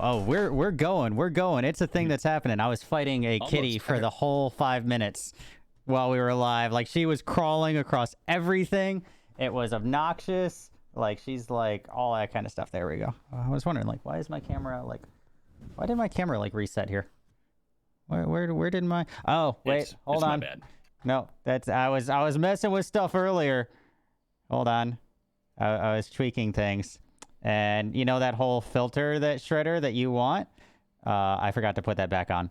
Oh, we're going. It's a thing that's happening. I was fighting a kitty for the whole 5 minutes while we were live. Like, she was crawling across everything. It was obnoxious. Like, she's like all that kind of stuff. There we go. I was wondering, like, why did my camera like reset here? Where did my? Oh, wait, hold on. My bad. No, I was messing with stuff earlier. Hold on. I was tweaking things. And you know that whole filter shredder that you want? I forgot to put that back on.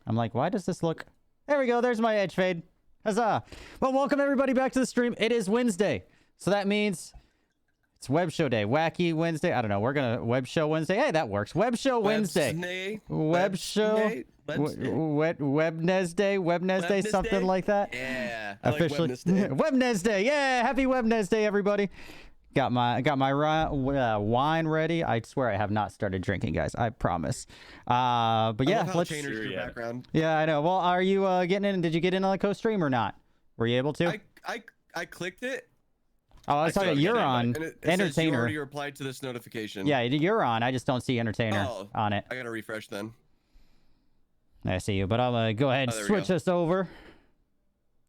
I'm like, why does this look... There we go. There's my edge fade. Huzzah. Well, welcome everybody back to the stream. It is Wednesday. So that means it's Web Show Day. Wacky Wednesday. I don't know. We're going to Web Show Wednesday. Hey, that works. Web Show Wednesday. Web Show... Webnesday, something like that. Yeah. Officially, like Webnesday. Yeah, happy Webnesday, everybody. Got my wine ready. I swear I have not started drinking, guys. I promise. But yeah, let's. Background. Yeah, I know. Well, are you getting in? Did you get in on the co-stream or not? Were you able to? I clicked it. Oh, I was talking. You're on and it Entertainer. Says you already replied to this notification. Yeah, you're on. I just don't see Entertainer on it. I gotta refresh then. I see you, but I'll go ahead and switch us over.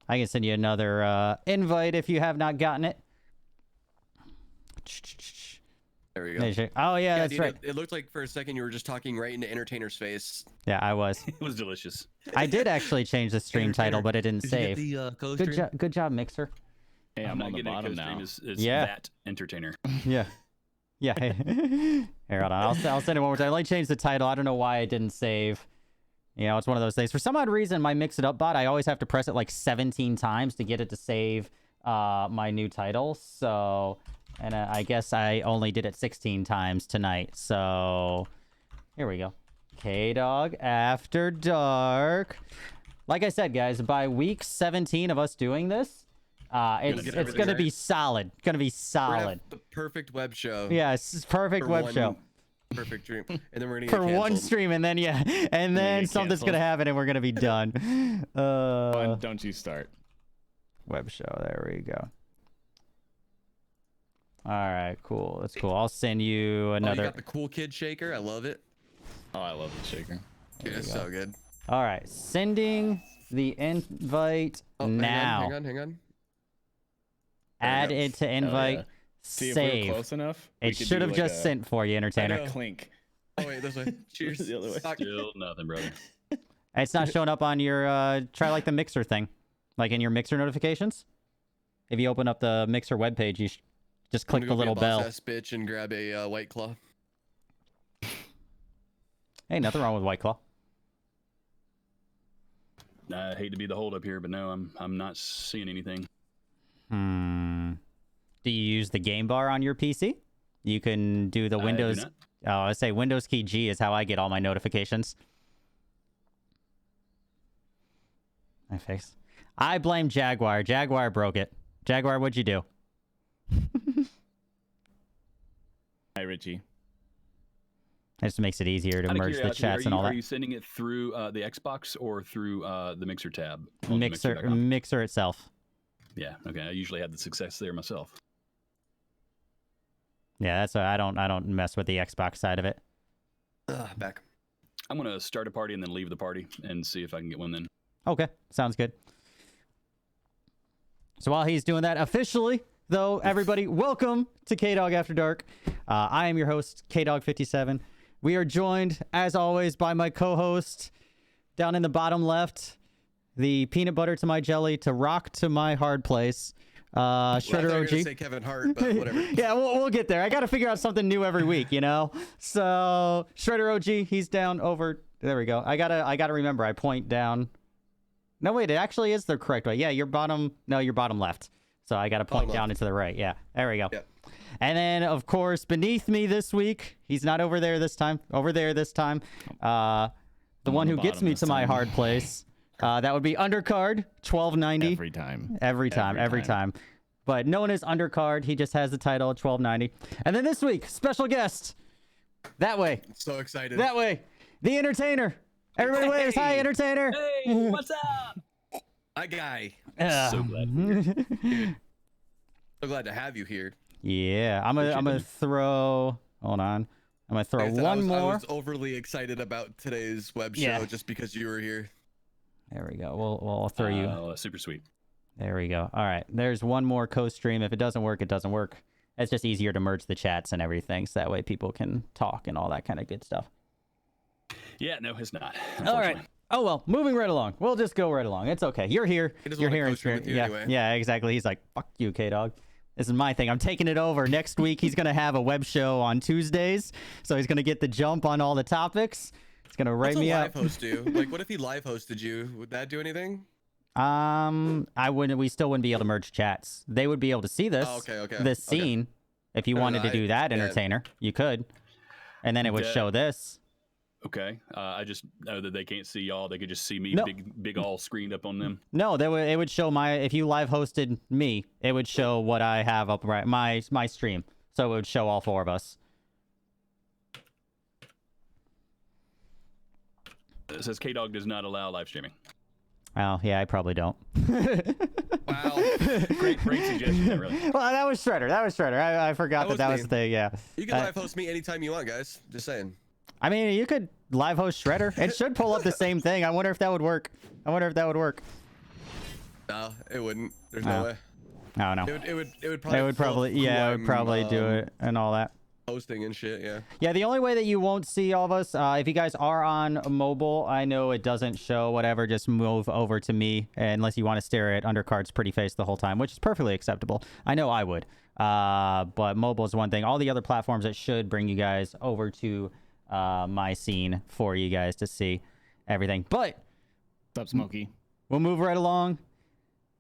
I can send you another invite if you have not gotten it. There we go. Oh, yeah, that's dude, right. It looked like for a second you were just talking right into Entertainer's face. Yeah, I was. It was delicious. I did actually change the stream title, but it didn't save. Good job, Mixer. Hey, I'm on the bottom now. Is yeah. That Entertainer. Yeah. Yeah. Here, hold on. I'll send it one more time. I changed the title. I don't know why it didn't save. You know, it's one of those things. For some odd reason, my Mix It Up bot, I always have to press it like 17 times to get it to save my new title. So, and I guess I only did it 16 times tonight. So, here we go. Kdog After Dark. Like I said, guys, by week 17 of us doing this, it's going to be solid. Going to be solid. The perfect web show. Yeah, it's perfect web show. Perfect dream. And then we're gonna get for one stream, and then and then something's gonna happen, and we're gonna be done. Don't you start. Web show. There we go. All right, cool. That's cool. I'll send you another. Oh, you got the cool kid shaker. I love it. Oh, I love the shaker. Dude, it's so good. All right, sending the invite now. Hang on. Add it to invite. Yeah. See Save. if we're close enough. It should have just sent for you, Entertainer. Clink. Oh wait, this way. Cheers. The other way. Still nothing, brother. It's not showing up on your try like the Mixer thing, like in your Mixer notifications. If you open up the Mixer webpage, you just click the little bell. Bitch and grab a White Claw. Hey, nothing wrong with White Claw. I hate to be the holdup here, but no, I'm not seeing anything. Do you use the game bar on your PC? You can do the Windows. Oh, I say Windows key G is how I get all my notifications. My face. I blame Jaguar. Jaguar broke it. Jaguar, what'd you do? Hi, Richie. It just makes it easier to merge the chats and all that. Are you sending it through the Xbox or through the Mixer tab? Mixer itself. Yeah. Okay. I usually have the success there myself. Yeah, that's why I don't mess with the Xbox side of it. Back. I'm gonna start a party and then leave the party and see if I can get one then. Okay, sounds good. So while he's doing that, officially though, everybody, welcome to Kdog After Dark. I am your host, Kdog57. We are joined, as always, by my co-host down in the bottom left, the peanut butter to my jelly to rock to my hard place. Shredder I OG. gonna say Kevin Hart, but whatever. Yeah, we'll get there. I got to figure out something new every week, you know. So Shredder OG, he's down over. There we go. I gotta remember. I point down. No, wait. It actually is the correct way. Yeah, your bottom. No, your bottom left. So I gotta point down and to the right. Yeah, there we go. Yep. And then of course beneath me this week, he's not over there this time. Over there this time. The one who gets me to my hard place. That would be Undercard, 1290. Every time. But known as Undercard, he just has the title of 1290. And then this week, special guest. That way. So excited. That way. The Entertainer. Everybody waves. Hi, Entertainer. Hey, what's up? Hi, guy. So glad. Dude, so glad to have you here. Yeah, I'm gonna throw. Hold on. I'm I'm gonna throw Like I said, one I more. was overly excited about today's web show Yeah. just because you were here. There we go. We'll throw you. Super sweet. There we go. All right. There's one more co-stream. If it doesn't work, it doesn't work. It's just easier to merge the chats and everything, so that way people can talk and all that kind of good stuff. Yeah, no, it's not. All right. Oh well, moving right along. We'll just go right along. It's okay. You're here. He doesn't You're wanna here in co-stream with you yeah, anyway. yeah, exactly. He's like, fuck you, Kdog. This is my thing. I'm taking it over. Next week he's gonna have a web show on Tuesdays, so he's gonna get the jump on all the topics. He's gonna write What's me a up. live host do? Like, what if he live hosted you? Would that do anything? I wouldn't. We still wouldn't be able to merge chats. They would be able to see this. Oh, okay. This Okay. scene. If you No, wanted to do that, yeah. entertainer, you could, and then it would Yeah. show this. Okay. I just know that they can't see y'all. They could just see me, No. big all screened up on them. No, it would show my. If you live hosted me, it would show what I have up right my stream. So it would show all four of us. It says Kdog does not allow live streaming. Oh yeah, I probably don't. Wow. Great suggestion, there, really. Well, that was Shredder. I forgot That that was was me. the thing. Yeah. You can live host me anytime you want, guys. Just saying. I mean, you could live host Shredder. It should pull up the same thing. I wonder if that would work. No, it wouldn't. There's no Oh. way. I don't know. It would It would fill probably, who yeah, it would I'm, probably do it and all that. Hosting and shit, yeah. Yeah, the only way that you won't see all of us, if you guys are on mobile, I know it doesn't show whatever, just move over to me, unless you want to stare at Undercard's pretty face the whole time, which is perfectly acceptable. I know I would. But mobile is one thing. All the other platforms, it should bring you guys over to my scene for you guys to see everything. But What's up, Smokey? we'll move right along.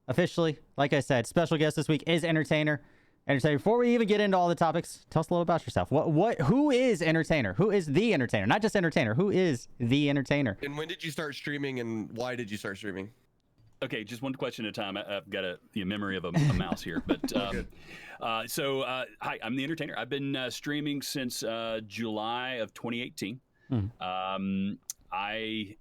Officially, like I said, special guest this week is Entertainer. Entertainer, before we even get into all the topics, tell us a little about yourself. Who is Entertainer? Who is the Entertainer? Not just Entertainer. Who is the Entertainer? And when did you start streaming and why did you start streaming? Okay, just one question at a time. I've got a memory of a mouse here, but hi, I'm the Entertainer. I've been streaming since July of 2018. I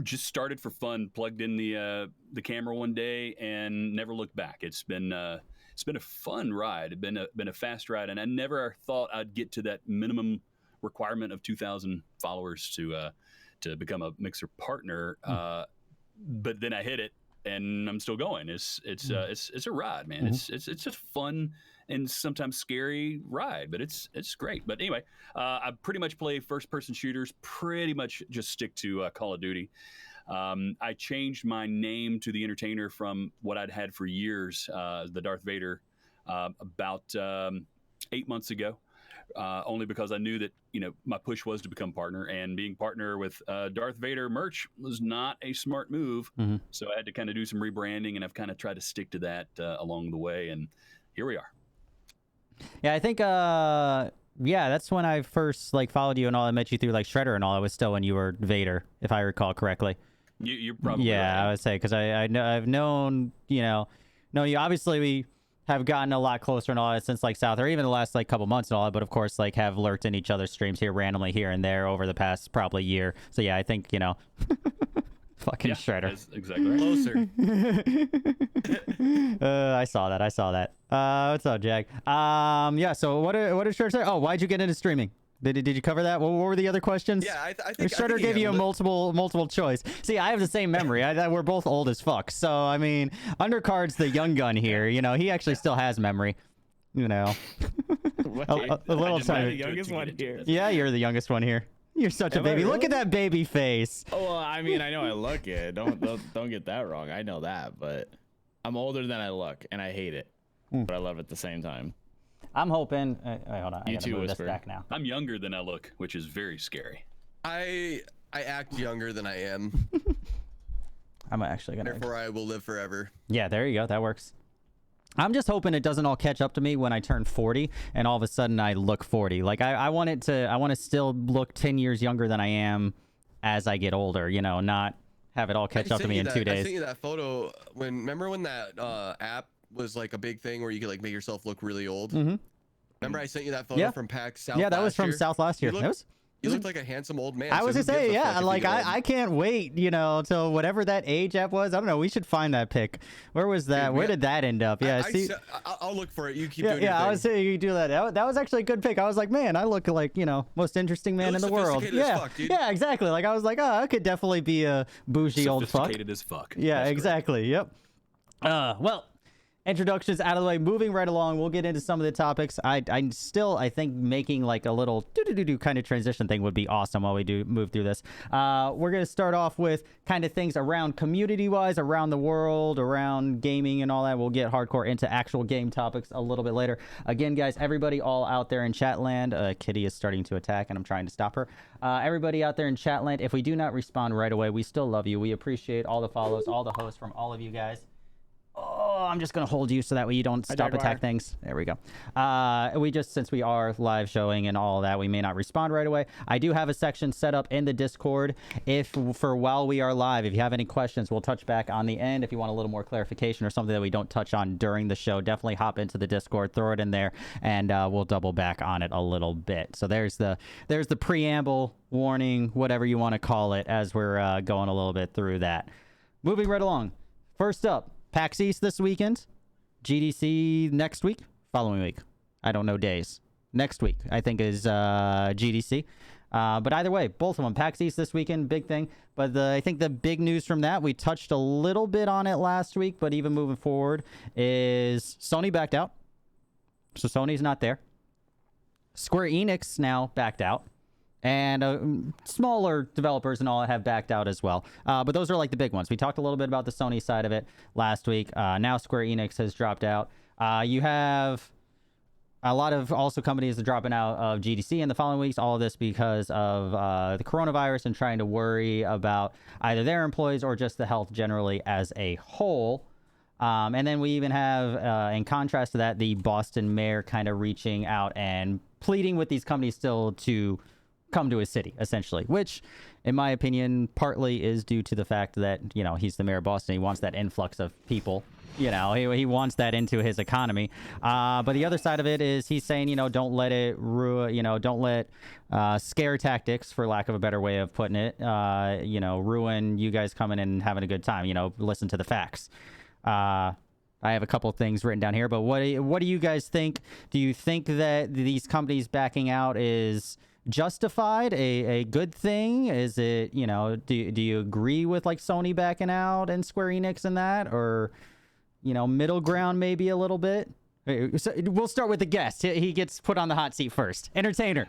just started for fun, plugged in the camera one day, and never looked back. It's been a fun ride. It's been a fast ride, and I never thought I'd get to that minimum requirement of 2,000 followers to become a Mixer partner. But then I hit it, and I'm still going. It's a ride, man. It's a fun and sometimes scary ride, but it's great. But anyway, I pretty much play first-person shooters. Pretty much just stick to Call of Duty. I changed my name to the Entertainer from what I'd had for years, the Darth Vader, about 8 months ago. Only because I knew that my push was to become partner, and being partner with Darth Vader merch was not a smart move. So I had to kind of do some rebranding, and I've kind of tried to stick to that along the way, and here we are. Yeah, I think that's when I first followed you and all. I met you through Shredder and all. It was still when you were Vader, if I recall correctly. You're probably yeah, right. I would say because I've known you. Obviously we have gotten a lot closer and all that since South, or even the last couple months and all that. But of course, have lurked in each other's streams here randomly here and there over the past probably year. So yeah, I think fucking Shredder. That's exactly right. Closer. I saw that. What's up, Jack? Yeah. So what did Shredder say? Oh, why'd you get into streaming? Did you cover that? What were the other questions? Yeah, I think Shredder he gave you a handled it. multiple choice. See, I have the same memory. We're both old as fuck. So I mean, Undercard's the young gun here. He actually still has memory. A little I'm the tiny. youngest one here. Yeah, you're the youngest one here. You're such a Am I baby. Look really? at that baby face. Oh, well, I mean, I know I look it. Don't get that wrong. I know that, but I'm older than I look, and I hate it, but I love it at the same time. I'm hoping. Wait, hold on. I You gotta too, move Whisper. this back now. I'm younger than I look, which is very scary. I act younger than I am. I'm actually gonna. Therefore, I will live forever. Yeah, there you go. That works. I'm just hoping it doesn't all catch up to me when I turn 40 and all of a sudden I look 40. I want to still look 10 years younger than I am as I get older, not have it all catch up to me in 2 I days. sent you that photo remember when that app was a big thing where you could make yourself look really old? Remember I sent you that photo Yeah. from PAX South Yeah, that was last from year? South last year. You That was You look like a handsome old man. I so was who gonna say, gives a fuck yeah, if you like get old? I can't wait, till whatever that age app was. I don't know. We should find that pic. Where was that? Dude, Where did that end up? Yeah, see. I'll look for it. You keep Yeah, doing your thing. I was saying you do that. That was actually a good pick. I was like, man, I look like, most interesting man in the world. sophisticated as Yeah, fuck, dude. yeah, exactly. Like I was like, oh, I could definitely be a bougie old fuck. Sophisticated as fuck. Yeah, That's great. exactly. Yep. Well, introductions out of the way. Moving right along, we'll get into some of the topics. I think making like a little do kind of transition thing would be awesome while we do move through this. We're gonna start off with kind of things around community-wise, around the world, around gaming and all that. We'll get hardcore into actual game topics a little bit later. Again, guys, everybody all out there in chat land. Kitty is starting to attack, and I'm trying to stop her. Everybody out there in chat land, if we do not respond right away, we still love you. We appreciate all the follows, all the hosts from all of you guys. Oh, I'm just going to hold you so that way you don't stop attack things. There we go. Since we are live showing and all that, we may not respond right away. I do have a section set up in the Discord while we are live. If you have any questions, we'll touch back on the end. If you want a little more clarification or something that we don't touch on during the show, definitely hop into the Discord, throw it in there, and we'll double back on it a little bit. So there's the preamble, warning, whatever you want to call it, as we're going a little bit through that. Moving right along. First up, PAX East this weekend, GDC next week, following week. I don't know days. Next week, I think, is GDC. But either way, both of them. PAX East this weekend, big thing. But I think the big news from that, we touched a little bit on it last week, but even moving forward, is Sony backed out. So Sony's not there. Square Enix now backed out. And smaller developers and all have backed out as well. But those are like the big ones. We talked a little bit about the Sony side of it last week. Now Square Enix has dropped out. You have a lot of also companies that are dropping out of GDC in the following weeks. All of this because of the coronavirus and trying to worry about either their employees or just the health generally as a whole. And then we even have, in contrast to that, the Boston mayor kind of reaching out and pleading with these companies still to come to his city, essentially, which, in my opinion, partly is due to the fact that, he's the mayor of Boston. He wants that influx of people. He wants that into his economy. But the other side of it is he's saying, don't let it ruin, don't let scare tactics, for lack of a better way of putting it, ruin you guys coming in and having a good time. Listen to the facts. I have a couple things written down here, but what do you guys think? Do you think that these companies backing out is justified, a good thing? Is it, do you agree with like Sony backing out and Square Enix and that, or middle ground maybe a little bit? So we'll start with the guest. He gets put on the hot seat first. Entertainer.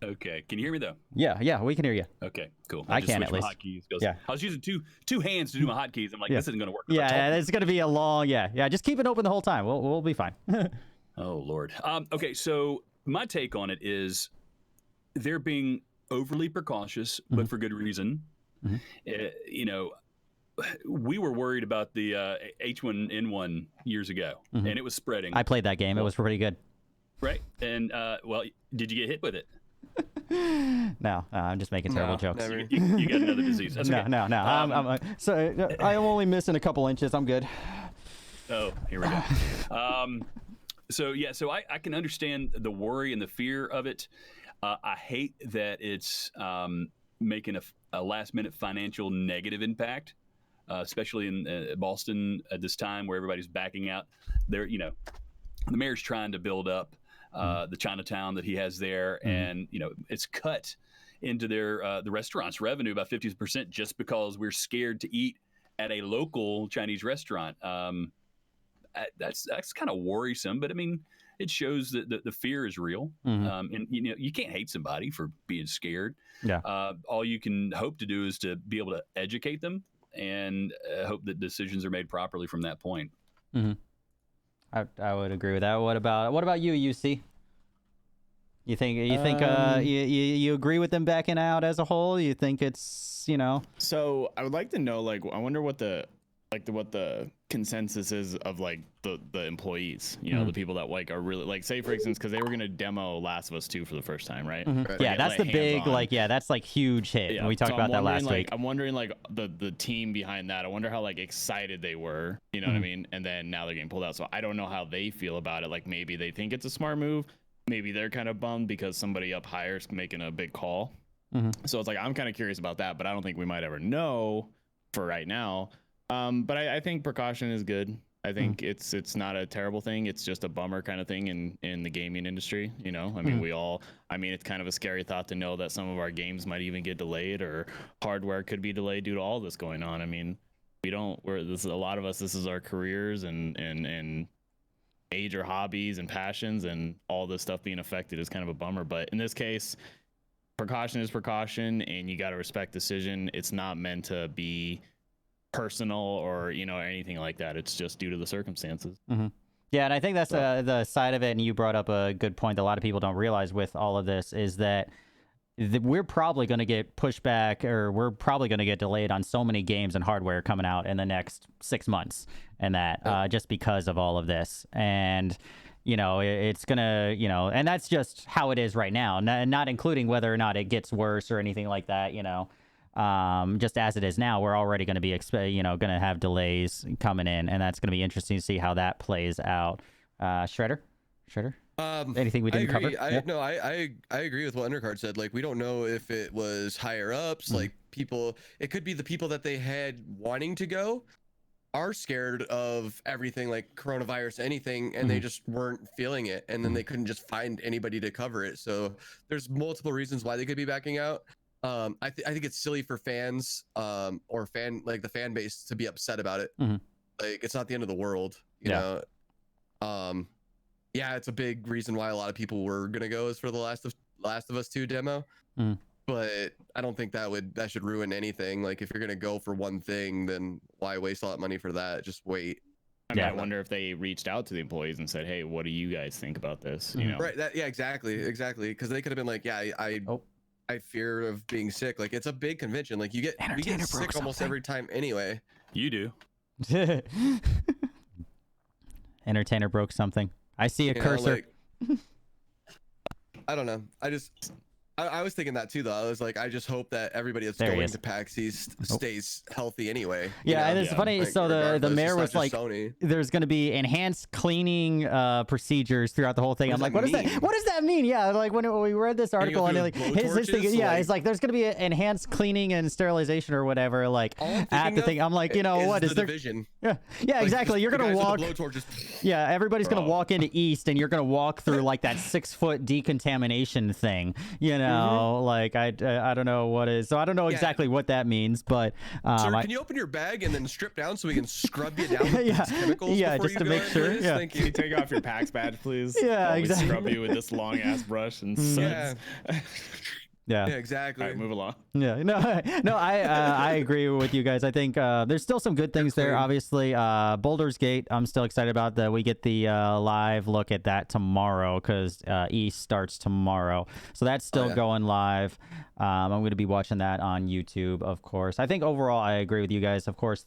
Okay, can you hear me though? Yeah, we can hear you. Okay, cool. I just can at switched my least. hotkeys 'cause Yeah. I was using two hands to do my hotkeys. I'm like, this isn't gonna work. Yeah, it's gonna be a long. Yeah. Just keep it open the whole time. We'll be fine. Oh Lord. Okay, so my take on it is they're being overly precautious, but for good reason. We were worried about the H1N1 years ago, and it was spreading. I played that game. It was pretty good. Right, and well, did you get hit with it? No, I'm just making terrible jokes. Never. You got another disease. That's okay. No. So I'm only missing a couple inches. I'm good. Oh, here we go. So I can understand the worry and the fear of it. I hate that it's making a last-minute financial negative impact, especially in Boston at this time where everybody's backing out. The mayor's trying to build up the Chinatown that he has there, and it's cut into the restaurant's revenue by 50% just because we're scared to eat at a local Chinese restaurant. That's kind of worrisome, but I mean, it shows that the fear is real. And you can't hate somebody for being scared. Yeah. All you can hope to do is to be able to educate them and hope that decisions are made properly from that point. I would agree with that. What about you, UC? You think you agree with them backing out as a whole? You think it's So I would like to know, like, I wonder what the consensus is of like the employees, the people that like are really like, say for instance, because they were gonna demo Last of Us 2 for the first time, right? Yeah, that's the big that's like huge hit. Yeah, And we talked so about that last week. I'm wondering like the team behind that. I wonder how like excited they were, you know what I mean? And then now they're getting pulled out. So I don't know how they feel about it. Like maybe they think it's a smart move. maybe they're kind of bummed because somebody up higher is making a big call. So it's like, I'm kind of curious about that, but I don't think we might ever know for right now. But I think precaution is good. I think it's not a terrible thing. It's just a bummer kind of thing in the gaming industry. You know, I mean, it's kind of a scary thought to know that some of our games might even get delayed, or hardware could be delayed due to all this going on. I mean, a lot of us, this is our careers and major hobbies and passions, and all this stuff being affected is kind of a bummer. But in this case, precaution is precaution, and you got to respect decision. It's not meant to be personal or anything like that. It's just due to the circumstances. Yeah, and I think that's the side of it, and you brought up a good point that a lot of people don't realize with all of this is that we're probably going to get pushed back, or we're probably going to get delayed on so many games and hardware coming out in the next 6 months, and that just because of all of this. And it's gonna, and that's just how it is right now, not including whether or not it gets worse or anything like that. Just as it is now, we're already going to be, going to have delays coming in, and that's going to be interesting to see how that plays out. Shredder. Anything we didn't cover? I agree with what Undercard said. Like, we don't know if it was higher ups, like people. It could be the people that they had wanting to go are scared of everything, like coronavirus, anything, and they just weren't feeling it, and then they couldn't just find anybody to cover it. So there's multiple reasons why they could be backing out. I think it's silly for fans or the fan base to be upset about it. Like, it's not the end of the world, you know. Yeah, it's a big reason why a lot of people were gonna go is for the Last of Us 2 demo. But I don't think that should ruin anything. Like, if you're gonna go for one thing, then why waste all that money for that? Just wait. I wonder if they reached out to the employees and said, "Hey, what do you guys think about this?" Right? Exactly. Because they could have been like, "Yeah, I fear of being sick." Like, it's a big convention. Like, we get sick almost every time anyway. You do. Entertainer broke something. I see a cursor. I don't know. I was thinking that too, though. I was like, I just hope that everybody that's going to PAX East stays healthy anyway. Yeah, and it's funny. Like, so the mayor was like, Sony. "There's going to be enhanced cleaning procedures throughout the whole thing." I'm like, "What does that? What does that mean?" Yeah, like when we read this article, and like his thing, it's like there's going to be enhanced cleaning and sterilization or whatever. Like at the thing, I'm like, what is there? Division. Yeah, like, exactly. You're gonna walk. Yeah, everybody's gonna walk into East, and you're gonna walk through like that 6-foot decontamination thing. Like I don't know what is. So I don't know exactly what that means, but sir, can you open your bag and then strip down so we can scrub you down with these chemicals? Yeah, just to make sure. Yeah. Thank Can you take off your PAX badge, please? Yeah, exactly. Scrub you with this long ass brush and suds. Yeah, exactly. All right, move along. Yeah, no, I agree with you guys. I think there's still some good things there. Obviously, Baldur's Gate, I'm still excited about that. We get the live look at that tomorrow because East starts tomorrow, so that's still going live. I'm going to be watching that on YouTube, of course. I think overall, I agree with you guys. Of course,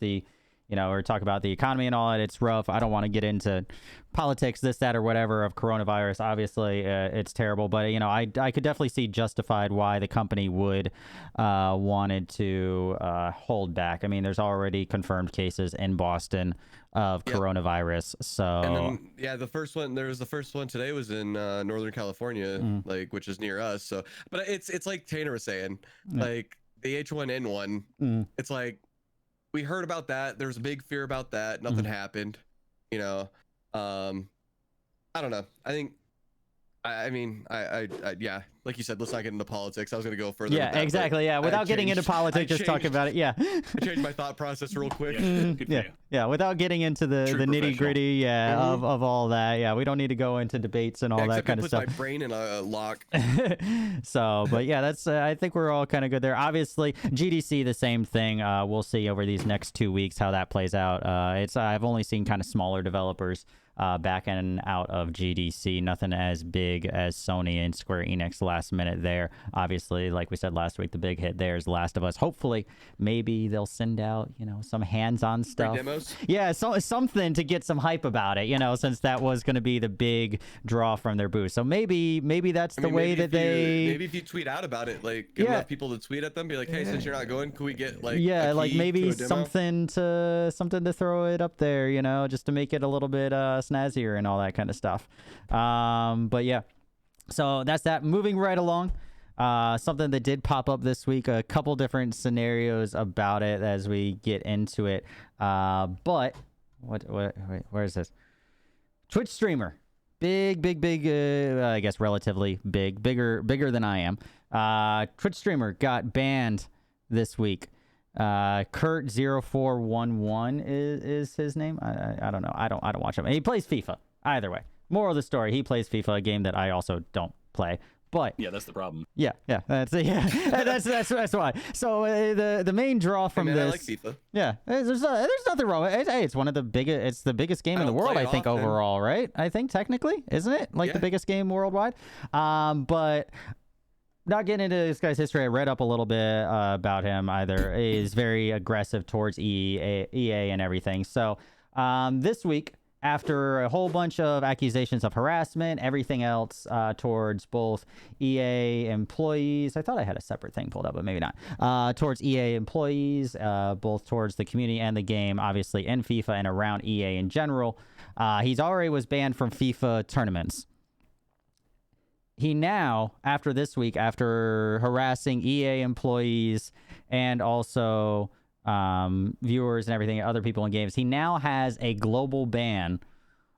we're talking about the economy and all that. It's rough. I don't want to get into politics, this, that, or whatever of coronavirus. Obviously, it's terrible. But, I could definitely see justified why the company would wanted to hold back. I mean, there's already confirmed cases in Boston of coronavirus. So, and then, the first one, the first one today was in Northern California, like, which is near us. So, but it's like Tanner was saying, like the H1N1, it's like, we heard about that. There was a big fear about that. Nothing happened. I don't know. I mean, like you said, let's not get into politics. I was going to go further. Yeah, with that, exactly. Yeah, without getting into politics, just talking about it. Yeah. I changed my thought process real quick. Yeah, without getting into the nitty gritty, of all that. Yeah, we don't need to go into debates and all that kind of stuff. My brain in a lock. So, but yeah, that's. I think we're all kind of good there. Obviously, GDC, the same thing. We'll see over these next 2 weeks how that plays out. I've only seen kind of smaller developers back in and out of GDC. Nothing as big as Sony and Square Enix last minute there. Obviously, like we said last week, the big hit there is Last of Us. Hopefully, maybe they'll send out, some hands-on stuff. Free demos? Yeah, something to get some hype about it, since that was going to be the big draw from their booth. So maybe that's the way that they... Maybe if you tweet out about it, like, get enough people to tweet at them, be like, hey, since you're not going, can we get, like, like maybe something to throw it up there, just to make it a little bit snazzier and all that kind of stuff. But yeah. So that's that. Moving right along. Something that did pop up this week, a couple different scenarios about it as we get into it. But where is this? Twitch streamer. Big, I guess relatively bigger than I am. Twitch streamer got banned this week. Kurt0411 is his name. I don't know. I don't watch him. And he plays FIFA. Either way. Moral of the story, he plays FIFA, a game that I also don't play. But yeah, that's the problem. Yeah, that's why. So the main draw from this. I like FIFA. Yeah, there's nothing wrong with it. Hey, it's one of the biggest. It's the biggest game in the world, I think, overall, right? I think technically, isn't it? Like the biggest game worldwide. But not getting into this guy's history, I read up a little bit about him. Either he's very aggressive towards EA and everything. So this week, after a whole bunch of accusations of harassment, everything else towards both EA employees. I thought I had a separate thing pulled up, but maybe not. Towards EA employees, both towards the community and the game, obviously in FIFA and around EA in general. He's already was banned from FIFA tournaments. He now, after this week, after harassing EA employees and also viewers and everything, other people in games, he now has a global ban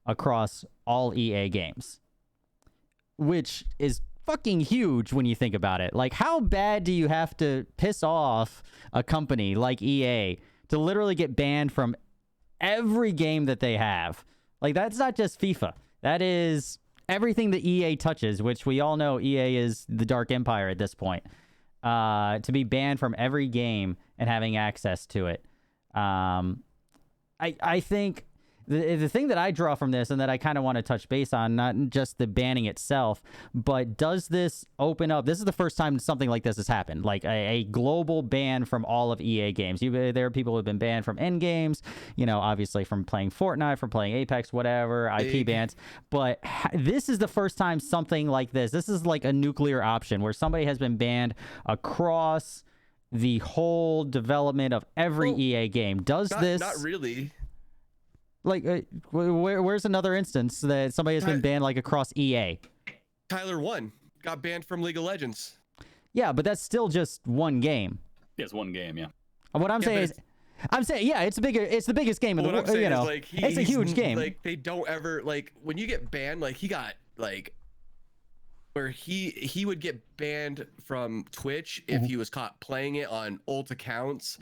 across all EA games, which is fucking huge when you think about it. Like, how bad do you have to piss off a company like EA to literally get banned from every game that they have? Like, that's not just FIFA. That is everything that EA touches, which we all know EA is the Dark Empire at this point. To be banned from every game and having access to it. I think the thing that I draw from this and that I kind of want to touch base on, not just the banning itself, but does this open up? This is the first time something like this has happened, like a global ban from all of EA games. There are people who have been banned from end games, obviously from playing Fortnite, from playing Apex, whatever, IP bans. But this is the first time something like this is like a nuclear option where somebody has been banned across the whole development of every EA game. Does this... Not really. Like, where's another instance that somebody has been banned, like, across EA? Tyler 1 got banned from League of Legends. Yeah, but that's still just one game. Yeah, it's one game, yeah. What I'm saying is... yeah, it's the biggest game in the world, Like, it's a huge game. Like, they don't ever, like, when you get banned, like, he got, like... where he would get banned from Twitch if he was caught playing it on alt accounts.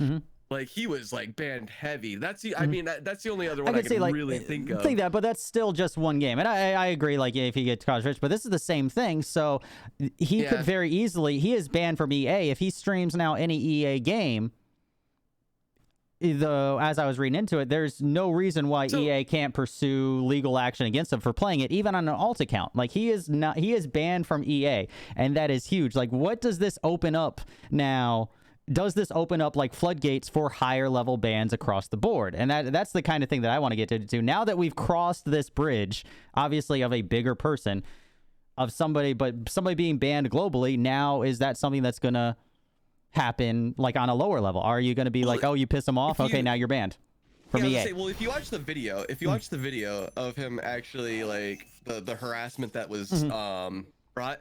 Like, he was like banned heavy. That's the I mean that's the only other one I can really think of. Think that, but that's still just one game. And I agree, like, if he gets caught rich, but this is the same thing. So he could very easily, he is banned from EA. If he streams now any EA game, though, as I was reading into it, there's no reason why EA can't pursue legal action against him for playing it, even on an alt account. Like, he is banned from EA, and that is huge. Like, what does this open up now? Does this open up, like, floodgates for higher level bans across the board? And that's the kind of thing that I want to get to. Now that we've crossed this bridge, obviously, of a bigger person, of somebody being banned globally, now is that something that's gonna happen, like, on a lower level? Are you going to be like, oh, you piss them off, okay, now you're banned from EA? Well, if you watch the video, of him actually, like, the harassment that was brought,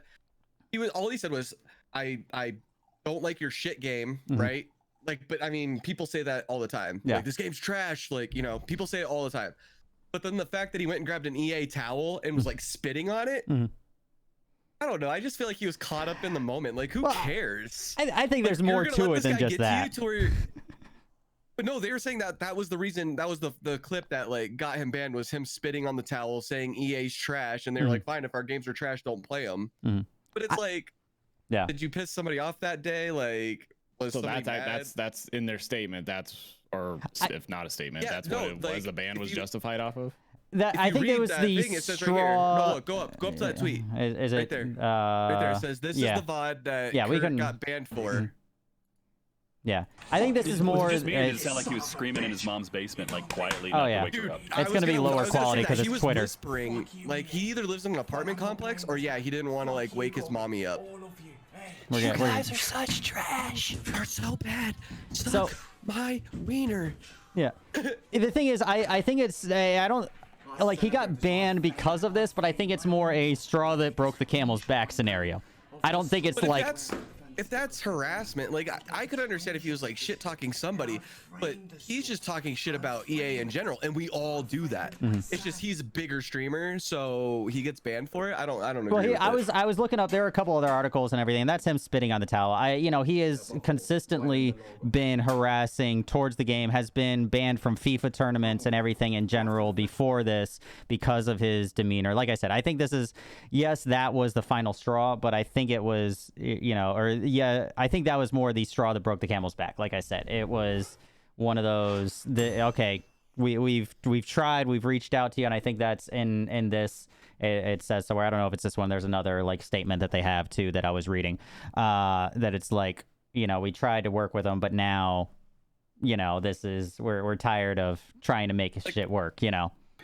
all he said was, I don't like your shit game, right? Like, but I mean, people say that all the time. Like, this game's trash, like, people say it all the time. But then the fact that he went and grabbed an EA towel and was like spitting on it, I don't know. I just feel like he was caught up in the moment. Like, who cares? I think there's more to it than just that. But no, they were saying that was the reason. That was the clip that, like, got him banned, was him spitting on the towel, saying EA's trash, and they were like, fine, if our games are trash, don't play them. But it's like, did you piss somebody off that day? Like, was somebody mad? That's in their statement. If not a statement, that's what it was. The ban was justified off of. I think it was the straw. No, go up to that tweet. Is right it there? Right there. It says, this is the VOD that Kurt got banned for. Yeah, I think this is more. It just made it sound like he was screaming in his mom's basement, like, quietly. Oh yeah, to wake her up. It's gonna be lower quality because it's Twitter. Whispering, like, he either lives in an apartment complex or he didn't want to, like, wake his mommy up. You guys are such trash. You're so bad. Suck my wiener. Yeah. The thing is, I think it's I don't. like he got banned because of this, but I think it's more a straw that broke the camel's back scenario. I don't think it's But like if that's harassment, like I could understand if he was like shit talking somebody, but he's just talking shit about EA in general, and we all do that. It's just he's a bigger streamer, so he gets banned for it. I don't agree well, with I was looking up. There are a couple other articles and everything. And that's him spitting on the towel. He has consistently been harassing towards the game. Has been banned from FIFA tournaments and everything in general before this because of his demeanor. Like I said, I think this is that was the final straw, but I think it was I think that was more the straw that broke the camel's back. Like I said, it was one of those. We've tried, we've reached out to you, and I think that's in this. It says somewhere. I don't know if it's this one. There's another like statement that they have too that I was reading. That it's like we tried to work with them, but now, this is we're tired of trying to make shit work.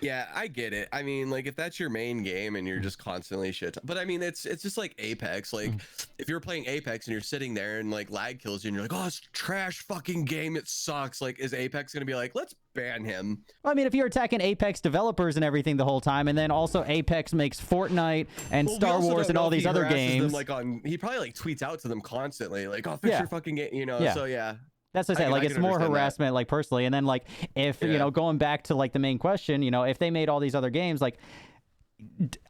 Yeah, I get it. I mean, like if that's your main game and you're just constantly shit, but I mean, it's just like Apex. Like if you're playing Apex and you're sitting there and like lag kills you and you're like, oh, it's trash fucking game, it sucks. Like, is Apex gonna be like, let's ban him? Well, I mean, if you're attacking Apex developers and everything the whole time, and then also Apex makes Fortnite and Star Wars and all these other games, he probably like tweets out to them constantly, like, oh, fix your fucking game, So yeah. That's what I say. Like, it's more harassment, like, personally. And then, like, if, going back to, like, the main question, if they made all these other games, like,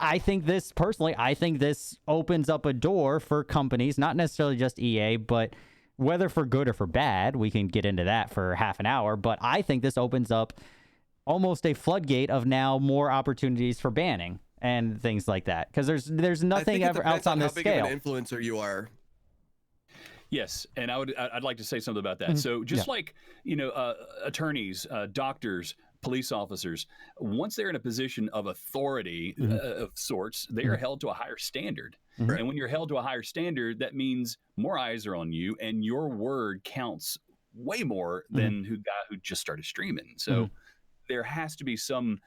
I think this opens up a door for companies, not necessarily just EA, but whether for good or for bad, we can get into that for half an hour. But I think this opens up almost a floodgate of now more opportunities for banning and things like that. Because there's nothing ever else on this scale. How big of an influencer you are. Yes, and I'd like to say something about that. So just like attorneys, doctors, police officers, once they're in a position of authority of sorts, they are held to a higher standard. And when you're held to a higher standard, that means more eyes are on you, and your word counts way more than guy who just started streaming. So there has to be some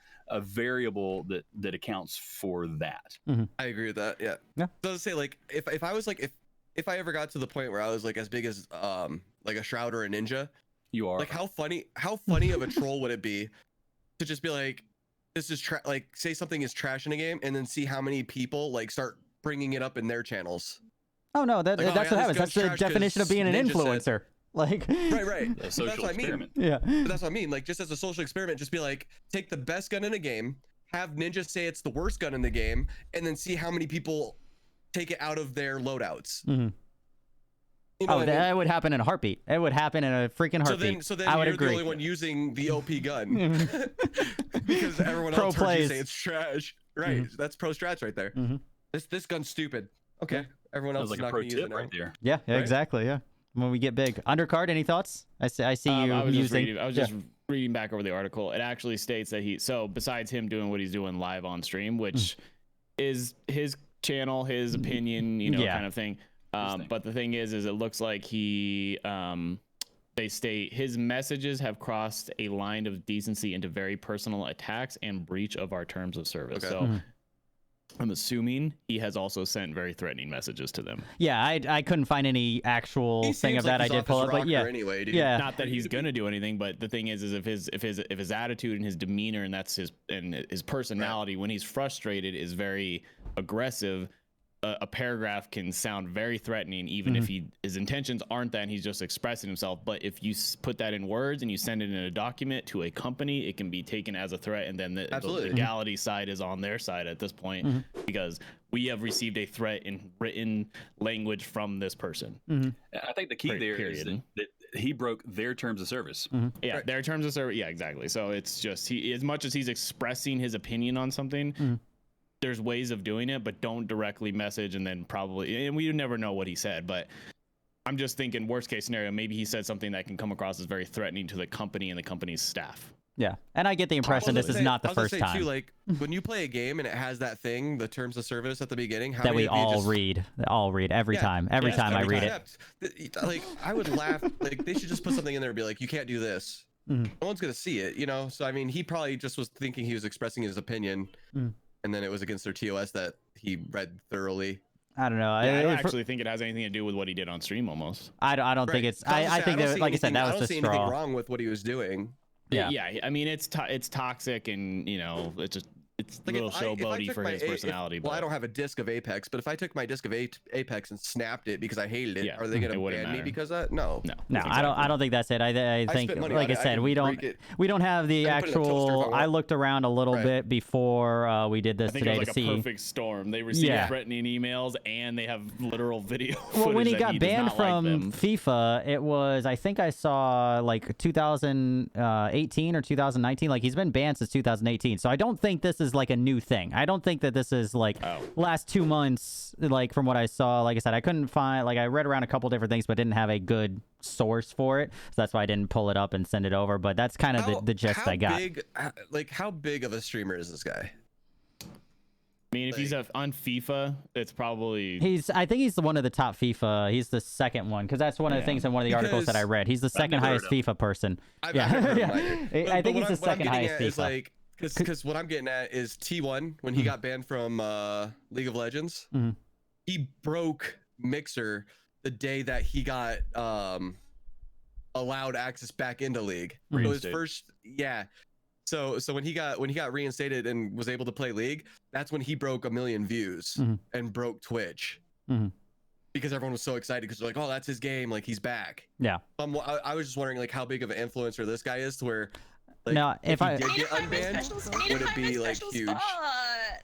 variable that accounts for that. I agree with that. Yeah. So to say, like, if I was like if I ever got to the point where I was like as big as like a Shroud or a Ninja, you are like how funny of a troll would it be to just be like, this is like say something is trash in a game and then see how many people like start bringing it up in their channels. Oh no, that's what happens. That's the definition of being an influencer. Like right. A social experiment. Yeah, but that's what I mean. Like just as a social experiment, just be like, take the best gun in a game, have Ninja say it's the worst gun in the game, and then see how many people take it out of their loadouts. That would happen in a heartbeat. It would happen in a freaking heartbeat. So then I would you're agree. the only one using the OP gun because everyone else heard you say it's trash. Right, that's pro strats right there. This gun's stupid. Okay, everyone else is not going to use it right there. Yeah, exactly. Yeah, when we get big. Undercard, any thoughts? I see you using. I was just reading back over the article. It actually states that besides him doing what he's doing live on stream, which is his channel, his opinion, kind of thing. But the thing is it looks like they state his messages have crossed a line of decency into very personal attacks and breach of our terms of service. Okay. So I'm assuming he has also sent very threatening messages to them. Yeah, I couldn't find any actual thing of that. I did pull up, but anyway, not that he's gonna do anything, but the thing is if his attitude and his demeanor and that's his personality when he's frustrated is very aggressive. A paragraph can sound very threatening, even if his intentions aren't that and he's just expressing himself. But if you put that in words and you send it in a document to a company, it can be taken as a threat. And then the legality side is on their side at this point because we have received a threat in written language from this person. I think the key is that he broke their terms of service. Yeah, their terms of service. Yeah, exactly. So it's just as much as he's expressing his opinion on something. There's ways of doing it, but don't directly message and then and we never know what he said, but I'm just thinking worst case scenario, maybe he said something that can come across as very threatening to the company and the company's staff. Yeah. And I get the impression this is not the first time. Too, like when you play a game and it has that thing, the terms of service at the beginning, that we all read every time I read it. Like I would laugh, like they should just put something in there and be like, you can't do this. No one's going to see it, So, I mean, he probably just was thinking he was expressing his opinion. And then it was against their TOS that he read thoroughly. I don't know. I don't actually think it has anything to do with what he did on stream almost. I don't think it's... I think that, like I said, that was the straw. I don't see anything wrong with what he was doing. Yeah. Yeah. I mean, it's toxic, and it's a Like little if I showboaty took for my his A- if- personality. well, I but don't have a disc of Apex, but if I took my disc of Apex and snapped it because I hated it, Yeah, are they going it to wouldn't ban me matter. because of that? No. No, I don't think that's it. I think, spent money like on I it. I said, can we don't break it. we don't have the I can put it in a toaster if I actual. I want. looked around a little Right. bit before we did I this think it today was to like a see. perfect storm. They received Yeah. threatening emails, and they have literal video. Well, when footage he that got does banned not like from them. FIFA, it was, I think I saw like 2018 or 2019. Like, he's been banned since 2018. So I don't think this is like a new thing. I don't think that this is like last 2 months, like from what I saw. Like I said, I couldn't find, like I read around a couple different things, but didn't have a good source for it. So that's why I didn't pull it up and send it over. But that's kind of the gist how I got. how big of a streamer is this guy? I mean, if he's on FIFA, it's probably I think he's one of the top FIFA. He's the second one, because that's one of the things in one of the articles that I Because read. He's the second never heard highest of him. FIFA person. I've Yeah. never heard of Yeah. him either. I think he's the what I'm second getting highest at is FIFA. like, because what I'm getting at is T1 when he got banned from League of Legends, Mhm. he broke Mixer the day that he got allowed access back into League. So his Reinstated. first, So when he got reinstated and was able to play League, that's when he broke 1 million views Mhm. and broke Twitch. Mhm. Because everyone was so excited because they're like, oh, that's his game, like he's back. Yeah. I was just wondering like how big of an influencer this guy is to where like Now, if he I- did I need get to find my unbanned, special- I need to would it find my be like special huge? spot.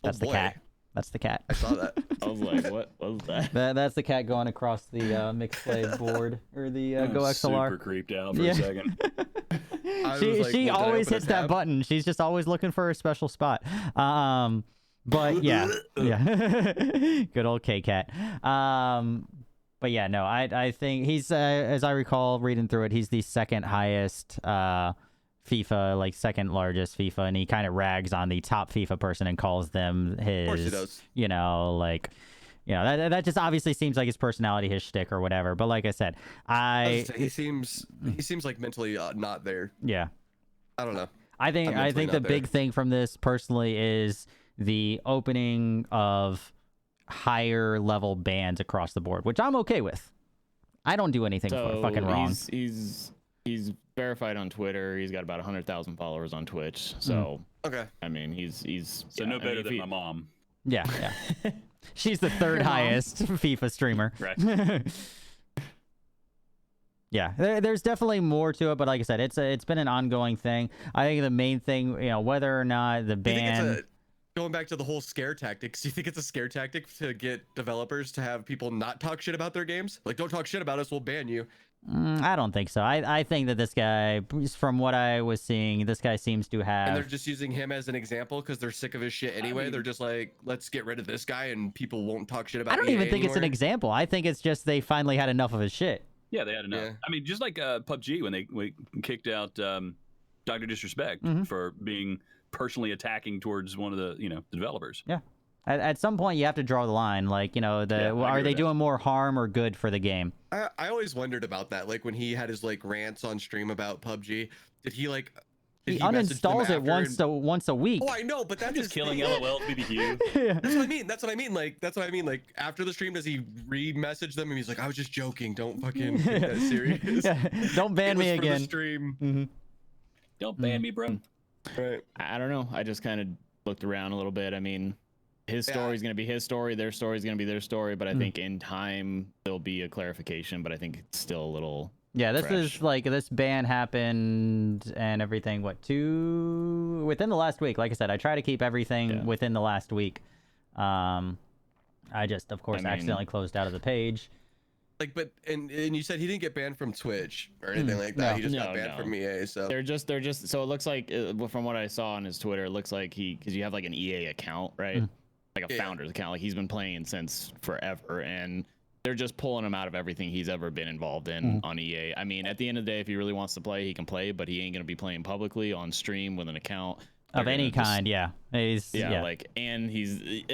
That's the boy. cat. That's the cat. I saw that. I was like, what was that? That's the cat going across the mixed play board or the I'm Go XLR. super creeped out for Yeah. a second. I She was like, she well, did I always open a hits that tab? button. She's just always looking for a special spot. But yeah, yeah. Good old K cat. But yeah, no, I think he's as I recall reading through it, he's the second highest FIFA, like second largest FIFA, and he kind of rags on the top FIFA person and calls them his, course he does. like, that just obviously seems like his personality, his shtick or whatever. But like I said, He seems like mentally not there. yeah. I don't know. I think I'm mentally the not there. big thing from this personally is the opening of higher level bans across the board, which I'm okay with. I don't do anything fucking wrong. He's verified on Twitter. He's got about 100,000 followers on Twitch. So Okay. I mean, he's So yeah, no I mean, better if than he- my mom. Yeah, yeah. She's the third highest FIFA streamer. Right. Yeah, there's definitely more to it, but like I said, it's been an ongoing thing. I think the main thing, whether or not the Do you think ban. it's going back to the whole scare tactics, do you think it's a scare tactic to get developers to have people not talk shit about their games? Like, don't talk shit about us, we'll ban you. I don't think so. I think that this guy, from what I was seeing, this guy seems to And they're have. just using him as an example because they're sick of his shit anyway. They're just like, let's get rid of this guy and people won't talk shit about I don't EA even think it's an anymore. example. I think it's just they finally had enough of his shit. Yeah, they had enough. Yeah. I mean, just like PUBG when they kicked out Dr. Disrespect Mhm. for being personally attacking towards one of the the developers. Yeah. At some point, you have to draw the line. Like, I are agree they with that. doing more harm or good for the game? I always wondered about that. Like when he had his like rants on stream about PUBG, did he like? He message them uninstalls it after once a week. Oh, I know, but that's I'm just his killing thing. LOL BBQ. That's what I mean. That's what I mean. Like that's what I mean. Like after the stream, does he re-message them and he's like, "I was just joking. Don't fucking take that serious." Yeah. Don't ban It was me for the again. stream. Mhm. Don't ban me, bro. Right. I don't know. I just kind of looked around a little bit. I mean, his Yeah. story is going to be his story. Their story is going to be their story. But I think in time there'll be a clarification. But I think it's still a little. Yeah, this Fresh. is like this ban happened and everything. Within the last week? Like I said, I try to keep everything within the last week. I just, of course, I mean- accidentally closed out of the page. Like, but and you said he didn't get banned from Twitch or anything like that. No. He just got No, banned no. from EA. So They're just. So it looks like from what I saw on his Twitter, it looks like because you have like an EA account, right? Like a Yeah. founder's account. Like he's been playing since forever, and they're just pulling him out of everything he's ever been involved in on EA. I mean, at the end of the day, if he really wants to play, he can play, but he ain't gonna be playing publicly on stream with an account Of They're any gonna just- kind, yeah. Yeah, like, and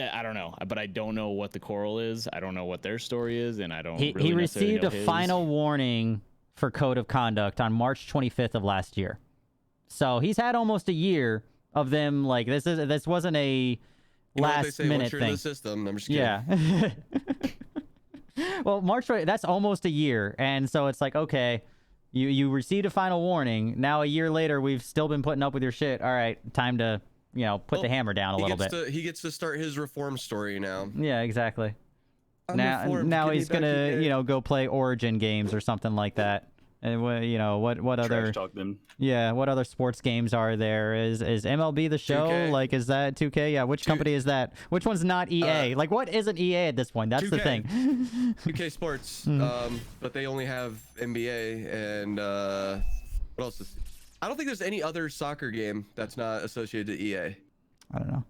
I don't know, but I don't know what the quarrel is. I don't know what their story is, and I don't. He really necessarily received know a his. final warning for code of conduct on March 25th of last year. So he's had almost a year of them. Like this wasn't a you know what they last say, once minute you're in thing. the system. I'm just kidding. Yeah. Well, that's almost a year, and so it's like, okay, You received a final warning. Now a year later, we've still been putting up with your shit. All right, time to put the hammer down a little bit. He gets to start his reform story now. Yeah, exactly. I'm Now reformed. Give me he's back gonna EA. go play Origin games or something like that. And what other Trash talk them. what other sports games are there? Is MLB the Show? 2K. Like, is that 2K? Yeah, which company is that? Which one's not EA? Like, what isn't EA at this point? That's the 2K. thing. 2K Sports, Mm-hmm. but they only have NBA and what else is? I don't think there's any other soccer game that's not associated to EA. I don't know.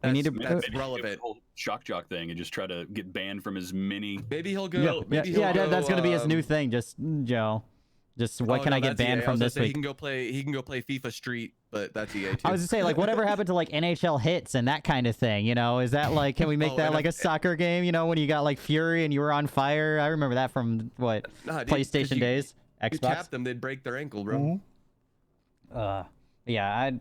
We need to. That's Maybe relevant. the whole shock jock thing and just try to get banned from as many. Maybe he'll go. Yeah, maybe he'll go, that's gonna be his new thing. Just Just what can I get banned from this week? He can go play FIFA Street, but that's EA too. I was gonna say, like, whatever happened to like NHL hits and that kind of thing, Is that like, can we make that like a soccer game, when you got like Fury and you were on fire? I remember that from what, Nah, dude, PlayStation days, You Xbox. tap them, they'd break their ankle, bro. Yeah,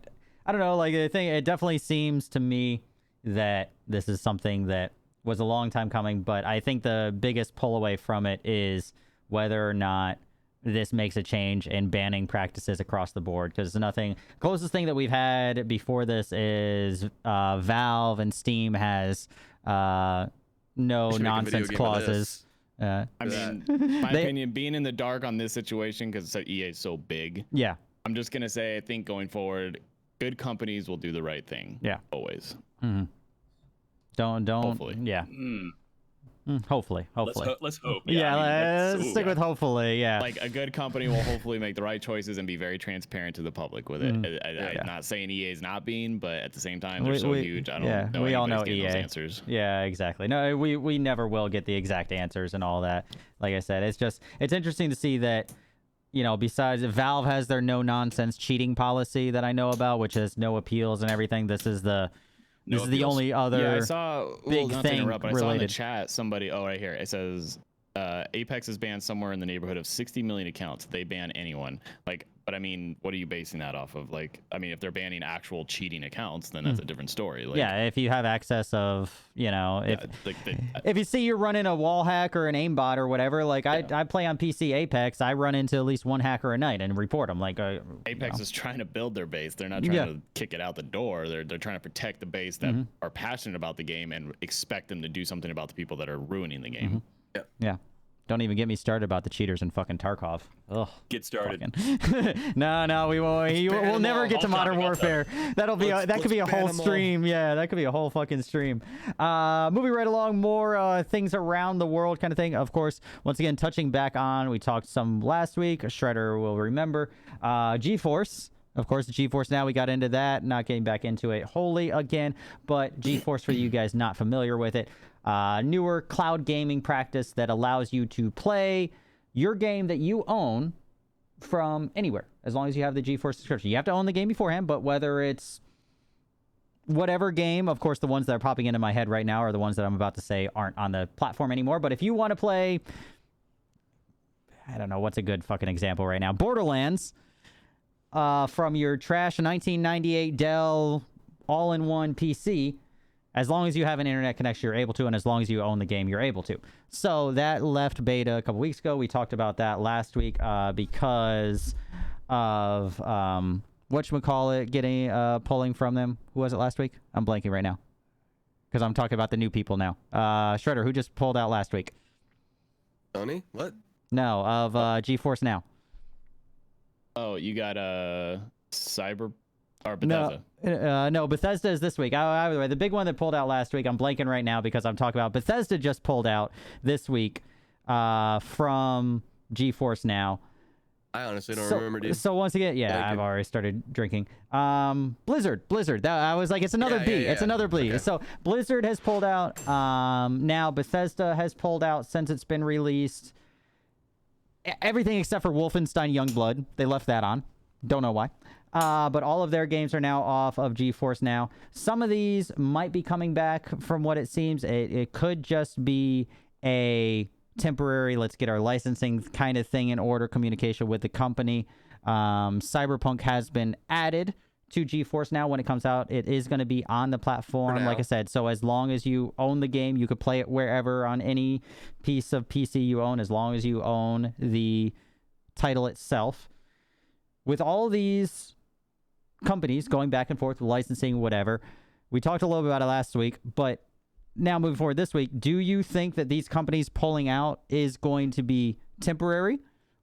I don't know, like, I think it definitely seems to me that this is something that was a long time coming, but I think the biggest pull away from it is whether or not this makes a change in banning practices across the board, because nothing closest thing that we've had before this is Valve and Steam has no Should make a video nonsense game of clauses. I mean, my opinion, being in the dark on this situation because EA is so big. Yeah. I'm just gonna say, I think going forward, good companies will do the right thing. Yeah. Always. Don't. Hopefully. Yeah. Hopefully. Let's hope. Yeah, I mean, let's stick with hopefully. Yeah. Like, a good company will hopefully make the right choices and be very transparent to the public with it. I'm not saying EA is not being, but at the same time, they're so huge. I don't know. We all know anybody's getting EA. those answers. Yeah, exactly. No, we never will get the exact answers and all that. Like I said, it's interesting to see that, besides Valve has their no nonsense cheating policy that I know about, which has no appeals and everything. This is the only other. Yeah, I saw. big not to thing interrupt, but I saw in the related. chat somebody. Oh, right here it says Apex has banned somewhere in the neighborhood of 60 million accounts. They ban anyone. But I mean, what are you basing that off of? If they're banning actual cheating accounts, then that's a different story. Yeah, if you have access of, if you see you're running a wall hack or an aimbot or whatever, I play on PC Apex, I run into at least one hacker a night and report them. Apex is trying to build their base. They're not trying to kick it out the door. They're trying to protect the base that are passionate about the game and expect them to do something about the people that are ruining the game. Yeah. Don't even get me started about the cheaters in fucking Tarkov. Ugh. Get started. No, we won't. We'll never get to Modern Warfare. That could be a whole stream. Yeah, that could be a whole fucking stream. Moving right along, more things around the world kind of thing. Of course, once again, touching back on, we talked some last week. Shredder will remember. GeForce. Of course, GeForce Now, we got into that. Not getting back into it wholly again, but GeForce, for you guys not familiar with it, newer cloud gaming practice that allows you to play your game that you own from anywhere, as long as you have the GeForce subscription. You have to own the game beforehand, but whether it's whatever game, of course, the ones that are popping into my head right now are the ones that I'm about to say aren't on the platform anymore. But if you want to play, I don't know, what's a good fucking example right now? Borderlands. From your trash 1998 Dell all-in-one PC, as long as you have an internet connection, you're able to, and as long as you own the game, you're able to. So that left beta a couple weeks ago. We talked about that last week because of whatchamacallit getting pulling from them. Who was it last week? I'm blanking right now because I'm talking about the new people now. Shredder, who just pulled out last week? Sony? What? No, of GeForce Now. Oh, you got Cyber or Bethesda. No, Bethesda is this week. Either way, the big one that pulled out last week, I'm blanking right now because I'm talking about Bethesda just pulled out this week from GeForce Now. I honestly don't remember, dude. So once again, I've already started drinking. Blizzard. I was like, it's another B. It's another B. Okay. So Blizzard has pulled out. Now Bethesda has pulled out since it's been released. Everything except for Wolfenstein Youngblood. They left that on. Don't know why. But all of their games are now off of GeForce Now. Some of these might be coming back from what it seems. It could just be a temporary, let's get our licensing kind of thing in order, communication with the company. Cyberpunk has been added to GeForce Now when it comes out. It is going to be on the platform, like I said. So as long as you own the game, you could play it wherever on any piece of PC you own, as long as you own the title itself. With all these companies going back and forth with licensing, whatever, we talked a little bit about it last week, but now moving forward this week, do you think that these companies pulling out is going to be temporary?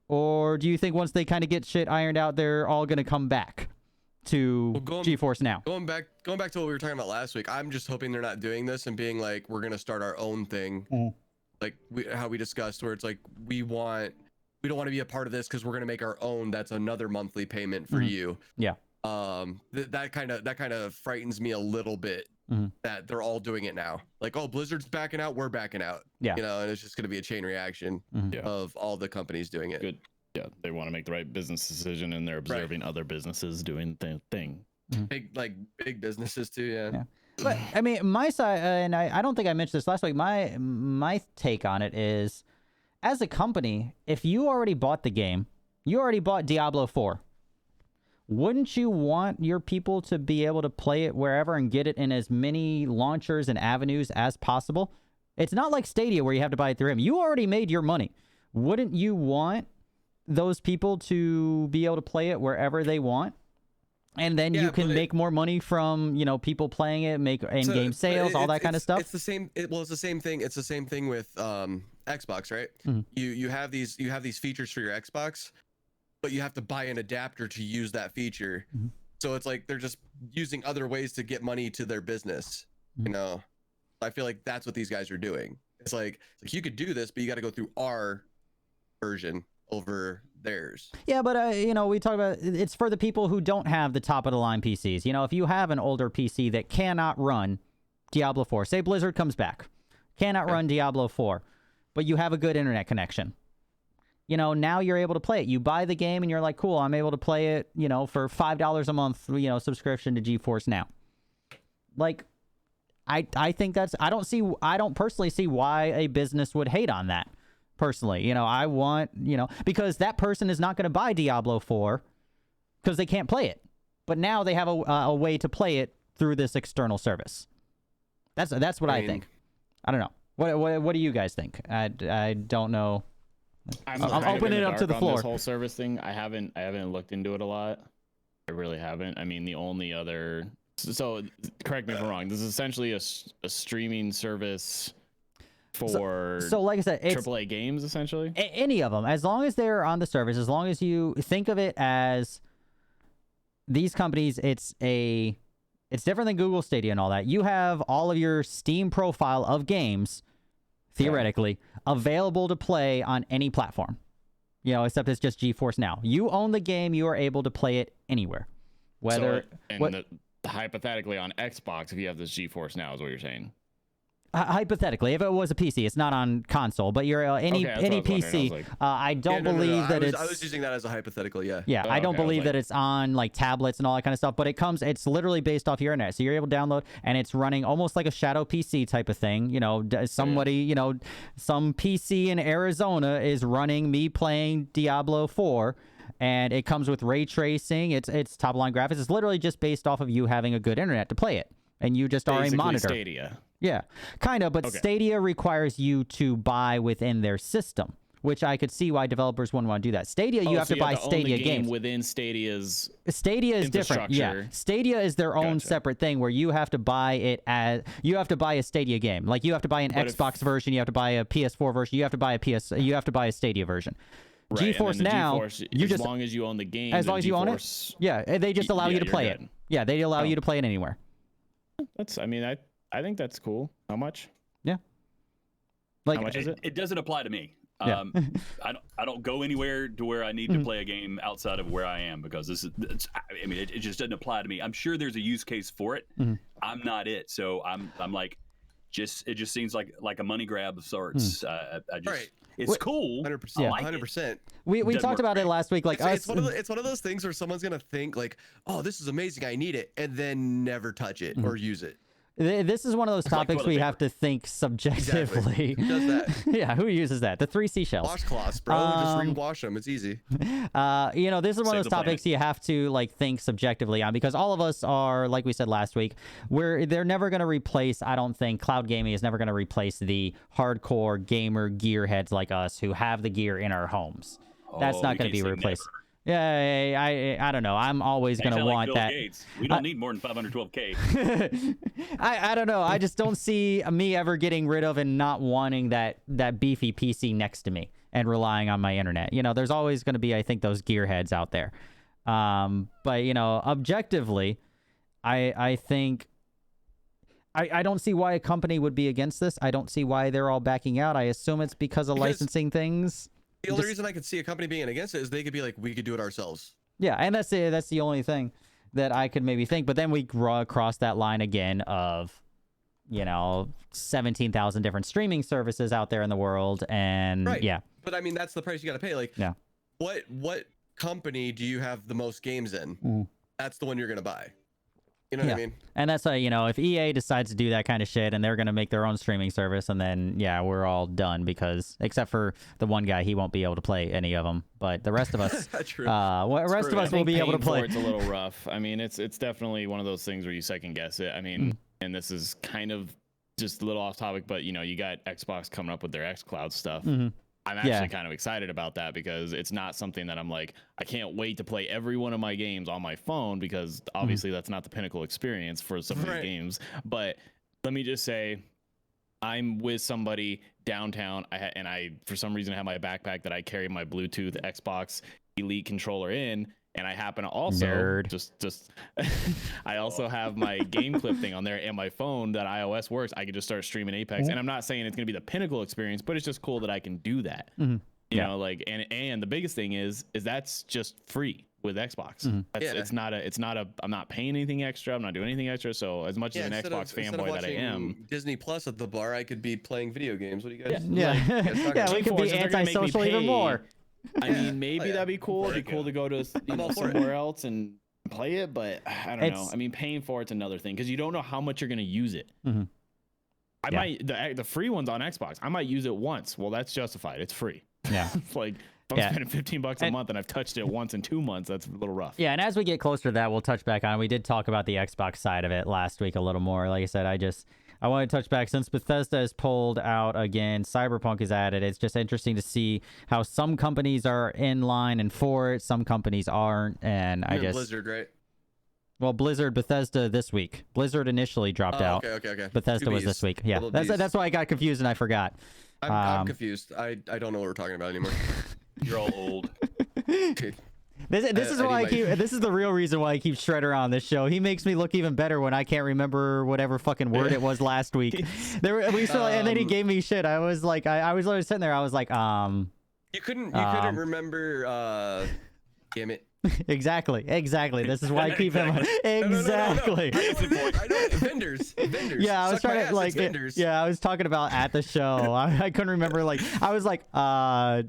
Or do you think once they kind of get shit ironed out, they're all going to come back to GeForce Now? Going back to what we were talking about last week, I'm just hoping they're not doing this and being like, we're going to start our own thing. Like how we discussed, where it's like, we don't want to be a part of this because we're going to make our own. That's another monthly payment for you. Yeah. That kind of frightens me a little bit, that they're all doing it now. Like, oh, Blizzard's backing out, we're backing out. Yeah. You know, and it's just going to be a chain reaction of all the companies doing it. Good. Yeah, they want to make the right business decision, and they're observing other businesses doing the thing. Big businesses too. Yeah. But I mean, my side, and I don't think I mentioned this last week. My take on it is, as a company, if you already bought the game, you already bought Diablo 4. Wouldn't you want your people to be able to play it wherever and get it in as many launchers and avenues as possible? It's not like Stadia where you have to buy it through him. You already made your money. Wouldn't you want those people to be able to play it wherever they want? And then you can make more money from, you know, people playing it, make in-game sales, all that kind of stuff. It's the same. It's the same thing. It's the same thing with Xbox, right? You have these features for your Xbox, but you have to buy an adapter to use that feature. So it's like they're just using other ways to get money to their business. You know, I feel like that's what these guys are doing. It's like you could do this, but you got to go through our version over theirs. Yeah, but you know, we talk about it's for the people who don't have the top of the line PCs. You know, if you have an older PC that cannot run Diablo 4, say Blizzard comes back, cannot run Diablo 4, but you have a good internet connection. You know, now you're able to play it. You buy the game and you're like, cool, I'm able to play it, you know, for $5 a month, you know, subscription to GeForce Now. Like, I think that's, I don't personally see why a business would hate on that. Personally, you know, I want, you know, because that person is not going to buy Diablo 4 because they can't play it. But now they have a way to play it through this external service. That's what I think. I don't know. What do you guys think? I don't know. I'm opening it up to the floor. This whole service thing, I haven't looked into it a lot. I really haven't. I mean, the only other, so correct me if I'm wrong, this is essentially a streaming service for so like I said, it's AAA games, essentially. Any of them, as long as they're on the service, as long as you think of it as these companies, it's different than Google Stadia and all that. You have all of your Steam profile of games, theoretically, available to play on any platform. You know, except it's just GeForce Now. You own the game, you are able to play it anywhere. Whether hypothetically on Xbox, if you have this GeForce Now, is what you're saying. Hypothetically, if it was a PC, it's not on console, but you're any PC. I don't believe that it's. I was using that as a hypothetical. Yeah. Yeah, I don't believe that it's on like tablets and all that kind of stuff. But it's literally based off your internet, so you're able to download, and it's running almost like a shadow PC type of thing. You know, somebody, you know, some PC in Arizona is running me playing Diablo 4. And it comes with ray tracing. It's top line graphics. It's literally just based off of you having a good internet to play it, and you just are a monitor. Stadia. Yeah, kind of, but Stadia requires you to buy within their system, which I could see why developers wouldn't want to do that. Stadia, you have to buy Stadia games within Stadia's. Stadia is different. Yeah, Stadia is their own separate thing where you have to buy it as you have to buy a Stadia game. Like you have to buy an Xbox version, you have to buy a PS4 version, you have to buy a Stadia version. Right, GeForce Now, you just as long as you own the game, as long as you own it, they just allow you to play it. Yeah, they allow you to play it anywhere. I think that's cool. How much? Yeah. Like, how much is it? It doesn't apply to me. Yeah. I don't go anywhere to where I need to play a game outside of where I am because it just doesn't apply to me. I'm sure there's a use case for it. I'm not it. So I'm like, it just seems like a money grab of sorts. It's cool. 100%. 100%. We talked about it last week. Like it's one of those things where someone's gonna think like, oh, this is amazing, I need it, and then never touch it or use it. This is one of those topics we have to think subjectively. Exactly. Who does that? Yeah, who uses that? The 3 seashells. Washcloths, bro. Just rewash them. It's easy. You know, this is one of those topics you have to like think subjectively on because all of us are, like we said last week, they're never going to replace. I don't think cloud gaming is never going to replace the hardcore gamer gearheads like us who have the gear in our homes. That's not going to be replaced. Yeah, I don't know. I'm always going to want Bill that. Gates. We don't need more than 512K. I don't know. I just don't see me ever getting rid of and not wanting that beefy PC next to me and relying on my internet. You know, there's always going to be, I think, those gearheads out there. But, you know, objectively, I think I don't see why a company would be against this. I don't see why they're all backing out. I assume it's because of licensing things. The only reason I could see a company being against it is they could be like, we could do it ourselves. Yeah, and that's the only thing that I could maybe think. But then we cross that line again of, you know, 17,000 different streaming services out there in the world, and Right. yeah. But I mean, that's the price you got to pay. Like, Yeah. What company do you have the most games in? That's the one you're gonna buy. You know what I mean? And that's you know, if EA decides to do that kind of shit and they're going to make their own streaming service, and then, yeah, we're all done because, except for the one guy, he won't be able to play any of them. But the rest of us, True. the rest of us will be able to play. It's a little rough. I mean, it's definitely one of those things where you second guess it. I mean, and this is kind of just a little off topic, but, you know, you got Xbox coming up with their xCloud stuff. I'm actually kind of excited about that because it's not something that I'm like, I can't wait to play every one of my games on my phone, because obviously that's not the pinnacle experience for some of these games. But let me just say, I'm with somebody downtown, and I for some reason have my backpack that I carry my Bluetooth Xbox Elite controller in, and I happen to also just I also have my game clip thing on there, and my phone that iOS works. I can just start streaming Apex, and I'm not saying it's gonna be the pinnacle experience, but it's just cool that I can do that. You know, like, and the biggest thing is that's just free with Xbox. It's not a I'm not paying anything extra. I'm not doing anything extra. So as much as an Xbox fanboy that I am, Disney Plus at the bar, I could be playing video games. What do you guys? Yeah, we could be antisocial even more. I mean, maybe that'd be cool. It'd be cool to go to somewhere else and play it, but I don't know. I mean, paying for it's another thing because you don't know how much you're going to use it. I might the free ones on Xbox. I might use it once. Well, that's justified. It's free. Yeah, like if I'm spending $15 a month and I've touched it once in 2 months, that's a little rough. Yeah, and as we get closer to that, we'll touch back on. We did talk about the Xbox side of it last week a little more. Like I said, I want to touch back since Bethesda is pulled out again. Cyberpunk is added. It's just interesting to see how some companies are in line and for it, some companies aren't, and Blizzard, right? Well, Bethesda this week. Blizzard initially dropped out. Okay. Bethesda was this week. Yeah, that's why I got confused and I forgot. I'm confused. I don't know what we're talking about anymore. You're all old. This is why this is the real reason why I keep Shredder on this show. He makes me look even better when I can't remember whatever fucking word it was last week. And then he gave me shit. I was like, I was always sitting there. I was like, You couldn't remember. Damn it. Exactly. This is why I keep him. Exactly. No. I know. Vendors. Yeah, I was trying to like. I was talking about at the show. I couldn't remember. Like, I was like,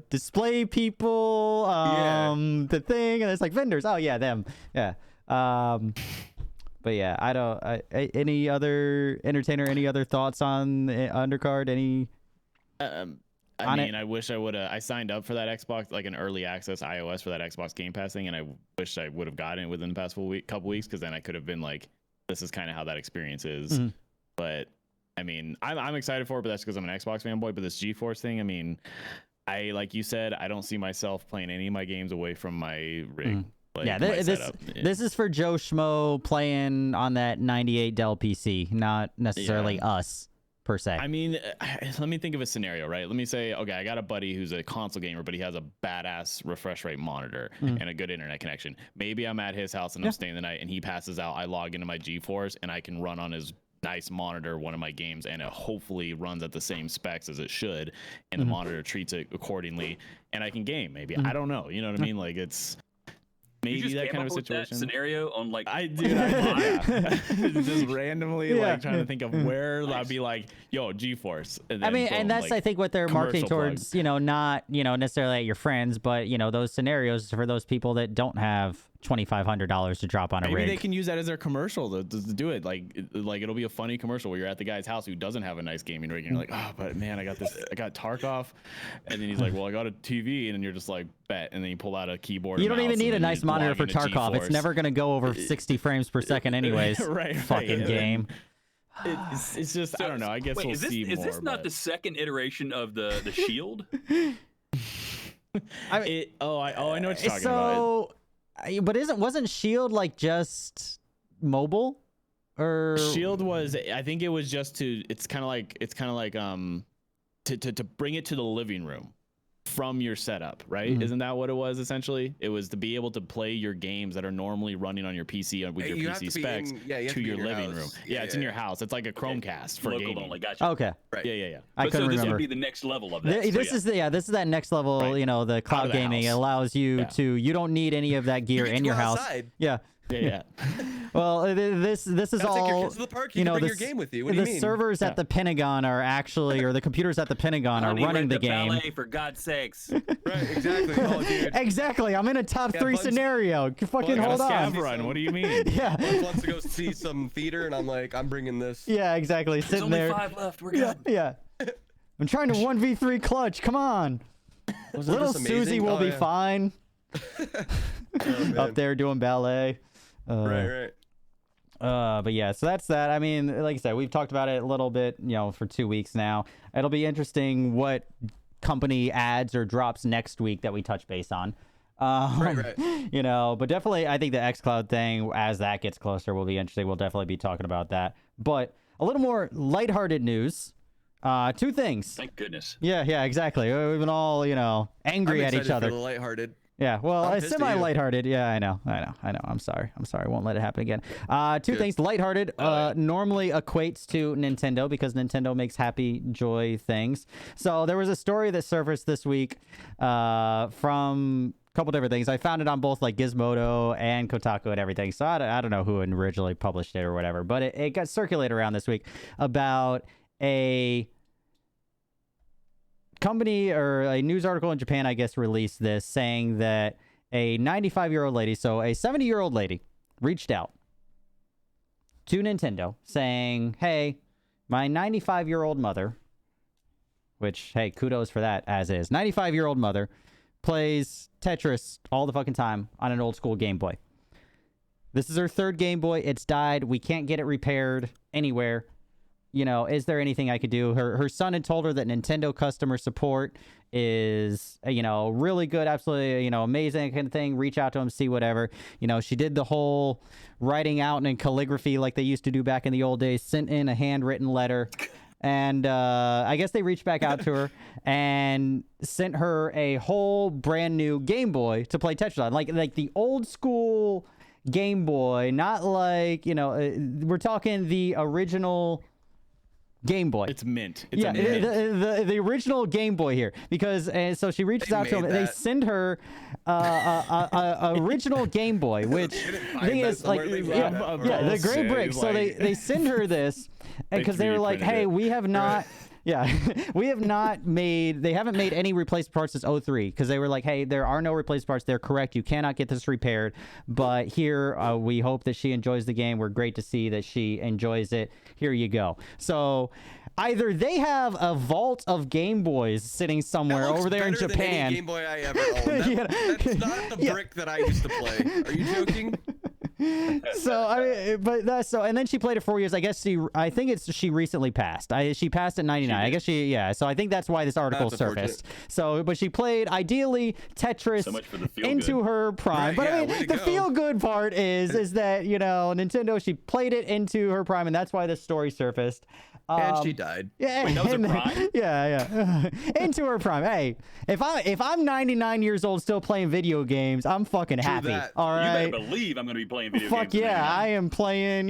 display people, the thing, and it's like vendors. Oh yeah, them. Yeah. But yeah, I don't. Any other entertainer? Any other thoughts on Undercard? Any? I mean, I wish I would have. I signed up for that Xbox, like an early access iOS for that Xbox Game Pass thing, and I wish I would have gotten it within the past couple weeks, because then I could have been like, this is kind of how that experience is. But I mean, I'm excited for it, but that's because I'm an Xbox fanboy. But this GeForce thing, I mean, like you said, I don't see myself playing any of my games away from my rig. Like, this is for Joe Schmo playing on that 98 Dell PC, not necessarily us. Per se. I mean, let me think of a scenario, right? Let me say, okay, I got a buddy who's a console gamer, but he has a badass refresh rate monitor and a good internet connection. Maybe I'm at his house and I'm staying the night and he passes out. I log into my GeForce and I can run on his nice monitor one of my games, and it hopefully runs at the same specs as it should, and the monitor treats it accordingly, and I can game maybe. I don't know. You know what I mean? Like, it's maybe that kind of a situation. That scenario on like I do just randomly like trying to think of where I'd be like, yo, GeForce. And then and that's I think what they're marketing towards. Not necessarily at your friends, but those scenarios for those people that don't have $2,500 to drop on a rig. Maybe they can use that as their commercial to do it. Like it'll be a funny commercial where you're at the guy's house who doesn't have a nice gaming rig, and you're like, oh, but man, I got Tarkov, and then he's like, well, I got a TV, and then you're just like, bet, and then you pull out a keyboard. You don't even need a nice monitor for Tarkov. It's never gonna go over 60 frames per second, anyways. Right. Fucking game. It's just I don't know. I guess we'll see more. Is this not the second iteration of the Shield? I know what you're talking about. So, but wasn't Shield like just mobile? Or Shield was, I think it was just to, it's kind of like to bring it to the living room from your setup, right? Mm-hmm. Isn't that what it was essentially? It was to be able to play your games that are normally running on your PC with your PC specs to your living room. Yeah, it's in your house. It's like a Chromecast for Local gaming. only. Gotcha. Okay. Right. Yeah. I couldn't this remember. would be the next level of that. This is that next level. Right. You know, the cloud of the gaming. It house. allows you to. You don't need any of that gear You get in to your go house. outside. Yeah. Yeah. Well, this is Gotta all. take your kids to the park. You, can bring your game with you. What do you the mean? servers at the Pentagon are actually, or the computers at the Pentagon are Honey, running rent the game. ballet, for God's sakes. Right, exactly. Oh, dude. Exactly. I'm in a top 3 Bugs- scenario. Fucking Bugs hold got a on. scav Run. What do you mean? Yeah. Bugs wants to go see some theater, and I'm like, I'm bringing this. Yeah. Exactly. There's Sitting only there. 5 left. We're Yeah. good. Yeah. I'm trying to 1v3 clutch. Come on. Wasn't Little this Susie amazing? will Oh, be yeah. fine. Oh, man. Up there doing ballet. Right. But yeah, so that's that. I mean, like I said, we've talked about it a little bit, for 2 weeks now. It'll be interesting what company adds or drops next week that we touch base on. Right. But definitely, I think the xCloud thing, as that gets closer, will be interesting. We'll definitely be talking about that. But a little more lighthearted news. 2 things. Thank goodness. Yeah, exactly. We've been all, angry I'm at each excited other. for the lighthearted. Yeah, well, I'm it's pissed at you. semi-lighthearted. Yeah, I know. I'm sorry. I won't let it happen again. 2 things. Lighthearted normally equates to Nintendo because Nintendo makes happy, joy things. So there was a story that surfaced this week from a couple different things. I found it on both like Gizmodo and Kotaku and everything. So I don't know who originally published it or whatever, but it got circulated around this week about a company or a news article in Japan, I guess, released this saying that a 95-year-old lady, so a 70-year-old lady, reached out to Nintendo saying, hey, my 95-year-old mother, which, hey, kudos for that, as is, 95-year-old mother plays Tetris all the fucking time on an old school Game Boy. This is her 3rd Game Boy. It's died. We can't get it repaired anywhere. Is there anything I could do? Her son had told her that Nintendo customer support is, really good, absolutely, amazing kind of thing. Reach out to them, see whatever. She did the whole writing out in calligraphy like they used to do back in the old days, sent in a handwritten letter. And I guess they reached back out to her and sent her a whole brand new Game Boy to play Tetris on. Like the old school Game Boy, not like, we're talking the original Game Boy. It's mint. It's yeah, a mint. the original Game Boy here, because so she reaches out to him. They send her a original Game Boy, which thing is like the Great Brick. So they send her this, because they were like, hey, we have not. Yeah, we have not made, they haven't made any replacement parts since 03, because they were like, hey, there are no replacement parts. They're correct. You cannot get this repaired. But here, we hope that she enjoys the game. We're great to see that she enjoys it. Here you go. So either they have a vault of Game Boys sitting somewhere over there in better than Japan. any Game Boy I ever owned. That's not the brick that I used to play. Are you joking? So and then she played it 4 years. I guess she recently passed. She passed at 99. I guess so I think that's why this article surfaced. So, but she played ideally Tetris So much for the feel into good. her prime. Right, But yeah, I way mean, to the go. feel good part is that, Nintendo, she played it into her prime, and that's why this story surfaced. And she died. Yeah, Wait, that was her and- prime? Yeah. Into her prime. Hey, if I'm 99 years old still playing video games, I'm fucking happy. that. All You right. better believe I'm going to be playing video Fuck games. yeah, I am playing.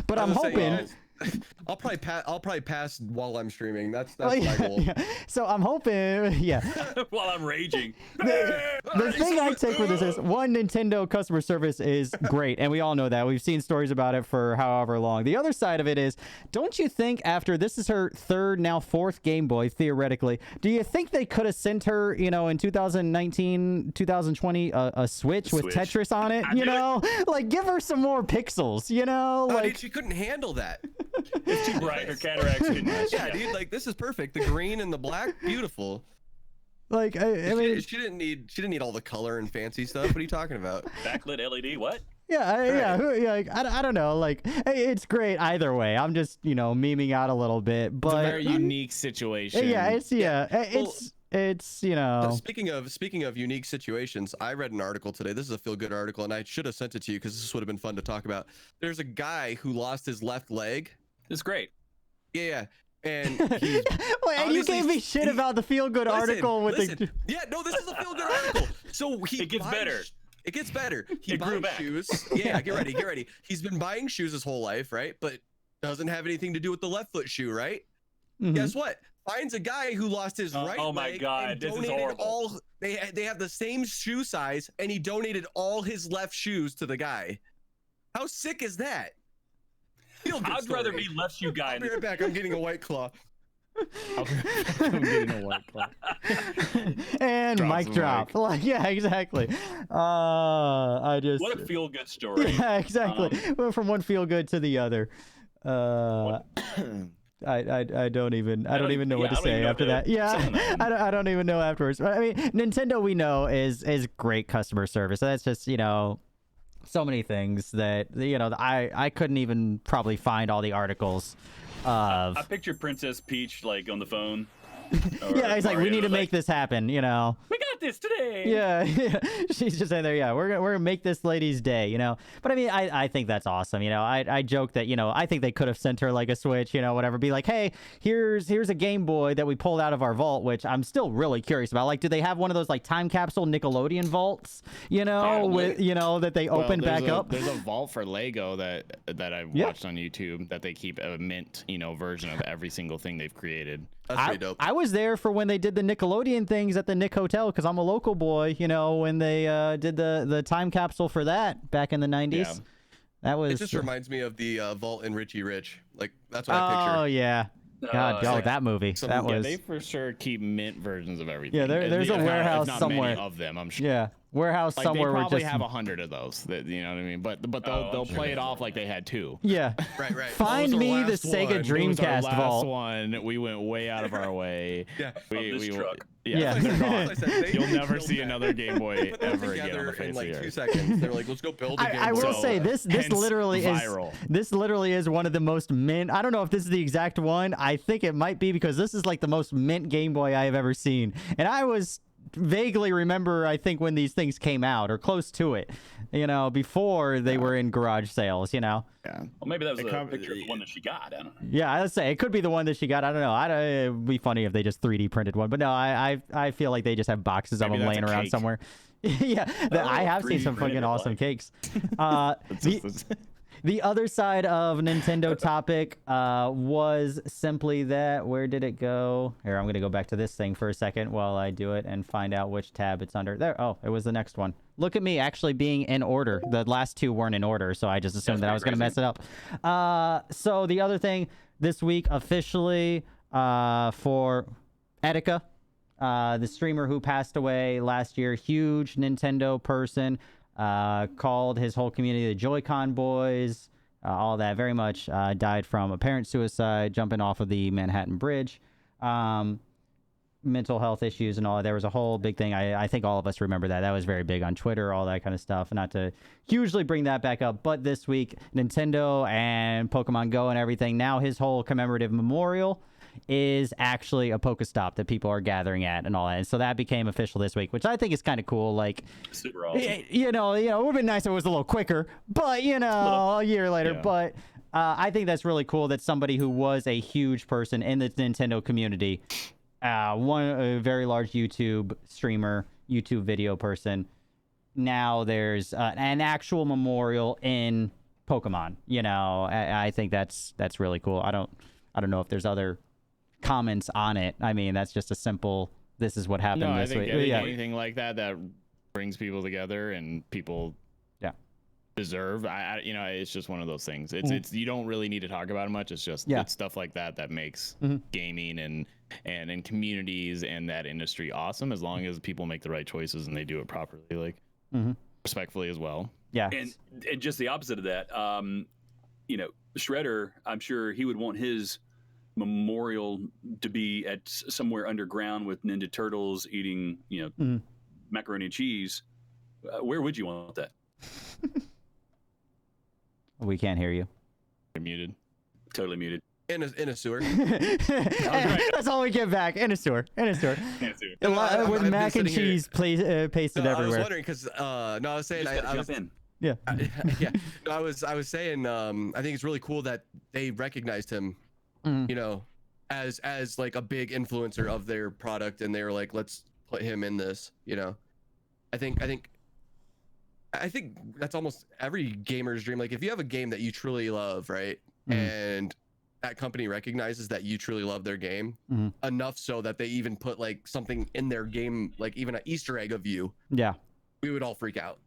But I'm I was saying, hoping. I'll probably pass while I'm streaming. That's Oh, my yeah, goal. yeah. So I'm hoping. Yeah. While I'm raging. The thing I take for this is, one, Nintendo customer service is great, and we all know that. We've seen stories about it for however long. The other side of it is, don't you think after this is her 3rd, now 4th Game Boy, theoretically, do you think they could have sent her, in 2019, 2020, a Switch with Switch. Tetris on it? Like give her some more pixels, Oh, like. dude, she couldn't handle that. It's too bright. Her cataracts couldn't. Yeah, dude, like this is perfect. The green and the black, beautiful. Like I mean, She didn't need all the color and fancy stuff. What are you talking about? Backlit LED. What? yeah, like I don't know, like hey, it's great either way. I'm just memeing out a little bit, but It's a very unique situation. yeah, it's it's, you know. Speaking of unique situations, I read an article today. This is a feel good article, and I should have sent it to you because this would have been fun to talk about. There's a guy who lost his left leg. It's great. Yeah, and he's Wait, and you gave me shit about the feel good article with the. Yeah, no, this is a feel good article. So It gets better. It gets better. He It grew buys back. shoes. Yeah, get ready. He's been buying shoes his whole life, right? But doesn't have anything to do with the left foot shoe, right? Mhm. Guess what? Finds a guy who lost his right oh my leg God, and this is donated horrible. all. They have the same shoe size, and he donated all his left shoes to the guy. How sick is that? Feel good I'd rather story. be left shoe guy. I'll be right back. I'm getting a White Claw. I'm getting a White Claw. And Drops mic the drop. mic. Like, yeah, exactly. I just. What a feel good story. Yeah, exactly. Went from one feel good to the other. I don't even know what to say after that. Yeah, I don't even know afterwards. I mean, Nintendo, we know is great customer service. That's just, you know, so many things that, you know, I couldn't even probably find all the articles of. I picture Princess Peach like on the phone. Yeah, it's like, we Mario, need to make this happen, you know. We got this today. Yeah, she's just in there. Yeah, we're gonna make this lady's day, you know. But I mean, I think that's awesome. You know, I joke that, you know, I think they could have sent her like a Switch, you know, whatever. Be like, hey, here's a Game Boy that we pulled out of our vault, which I'm still really curious about. Like, do they have one of those like time capsule Nickelodeon vaults, you know, with, you know, that they open back up? There's a vault for Lego that I've watched on YouTube that they keep a mint, you know, version of every single thing they've created. That's pretty dope. I was there for when they did the Nickelodeon things at the Nick Hotel because I'm a local boy, you know, when they did the time capsule for that back in the 90s. Yeah. That was. It just reminds me of the Vault in Richie Rich. Like, that's what I picture. Oh yeah. God, yeah. that movie. That Yeah, was. they for sure keep mint versions of everything. Yeah, there's a warehouse if not somewhere. Many of them, I'm sure. Yeah, warehouse Like, somewhere they where probably just. have 100 of those. That, you know what I mean? But they'll sure play they it do. off like they had two. Yeah. Right. Find What was our me the last Sega one? It was our Dreamcast last vault. one. We went way out of our way. Yeah. this truck. Yeah. That's what I said. They You'll never built see that. another Game Boy Put them ever again on together the face in of like the 2 earth. seconds. They were like, let's go build a Game I Boy. will So, say this hence literally viral. this literally is one of the most mint. I don't know if this is the exact one. I think it might be because this is like the most mint Game Boy I have ever seen. And I was vaguely remember, I think, when these things came out or close to it, you know, before they were in garage sales, you know. Yeah. Well, maybe that was It a com- picture of the one that she got. I don't know. Yeah, I'd say it could be the one that she got. I don't know. It'd be funny if they just 3D printed one, but no, I feel like they just have boxes of Maybe them that's laying a around cake. somewhere. Yeah, I have seen 3D some fucking printed, awesome like. cakes. The other side of Nintendo topic was simply that. Where did it go? Here, I'm going to go back to this thing for a second while I do it and find out which tab it's under. There. Oh, it was the next one. Look at me actually being in order. The last two weren't in order, so I just assumed that I was going to mess it up. So the other thing this week officially for Etika, the streamer who passed away last year, huge Nintendo person, called his whole community the Joy-Con Boys, all that, very much died from apparent suicide, jumping off of the Manhattan Bridge, mental health issues and all that. There was a whole big thing. I think all of us remember that. That was very big on Twitter, all that kind of stuff. Not to hugely bring that back up, but this week, Nintendo and Pokemon Go and everything, now his whole commemorative memorial is actually a Pokestop that people are gathering at and all that. And so that became official this week, which I think is kind of cool. Like, Super awesome. you know, it would have been nice if it was a little quicker, but, you know, a year later. Yeah. But I think that's really cool that somebody who was a huge person in the Nintendo community, a very large YouTube streamer, YouTube video person, now there's an actual memorial in Pokemon. You know, I think that's really cool. I don't know if there's other comments on it. I mean, that's just a simple, this is what happened No, I this think week. anything like that brings people together and people deserve. You know, it's just one of those things. It's you don't really need to talk about it much. It's just it's stuff like that makes gaming and communities and that industry awesome, as long as people make the right choices and they do it properly, like respectfully as well. Yeah. And just the opposite of that, you know, Shredder, I'm sure he would want his memorial to be at somewhere underground with Ninja Turtles eating, you know, macaroni and cheese. Where would you want that? We can't hear you. You're muted. Totally muted. In a sewer. That's all we get back. In a sewer. With I've mac been and sitting here- cheese pasted I was everywhere. wondering because I was saying Just gotta I was jump in. Yeah. yeah. No, I was saying I think it's really cool that they recognized him, you know, as like a big influencer of their product, and they were like, let's put him in this. You know, I think that's almost every gamer's dream. Like if you have a game that you truly love, right, and that company recognizes that you truly love their game enough so that they even put like something in their game, like even an Easter egg of you. Yeah. We would all freak out.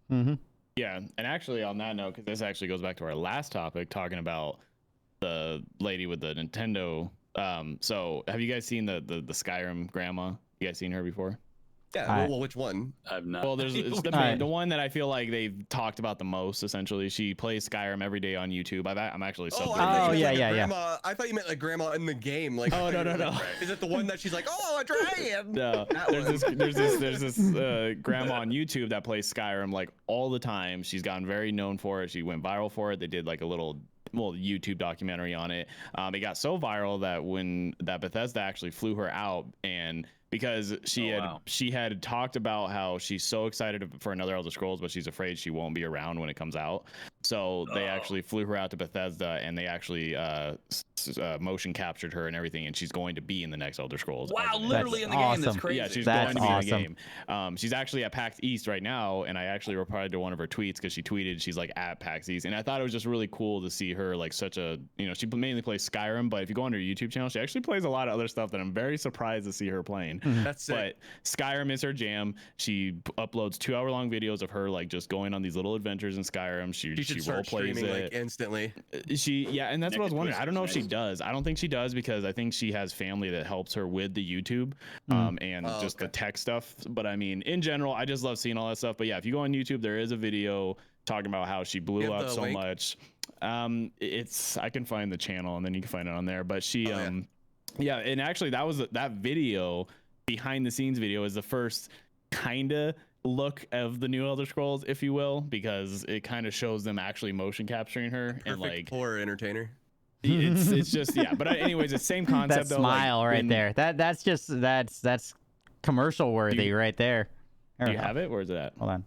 Yeah, and actually on that note, because this actually goes back to our last topic, talking about the lady with the Nintendo. So have you guys seen the Skyrim grandma? You guys seen her before? Yeah. Well, which one? I've not. Well, there's it's the one that I feel like they've talked about the most. Essentially, she plays Skyrim every day on YouTube. I'm actually subbed. Grandma. I thought you meant like grandma in the game. Like, oh no. Is it the one that she's like, oh, a dragon? No, there's this grandma on YouTube that plays Skyrim like all the time. She's gotten very known for it. She went viral for it. They did like a little YouTube documentary on it. It got so viral that when Bethesda actually flew her out, and because she had talked about how she's so excited for another Elder Scrolls, but she's afraid she won't be around when it comes out. So they actually flew her out to Bethesda, and they actually motion captured her and everything, and she's going to be in the next Elder Scrolls. Wow, literally in the game. That's crazy. Yeah, she's going to be in the game. She's actually at PAX East right now, and I actually replied to one of her tweets because she tweeted she's like at PAX East, and I thought it was just really cool to see her like such a, you know, she mainly plays Skyrim, but if you go on her YouTube channel, she actually plays a lot of other stuff that I'm very surprised to see her playing. That's it. But Skyrim is her jam. She uploads 2-hour-long videos of her like just going on these little adventures in Skyrim. She role plays it like instantly. And that's what I was wondering. I don't know if she does. I don't think she does because I think she has family that helps her with the YouTube and the tech stuff. But I mean, in general, I just love seeing all that stuff. But yeah, if you go on YouTube, there is a video talking about how she blew up so much. I can find the channel and then you can find it on there. But she yeah, and actually that video, behind the scenes video, is the first kinda look of the new Elder Scrolls, if you will, because it kind of shows them actually motion capturing her. Perfect and like horror entertainer. It's just but anyways, the same concept. That smile right there. That's commercial worthy right there. Do you have it? Where is it at? Hold on.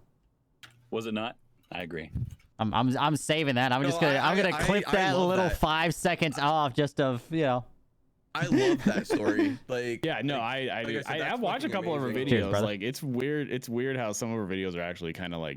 Was it not? I agree. I'm saving that. I'm gonna clip that little 5 seconds off just of, you know. I love that story. Like, yeah, no, like I do. I said, I've watched a couple of her videos. Cheers, like, it's weird. It's weird how some of her videos are actually kind of like,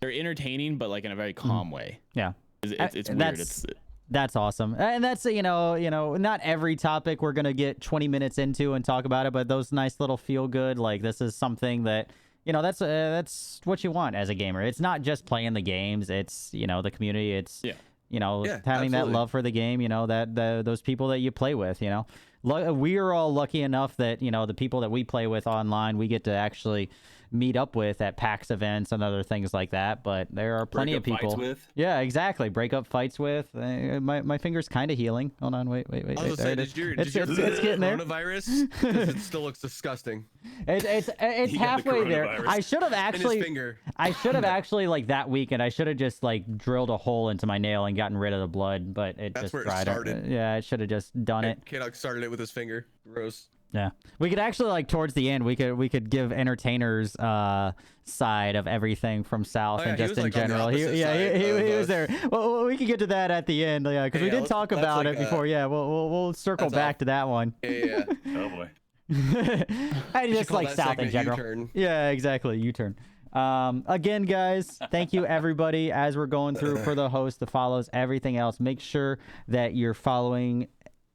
they're entertaining, but like in a very calm way. Yeah, it's weird. That's awesome. And that's, you know, not every topic we're gonna get 20 minutes into and talk about it, but those nice little feel good, like this is something that, you know, that's what you want as a gamer. It's not just playing the games. It's, you know, the community. It's you know, having that love for the game, you know, that those people that you play with, you know. We are all lucky enough that, you know, the people that we play with online, we get to actually meet up with at PAX events and other things like that. But there are plenty of people. Yeah, exactly. Break up fights with. My finger's kind of healing. Hold on, wait. I was There saying, it is. Did you It's getting there. Coronavirus? 'Cause it still looks disgusting. It's halfway there. I should have actually. In his finger. I should have actually, like, that weekend, I should have just like drilled a hole into my nail and gotten rid of the blood, but That's just where it dried up. started. Yeah, I should have just done it. Kdog started it with his finger. Gross. Yeah, we could actually, like, towards the end, we could give entertainers side of everything from South and just in general. He was there. Well, we could get to that at the end, yeah, because we did talk about it before. Yeah, we'll circle back to that one. Yeah. Oh boy. I just like South in general. U-turn. Yeah, exactly. U-turn. Again, guys, thank you everybody. As we're going through for the host, the follows, everything else, make sure that you're following.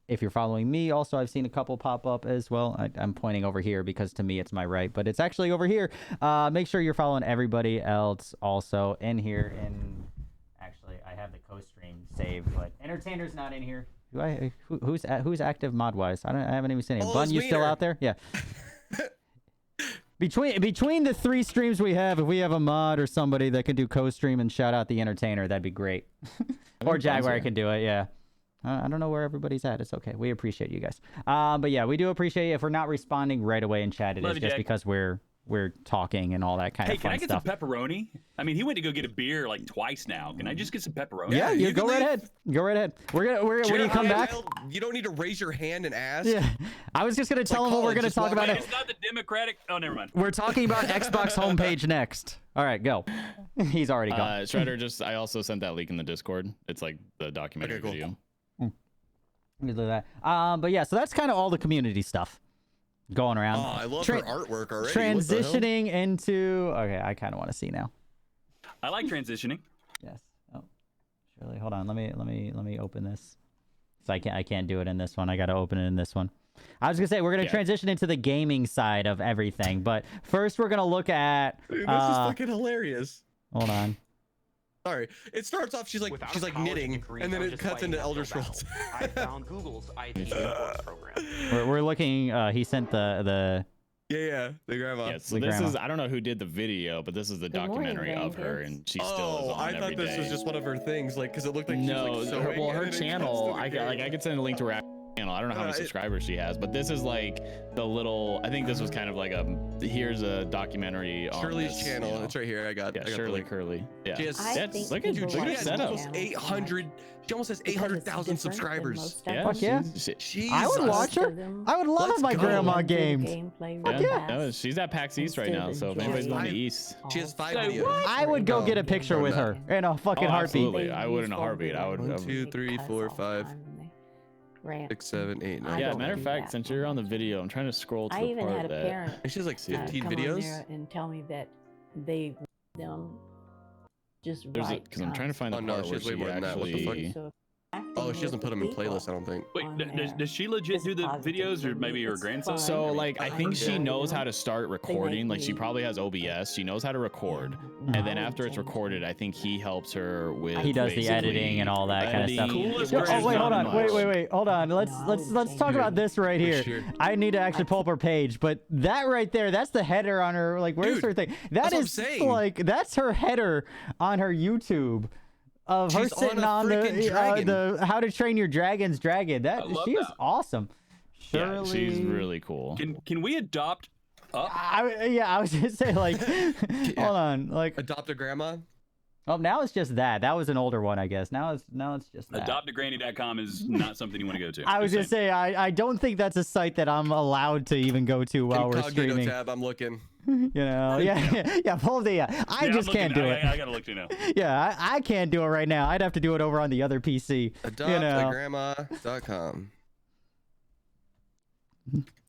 If you're following me, also, I've seen a couple pop up as well. I'm pointing over here because to me it's my right, but it's actually over here. Make sure you're following everybody else also in here. And actually, I have the co-stream saved, but Entertainer's not in here. Who's active mod wise? I haven't even seen him. Bun, you still out there? Yeah. Between the 3 streams we have, if we have a mod or somebody that can do co-stream and shout out the Entertainer, that'd be great. Or Jaguar can do it. Yeah. I don't know where everybody's at. It's okay. We appreciate you guys. But yeah, we do appreciate you. If we're not responding right away in chat, it is just because we're we're talking and all that kind Hey, of can fun I get stuff. some pepperoni? I mean, he went to go get a beer like twice now. Can I just get some pepperoni? Yeah, you go can right leave. ahead. Go right ahead. We're when you come back. You don't need to raise your hand and ask. Yeah, I was just gonna tell him what we're college, gonna just talk walk about. in. It's not the Democratic. Oh, never mind. We're talking about Xbox homepage next. All right, go. He's already gone. Shredder, I also sent that link in the Discord. It's like the documentary Okay, cool. video. We do that. But yeah, so that's kind of all the community stuff going around. Oh, I love her artwork already. Transitioning into. Okay, I kind of want to see now. I like transitioning. Yes. Oh, surely. Hold on. Let me open this. So I can't do it in this one. I got to open it in this one. I was gonna say we're gonna transition into the gaming side of everything, but first we're gonna look at. Dude, this is fucking hilarious. Hold on. Sorry, it starts off. She's like knitting, and then it cuts into Elder Scrolls. I found Google's IT support program. We're looking. He sent the. Yeah, the grandma. Yeah, so The this grandma. is, I don't know who did the video, but this is the documentary of her, and she still is on I thought every this day. was just one of her things, like, because it looked like she No, was like sewing, well, and her then it cuts channel, to the I could send a link to her channel. I don't know how many subscribers she has, but this is like the little. I think this was kind of like here's a documentary on Shirley's this, channel. you know. It's right here. I got. Yeah, I got the Shirley link. Curly. Yeah, She has, that's look at dude, look she at has setup. almost 800. She almost has 800,000 subscribers. Yeah, Fuck yeah. Jesus. I would watch her. I would love Let's my go. grandma games. Yeah, no, she's at PAX East right now, so if anybody's going to East, She has 5 Say videos. I would go get a picture with her in a fucking heartbeat. absolutely. I would in a heartbeat. I would. 1, 2, 3, 4, 5, 6, 7, 8, 9. Yeah, matter of fact, since you're on the video, I'm trying to scroll to I the even part had a that. parent And she has like 15 come on videos. there and tell me that they them just There's right because I'm trying to find the Oh, no, part she where has way she more than that. What the fuck? actually. So Oh, she doesn't put them in playlists, I don't think. Wait, does she legit do the videos, or maybe her grandson? So like I think she Yeah. knows how to start recording. Like she probably has OBS. She knows how to record, and then after it's recorded, I think he helps her with. He does the basically editing and all that kind of stuff. editing. Coolest Oh, person wait, hold not on. much. Wait. Hold on. Let's talk about this right here. Sure. I need to actually pull up her page, but that right there, that's the header on her. Like, where's Dude, her thing? That that's what I'm is saying. like that's her header on her YouTube. Of her She's on sitting a on freaking dragon. the How to Train Your Dragon's dragon. I love She is that. awesome. Yeah, Shirley. she's really cool. Can we adopt? I was gonna say like, hold on, like, Adopt a grandma. oh, now it's just that. That was an older one, I guess. Now it's just that. Adoptagranny.com is not something you want to go to. I was gonna Just saying. say I don't think that's a site that I'm allowed to even go to while we're Incognito streaming. tab. I'm looking. You know, yeah, pull the. I Yeah, just I'm can't looking- do it. I gotta look to know. Yeah, I can't do it right now. I'd have to do it over on the other PC. Adoptagrandma.com.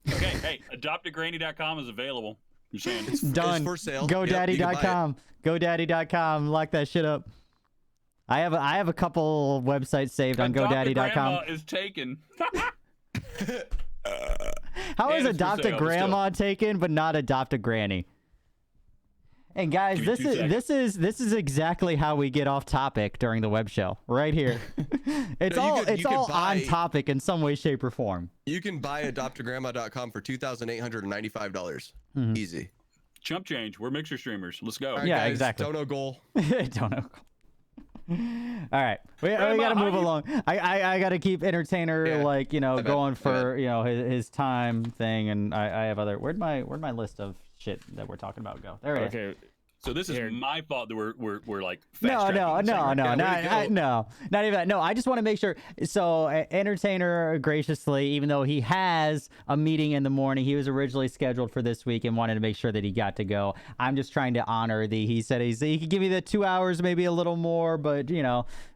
Okay, hey, adoptagranny.com is available. I'm saying. Done. It's for sale. GoDaddy.com. GoDaddy.com. Lock that shit up. I have a couple websites saved on GoDaddy.com. Grandma is taken. How is And it's for Adopt a sale, but Grandma taken, but not Adopt a Granny? And guys, Give me 2 seconds. this is exactly how we get off topic during the web show, right here. It's No, you all could- you could on buy- topic in some way, shape, or form. You can buy adoptagrandma.com for $2,895. Mm-hmm. Easy. Chump change. We're mixer streamers. Let's go. All right, Yeah, guys, exactly. Dono goal. Don't know. All right, we gotta move along. I gotta keep entertainer Yeah, like I bet, going I for his time thing, and I have other. Where'd my list of shit that we're talking about go? There it is. Okay, So this is Here. my fault that we're like No, fast no, tracking this thing, right? no, Yeah, way to go. no, not even that. No, I just want to make sure. So, entertainer graciously, even though he has a meeting in the morning, he was originally scheduled for this week and wanted to make sure that he got to go. I'm just trying to honor he said he could give me the 2 hours, maybe a little more, but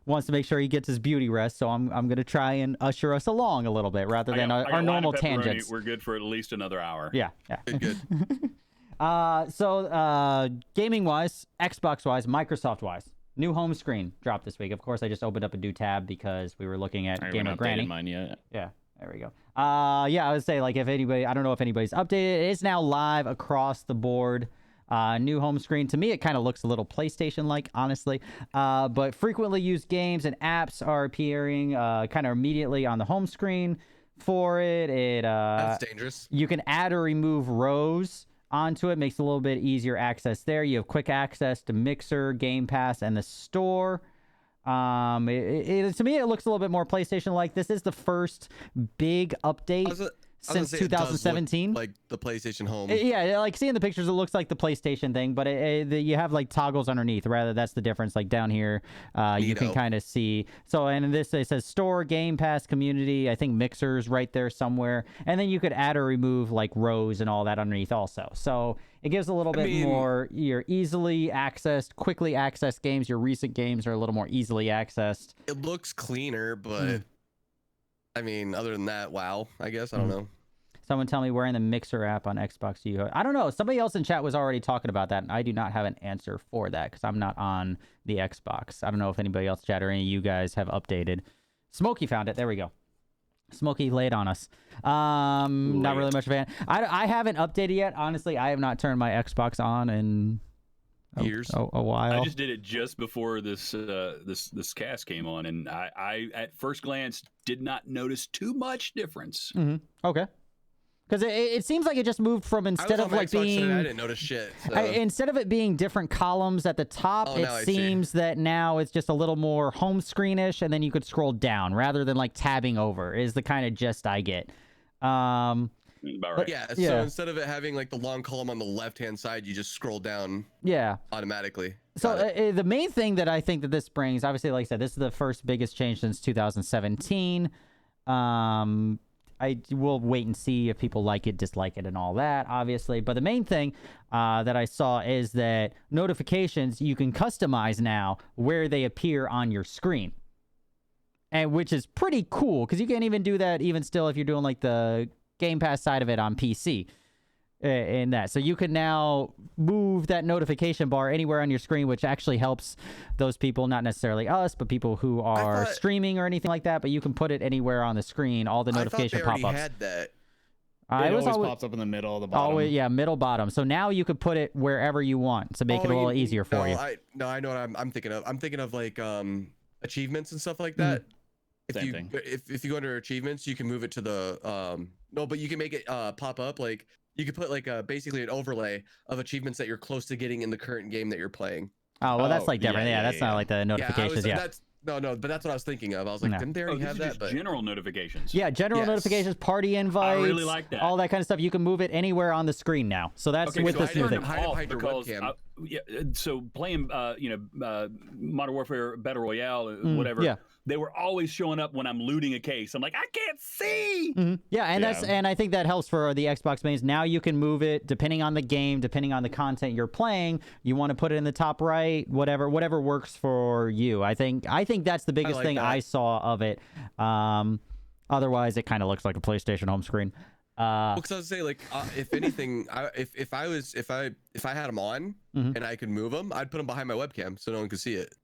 wants to make sure he gets his beauty rest. So I'm gonna try and usher us along a little bit rather I than got- I got our a line of normal pepperoni. tangents. We're good for at least another hour. Yeah. Good. So gaming wise, Xbox wise, Microsoft wise, new home screen dropped this week. Of course, I just opened up a new tab because we were looking at I haven't Gamer updated Granny. mine yet. Yeah, there we go. Yeah, I would say like if anybody, I don't know if anybody's updated. It's now live across the board. New home screen. To me, it kind of looks a little PlayStation-like, honestly. But frequently used games and apps are appearing kind of immediately on the home screen for it. That's dangerous. You can add or remove rows onto it. Makes it a little bit easier access there. You have quick access to Mixer, Game Pass, and the store. To me, it looks a little bit more PlayStation-like. This is the first big update since say it does look 2017. like the PlayStation Home. Yeah, like seeing the pictures, it looks like the PlayStation thing, but you have like toggles underneath. Rather, that's the difference. Like down here, you can Neato. kind of see. So, and in this, it says store, Game Pass, community. I think Mixer's right there somewhere, and then you could add or remove like rows and all that underneath also. So it gives a little bit more. Your easily accessed, quickly accessed games. Your recent games are a little more easily accessed. It looks cleaner, but I mean, other than that, wow. I guess I don't know. Someone tell me where in the Mixer app on Xbox do you? I don't know. Somebody else in chat was already talking about that, and I do not have an answer for that because I'm not on the Xbox. I don't know if anybody else in chat or any of you guys have updated. Smokey found it. There we go. Smokey laid on us. Not really much of a fan. I haven't updated yet. Honestly, I have not turned my Xbox on in Years. a while. I just did it just before this this cast came on, and I at first glance did not notice too much difference. Okay. Because it seems like it just moved from instead of like being I didn't notice shit. So. instead of it being different columns at the top, it seems that now it's just a little more home screenish, and then you could scroll down rather than like tabbing over. Is the kind of gist I get. About right. Yeah, so instead of it having like the long column on the left-hand side, you just scroll down automatically. So the main thing that I think that this brings, obviously, like I said, this is the first biggest change since 2017. I will wait and see if people like it, dislike it, and all that, obviously. But the main thing that I saw is that notifications, you can customize now where they appear on your screen. And which is pretty cool, because you can't even do that even still if you're doing like the Game Pass side of it on PC. In that, so you can now move that notification bar anywhere on your screen, which actually helps those people, not necessarily us, but people who are streaming or anything like that. But you can put it anywhere on the screen, all the notification pop-ups. I had that. It always pops up in the middle, the bottom. Always, yeah, middle, bottom. So now you could put it wherever you want to make it a little easier for you. I know what I'm thinking of. I'm thinking of like achievements and stuff like that. If you go under achievements, you can move it to the but you can make it pop up like. You could put like basically an overlay of achievements that you're close to getting in the current game that you're playing. Oh, well, that's like different. Yeah, that's not like the notifications. But that's what I was thinking of. I was like, didn't they already have that? But general notifications. Yeah, general notifications, party invites. I really like that. All that kind of stuff. You can move it anywhere on the screen now. So that's with this new thing. So playing, Modern Warfare Battle Royale, whatever. Yeah. They were always showing up when I'm looting a case. I'm like, I can't see. Yeah, and I think that helps for the Xbox mains. Now you can move it depending on the game, depending on the content you're playing. You want to put it in the top right, whatever works for you. I think that's the biggest thing I saw of it. Otherwise, it kind of looks like a PlayStation home screen. Because I would say, like, if anything, if I had them on and I could move them, I'd put them behind my webcam so no one could see it.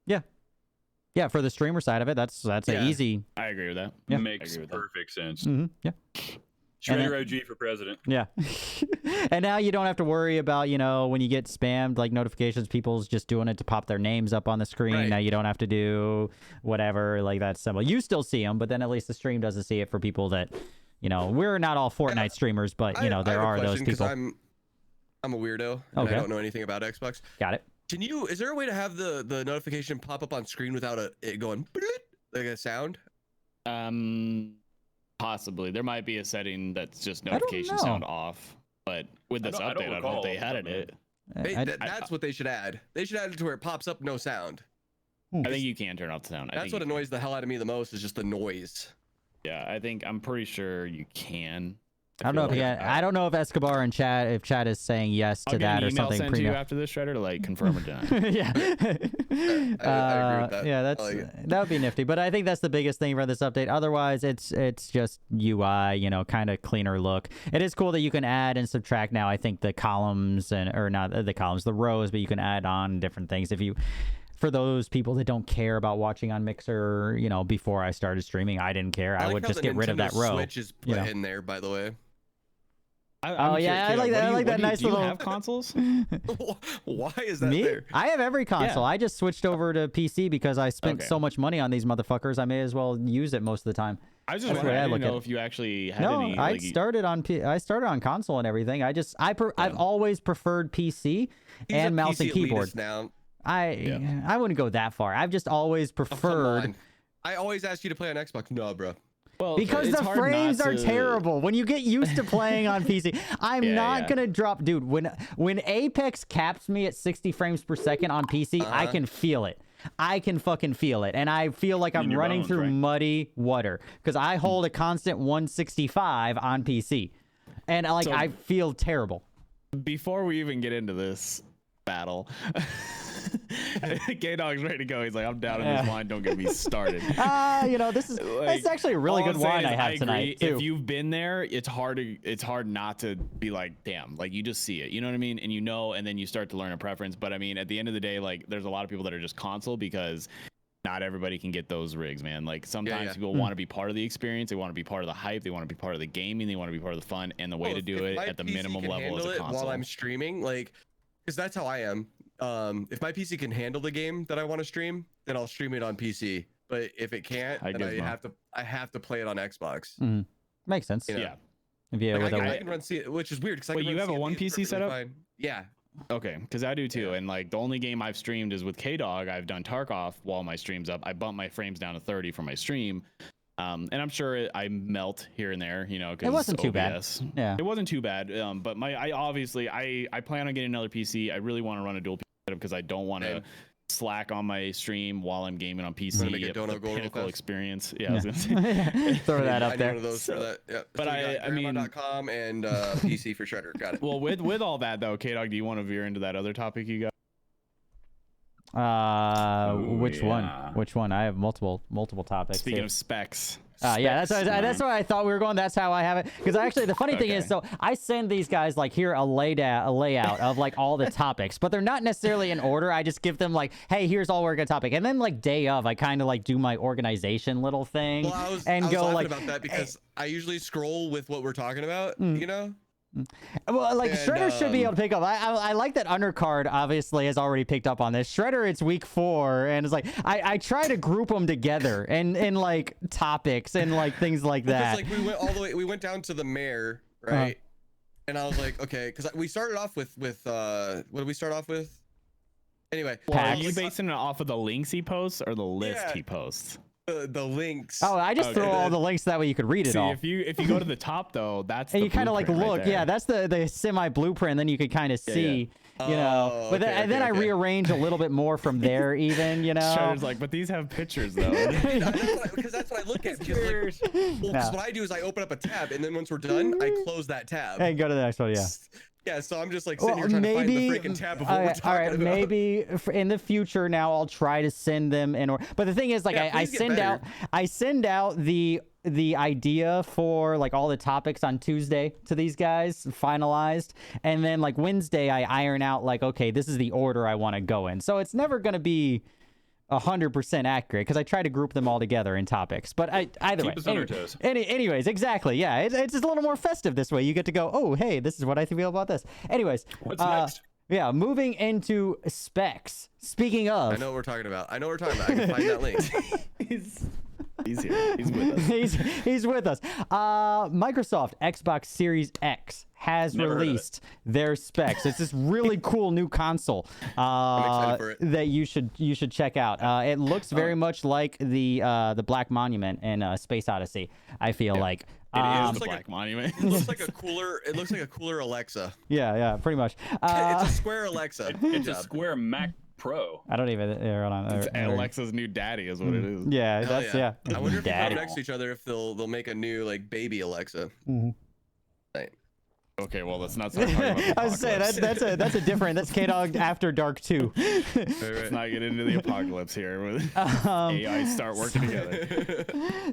Yeah, for the streamer side of it, that's an easy. I agree with that. Yeah. Makes perfect sense. Yeah. Shredder OG for president. Yeah. And now you don't have to worry about, when you get spammed, like notifications, people's just doing it to pop their names up on the screen. Right. Now you don't have to do whatever, like that's simple. You still see them, but then at least the stream doesn't see it for people that, we're not all Fortnite streamers, but, there are those people. I'm a weirdo. And I don't know anything about Xbox. Got it. Is there a way to have the notification pop up on screen without it going like a sound? Possibly. There might be a setting that's just notification sound off. But with this update, I don't know if they added it. That's what they should add. They should add it to where it pops up no sound. I think you can turn off the sound. That's what annoys the hell out of me the most is just the noise. Yeah, I'm pretty sure you can. I don't know I don't know if Escobar and chat is saying yes to that or something. I'll send you after this, Shredder, to like confirm or deny. Yeah. I agree with that. Yeah, that would be nifty. But I think that's the biggest thing for this update. Otherwise, it's just UI, kind of cleaner look. It is cool that you can add and subtract now. I think the columns the rows, but you can add on different things for those people that don't care about watching on Mixer. Before I started streaming, I didn't care. I would just get rid of that row. Switch is put in there, by the way. I like that. I like that nice little. Do you have consoles? Why is that there? I have every console. I just switched over to PC because I spent so much money on these motherfuckers. I may as well use it most of the time. I was just wondering. I didn't know if you actually had any. No, I started on console and everything. I've always preferred PC and mouse and keyboard. Now. I wouldn't go that far. I've just always preferred. I always ask you to play on Xbox. No, bro. Well, Because it's the hard frames not are to- terrible. When you get used to playing on PC, I'm Yeah, not yeah. gonna drop, dude. When Apex caps me at 60 frames per second on PC, I can feel it. I can fucking feel it, and I feel like I'm your running bones, through right? muddy water because I hold a constant 165 on PC, and like So- I feel terrible. Before we even get into this battle, Kdog's ready to go. He's like, I'm down in this Yeah. wine. Don't get me started. This is it's actually a really all good I'm saying wine is I have tonight agree. too. If you've been there, it's hard not to be like, damn, like you just see it. You know what I mean? And you know, and then you start to learn a preference. But I mean, at the end of the day, like there's a lot of people that are just console because not everybody can get those rigs, man. Like sometimes yeah. people want to be part of the experience, they want to be part of the hype, they want to be part of the gaming, they want to be part of the fun, and the way to do it my at the PC minimum can level is handle a it console. while I'm streaming, like, because that's how I am. If my PC can handle the game that I want to stream, then I'll stream it on PC. But if it can't, then I have to play it on Xbox. Makes sense. You know? Yeah. If you Like, with I a, can run C, which is weird because Wait, you have a one PC perfectly setup? fine. Yeah. Okay, because I do too. And like the only game I've streamed is with Kdog. I've done Tarkov while my stream's up. I bump my frames down to 30 for my stream. And I'm sure I melt here and there, you know, because It wasn't too bad. OBS. Yeah. It wasn't too bad. But I obviously plan on getting another PC. I really want to run a dual PC setup because I don't want to Same. slack on my stream while I'm gaming on PC. Wanna make a The dono go real pinnacle fast? experience. Yeah, I was gonna say. throw that I up need there. one of those for that. Yeah. but So we got I mean- grandma.com and PC for Shredder. Got it. Well, with all that though, Kdog, do you want to veer into that other topic you got? Which one? yeah. Which one? I have multiple topics. Speaking here. of specs. Yeah, Specs, that's why I thought we were going. That's how I have it. Because actually, the funny thing is, so I send these guys like here a layout of like all the topics, but they're not necessarily in order. I just give them like, hey, here's all we're gonna topic, and then like day of, I kind of like do my organization little thing Well, I was go laughing like about that because I usually scroll with what we're talking about. You know. Well, like And, Shredder should be able to pick up. I like that Undercard obviously has already picked up on this. Shredder, it's week 4, and it's like I try to group them together and like topics and like things like that. Because like we went all the way, we went down to the mayor, right? And I was like, okay, because we started off with what did we start off with? Anyway, Well, are Packs. you basing it off of the links he posts or the list Yeah. he posts? the links. Oh, I just Okay. throw all the links that way you could read it See, all. if you go to the top though, that's And the you kind of like blueprint look, right there. yeah, that's the semi blueprint. Then you could kind of see, you know. Oh, But then, okay, and then okay, I okay. rearrange a little bit more from there, even, you know. Shredder's like, but these have pictures though. Because that's what I look at. Because like, Yeah. what I do is I open up a tab, and then once we're done, I close that tab. And go to the next one, yeah. Yeah, so I'm just like sitting here trying to find the freaking tab of what we're talking about. maybe in the future now I'll try to send them in order. But the thing is, like, Yeah, I please get send out the idea for like all the topics on Tuesday to these guys finalized, and then like Wednesday I iron out like, okay, this is the order I want to go in. So it's never gonna be 100% accurate because I try to group them all together in topics. But either way, Keep us on our toes. anyways, exactly, yeah, it's just a little more festive this way. You get to go, oh, hey, this is what I feel about this. Anyways, What's next? yeah, moving into specs. Speaking of, I know what we're talking about. I can find that link. He's here. He's with us. he's with us. Microsoft Xbox Series X has Never heard of it. released their specs. It's this really cool new console excited for it. that you should check out. It looks very much like the Black Monument in Space Odyssey. I feel like. It is looks the like Black Monument. It looks like a cooler. It looks like a cooler Alexa. Yeah, pretty much. It's a square Alexa. Good It's a job. Square Mac Pro. I don't even. Hold on. It's Alexa's new daddy is what it is. Yeah, Hell that's yeah. I wonder if they put Daddy. them next to each other if they'll make a new like baby Alexa. Right. Okay, well let's not start talking about the I was saying apocalypse. that's a different. That's Kdog After Dark 2. Let's not get into the apocalypse here. With AI start working together.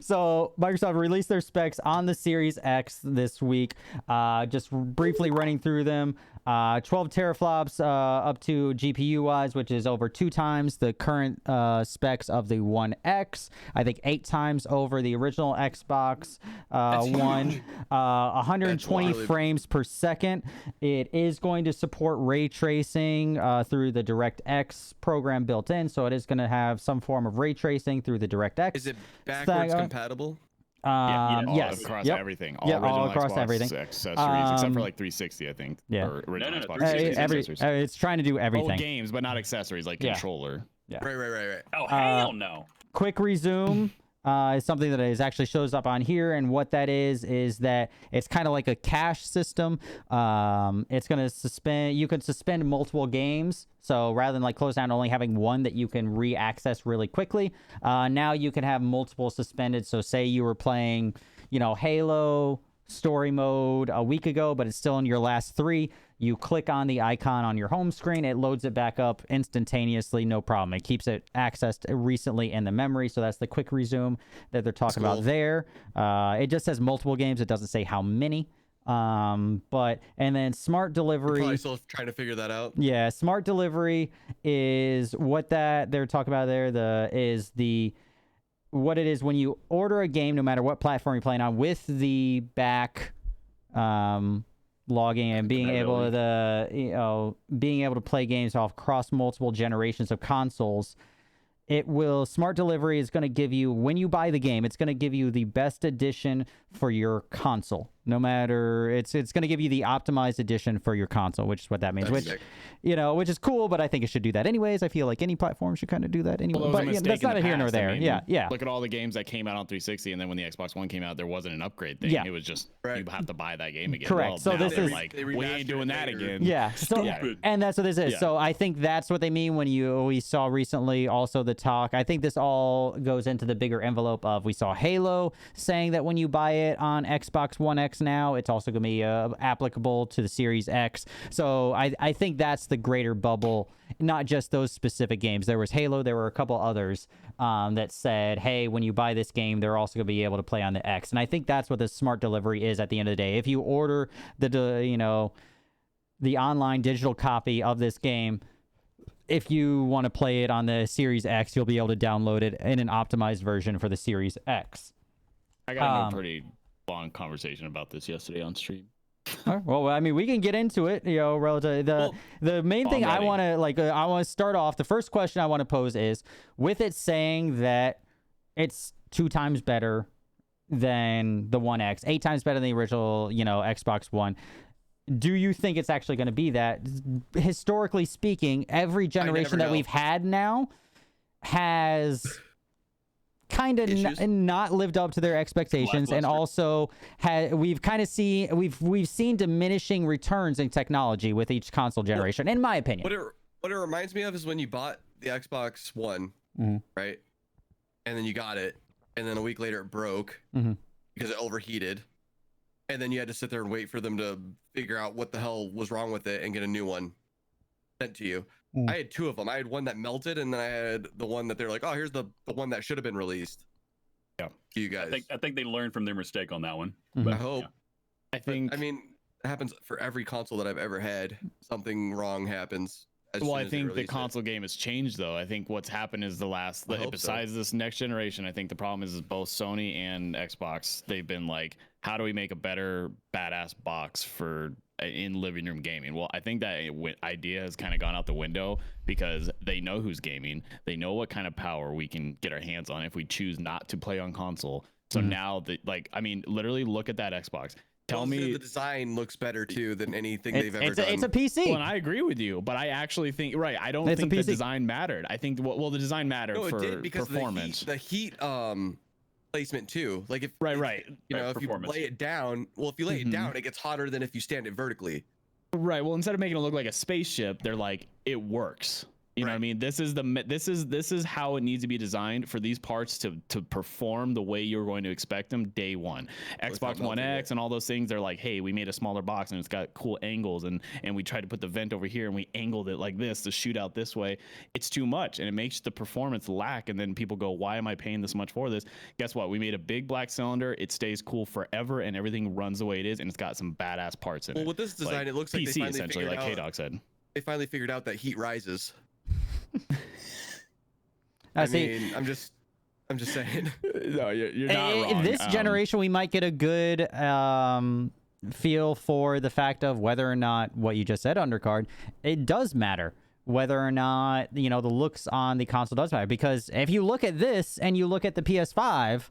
So Microsoft released their specs on the Series X this week. Just briefly running through them. 12 teraflops up to GPU wise, which is over 2 times the current specs of the One X. I think 8 times over the original Xbox One. 120 That's wild. frames per second. It is going to support ray tracing through the DirectX program built in, so it is going to have some form of ray tracing through the DirectX. Is it backwards Stag- compatible? All yes. across Yep. everything. Yeah, all original across Xbox everything. accessories, except for like 360, I think. Yeah. Or original No, Xbox 360 accessories. It's trying to do Oh, everything. games, but not accessories like Yeah. controller. Right. Oh hell no! Quick resume. is something that is actually shows up on here, and what that is that it's kind of like a cache system. It's going to suspend. You can suspend multiple games, so rather than like close down only having one that you can re-access really quickly, now you can have multiple suspended. So say you were playing, Halo story mode a week ago, but it's still in your last 3. You click on the icon on your home screen, it loads it back up instantaneously, no problem. It keeps it accessed recently in the memory, so that's the quick resume that they're talking about there. It just says multiple games, it doesn't say how many. And then smart delivery. Probably still trying to figure that out. Yeah, smart delivery is what that they're talking about there. What it is when you order a game, no matter what platform you're playing on, with the back logging and being able to play games off across multiple generations of consoles. Smart delivery is going to give you, when you buy the game, it's going to give you the best edition for your console. No matter, it's going to give you the optimized edition for your console, which is what that means. That's which sick. Which is cool, but I think it should do that anyways. I feel like any platform should kind of do that anyway. Well, But that's not a here nor there. Yeah. Look at all the games that came out on 360, and then when the Xbox One came out, there wasn't an upgrade thing. Yeah. It was just Right. you have to buy that game again. Correct. Well, So now this they're is- like, They we ain't remastered doing it that later. again. Yeah. Stupid. And that's what this is. Yeah. So I think that's what they mean when we saw recently also the talk. I think this all goes into the bigger envelope of, we saw Halo saying that when you buy it on Xbox One X now, it's also going to be applicable to the Series X. So I think that's the greater bubble, not just those specific games. There was Halo. There were a couple others that said, hey, when you buy this game, they're also going to be able to play on the X. And I think that's what the smart delivery is at the end of the day. If you order the online digital copy of this game, if you want to play it on the Series X, you'll be able to download it in an optimized version for the Series X. I got a pretty long conversation about this yesterday on stream. All right, well, I mean, we can get into it, relative. The main thing I ready. want to I want to start off. The first question I want to pose is, with it saying that it's 2 times better than the One X, 8 times better than the original, Xbox One. Do you think it's actually going to be that? Historically speaking, every generation that know. we've had now has kind of Issues? not lived up to their expectations, and Lackluster. also we've kind of we've seen diminishing returns in technology with each console generation, in my opinion. What it reminds me of is when you bought the Xbox One, Mhm. right? And then you got it, and then a week later it broke Mhm. because it overheated, and then you had to sit there and wait for them to figure out what the hell was wrong with it and get a new one sent to you. Mm. I had 2 of them. I had one that melted, and then I had the one that they're like, oh, here's the one that should have been released. Yeah. To you guys. I think they learned from their mistake on that one. Mhm. But, I hope. yeah. I think. I mean, it happens for every console that I've ever had. Something wrong happens. Well, soon I as they think the release it. console game has changed, though. I think what's happened is I hope so. besides this next generation, I think the problem is both Sony and Xbox, they've been like, how do we make a better badass box for in living room gaming? Well, I think that idea has kind of gone out the window because they know who's gaming. They know what kind of power we can get our hands on if we choose not to play on console. So now, literally look at that Xbox. Tell Also, me the design looks better too than anything they've ever It's done. a PC. Well, and I agree with you, but I actually think I don't It's a think the PC. design mattered. I think the design mattered No, it for did because performance. the heat placement too. Like if Right. you know, Right, if you performance. lay it down, well, if you lay Mhm. it down, it gets hotter than if you stand it vertically. Right. Well, instead of making it look like a spaceship, they're like, it works. You know what I Right. mean? This is how it needs to be designed for these parts to perform the way you're going to expect them day one. it's Xbox not One melting X and all those things, they're like, hey, we made a smaller box and it's got cool angles and we tried to put the vent over here and we angled it like this to shoot out this way. It's too much and it makes the performance lack. And then people go, why am I paying this much for this? Guess what? We made a big black cylinder. It stays cool forever and everything runs the way it is and it's got some badass parts in Well, it. with this design, Like it looks like PC they finally essentially, figured like out. Kdog said. They finally figured out that heat rises. I I see. mean, I'm just saying. No, you're not wrong. This generation, we might get a good feel for the fact of whether or not what you just said, Undercard, it does matter. Whether or not, the looks on the console does matter. Because if you look at this and you look at the PS5,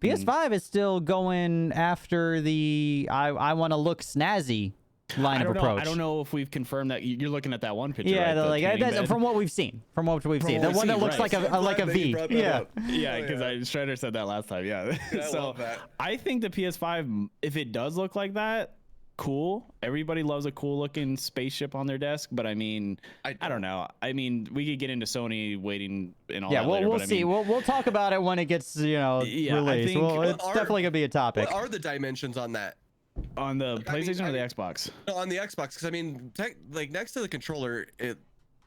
PS5 is still going after the I want to look snazzy line of approach. I don't know if we've confirmed that. You're looking at that one picture. Yeah, right? The like tanning that's bed? from what we've seen. The one that looks right. like a V. Yeah. Yeah, because Shredder said that last time. Yeah. I So love that. I think the PS5, if it does look like that, cool. Everybody loves a cool looking spaceship on their desk, but I mean, I don't know. I mean, we could get into Sony waiting and all that later, we'll but see. I mean, we'll talk about it when it gets I released. think- Well, it's definitely gonna be a topic. What are the dimensions on that? on the I mean, PlayStation or the Xbox? No, on the Xbox, because I mean, like next to the controller,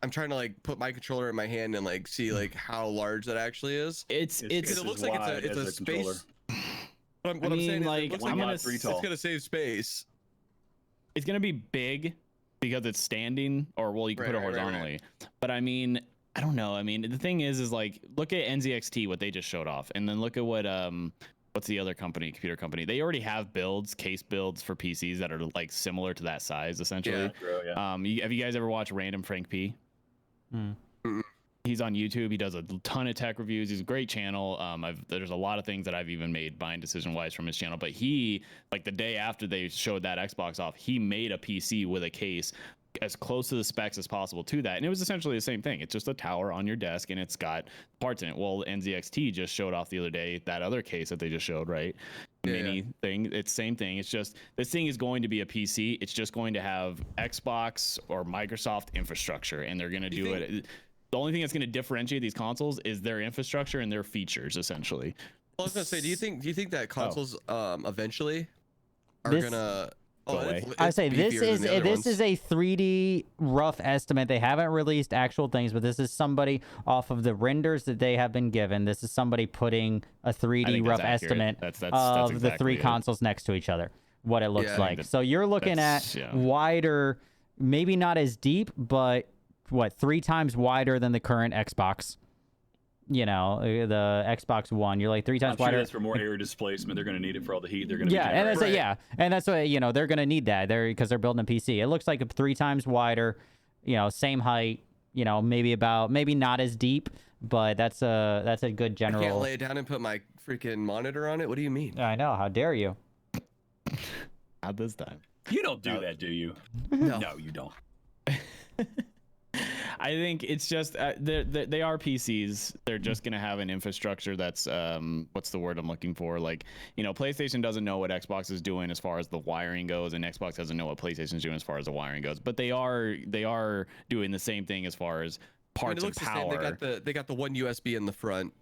I'm trying to like put my controller in my hand and like see like how large that actually is. It's Because it looks like it's a space. What I'm saying like, is it looks I'm like gonna it's gonna save space. it's gonna be big because it's standing, or well, you can put it Right. horizontally. But I mean, I don't know. I mean, the thing is like, look at NZXT, what they just showed off, and then look at what what's the other computer company? They already have case builds for PCs that are like similar to that size, essentially. Yeah. Have you guys ever watched Random Frank P? He's on YouTube. He does a ton of tech reviews. He's a great channel. There's a lot of things that I've even made buying decision wise from his channel. But he, like the day after they showed that Xbox off, he made a PC with a case as close to the specs as possible to that, and it was essentially the same thing. It's just a tower on your desk, and it's got parts in it. Well, NZXT just showed off the other day that other case that they just showed, right? Mini thing. It's same thing. It's just this thing is going to be a PC. It's just going to have Xbox or Microsoft infrastructure, and they're going to do it. The only thing that's going to differentiate these consoles is their infrastructure and their features, essentially. Well, I was gonna say, do you think that consoles eventually are This- gonna? Go away. I say this beefier than is the other ones. a 3D rough estimate. They haven't released actual things, but this is somebody off of the renders that they have been given. This is somebody putting a 3D think rough that's accurate. estimate That's of the exactly three it. consoles next to each other. What it looks Yeah, I like. think So you're looking at that's- yeah. wider, maybe not as deep, but what, 3 times wider than the current Xbox. You know, the Xbox One. You're like 3 times I'm sure wider. that's for more air displacement. They're going to need it for all the heat. They're going to Yeah, and that's Right. and that's what they're gonna need that because they're building a PC. It looks like 3 times wider, same height, maybe not as deep, but that's a good I general. can't lay it down and put my freaking monitor on it. What do you mean? I know. How dare you? Not this time. You don't do that, do you? No. No, you don't. I think it's just they are PCs. They're just gonna have an infrastructure that's what's the word I'm looking for? Like, PlayStation doesn't know what Xbox is doing as far as the wiring goes, and Xbox doesn't know what PlayStation's doing as far as the wiring goes. But they are doing the same thing as far as parts it and looks the same. power. They got the one USB in the front.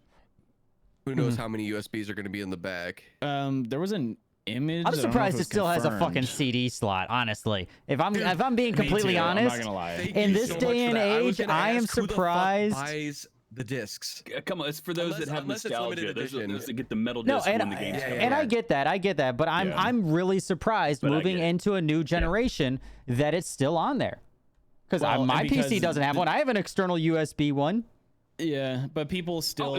Who knows how many USBs are going to be in the back? There was an image. I'm I don't know if surprised it was still has a confirmed. fucking CD slot. Honestly, if I'm being Me completely too, honest, I'm not gonna lie. Thank in you this so much day for and that. I was age, gonna I am ask who the fuck surprised. buys the discs. Come on, it's for those that have Unless it's nostalgia. limited Those edition. that get the metal No, disc and when the games come and out. I get that, but Yeah. I'm really surprised But I moving get it. into a new generation that it's still on there. Well, My and PC because doesn't have one. I have an external USB one. Yeah, but people still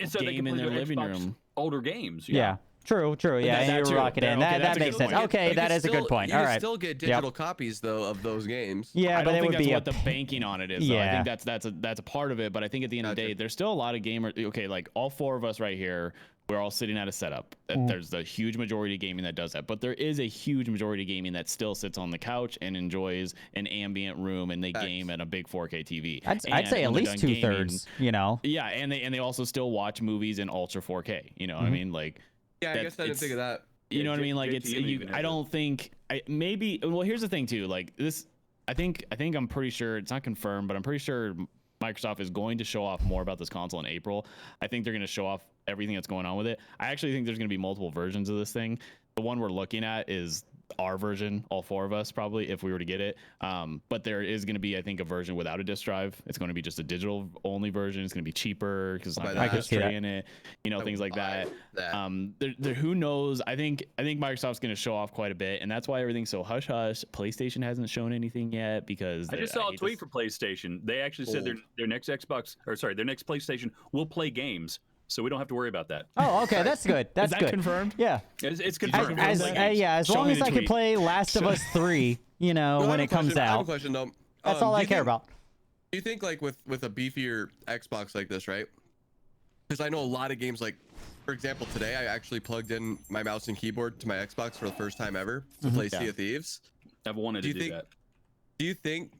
so they game can in play their their living Xbox room. older games. Yeah. True. Yeah, That- and you're true. rocking in. Okay, That that's a makes good sense. point. Okay, You that can is a good still- point. You All can right. still get digital copies though of those games. Yeah, I but don't it think would that's be what the banking on it is. Though. I Yeah. think that's a part of it. But I think at the end of the day, there's still a lot of gamers. Okay, like all 4 of us right here, we're all sitting at a setup. There's the huge majority of gaming that does that, but there is a huge majority of gaming that still sits on the couch and enjoys an ambient room, and they game at a big 4K TV. I'd And say at when least they're done gaming- 2/3. You know. Yeah, and they also still watch movies in ultra 4K. You know what I mean? Like, Yeah, I That's- guess I didn't it's- think of that. you know what I mean? Like, it's JTM even I has don't think maybe. Well, here's the thing too. Like this, I think I'm pretty sure it's not confirmed, but I'm pretty sure Microsoft is going to show off more about this console in April. I think they're going to show off everything that's going on with it. I actually think there's going to be multiple versions of this thing. The one we're looking at is our version, all 4 of us probably, if we were to get it. But there is going to be, I think, a version without a disc drive. It's going to be just a digital only version. It's going to be cheaper because it's not Buy going to that. have history in it. Things like buy that. that. Who knows? I think Microsoft's going to show off quite a bit, and that's why everything's so hush hush. PlayStation hasn't shown anything yet because I just saw a tweet for PlayStation. They actually said their next their next PlayStation will play games, so we don't have to worry about that. Oh, okay, that's good. That's Is that good. confirmed? Yeah. It's confirmed. As We'll play games. as Show long me as the I can tweet. play Last of Us 3, No, I when have it a comes question. I have a out. question though. That's all do I you care think- about. Do you think like with a beefier Xbox like this, right? Because I know a lot of games, like for example, today I actually plugged in my mouse and keyboard to my Xbox for the first time ever to play Sea of Thieves. I've wanted to do that. Do you think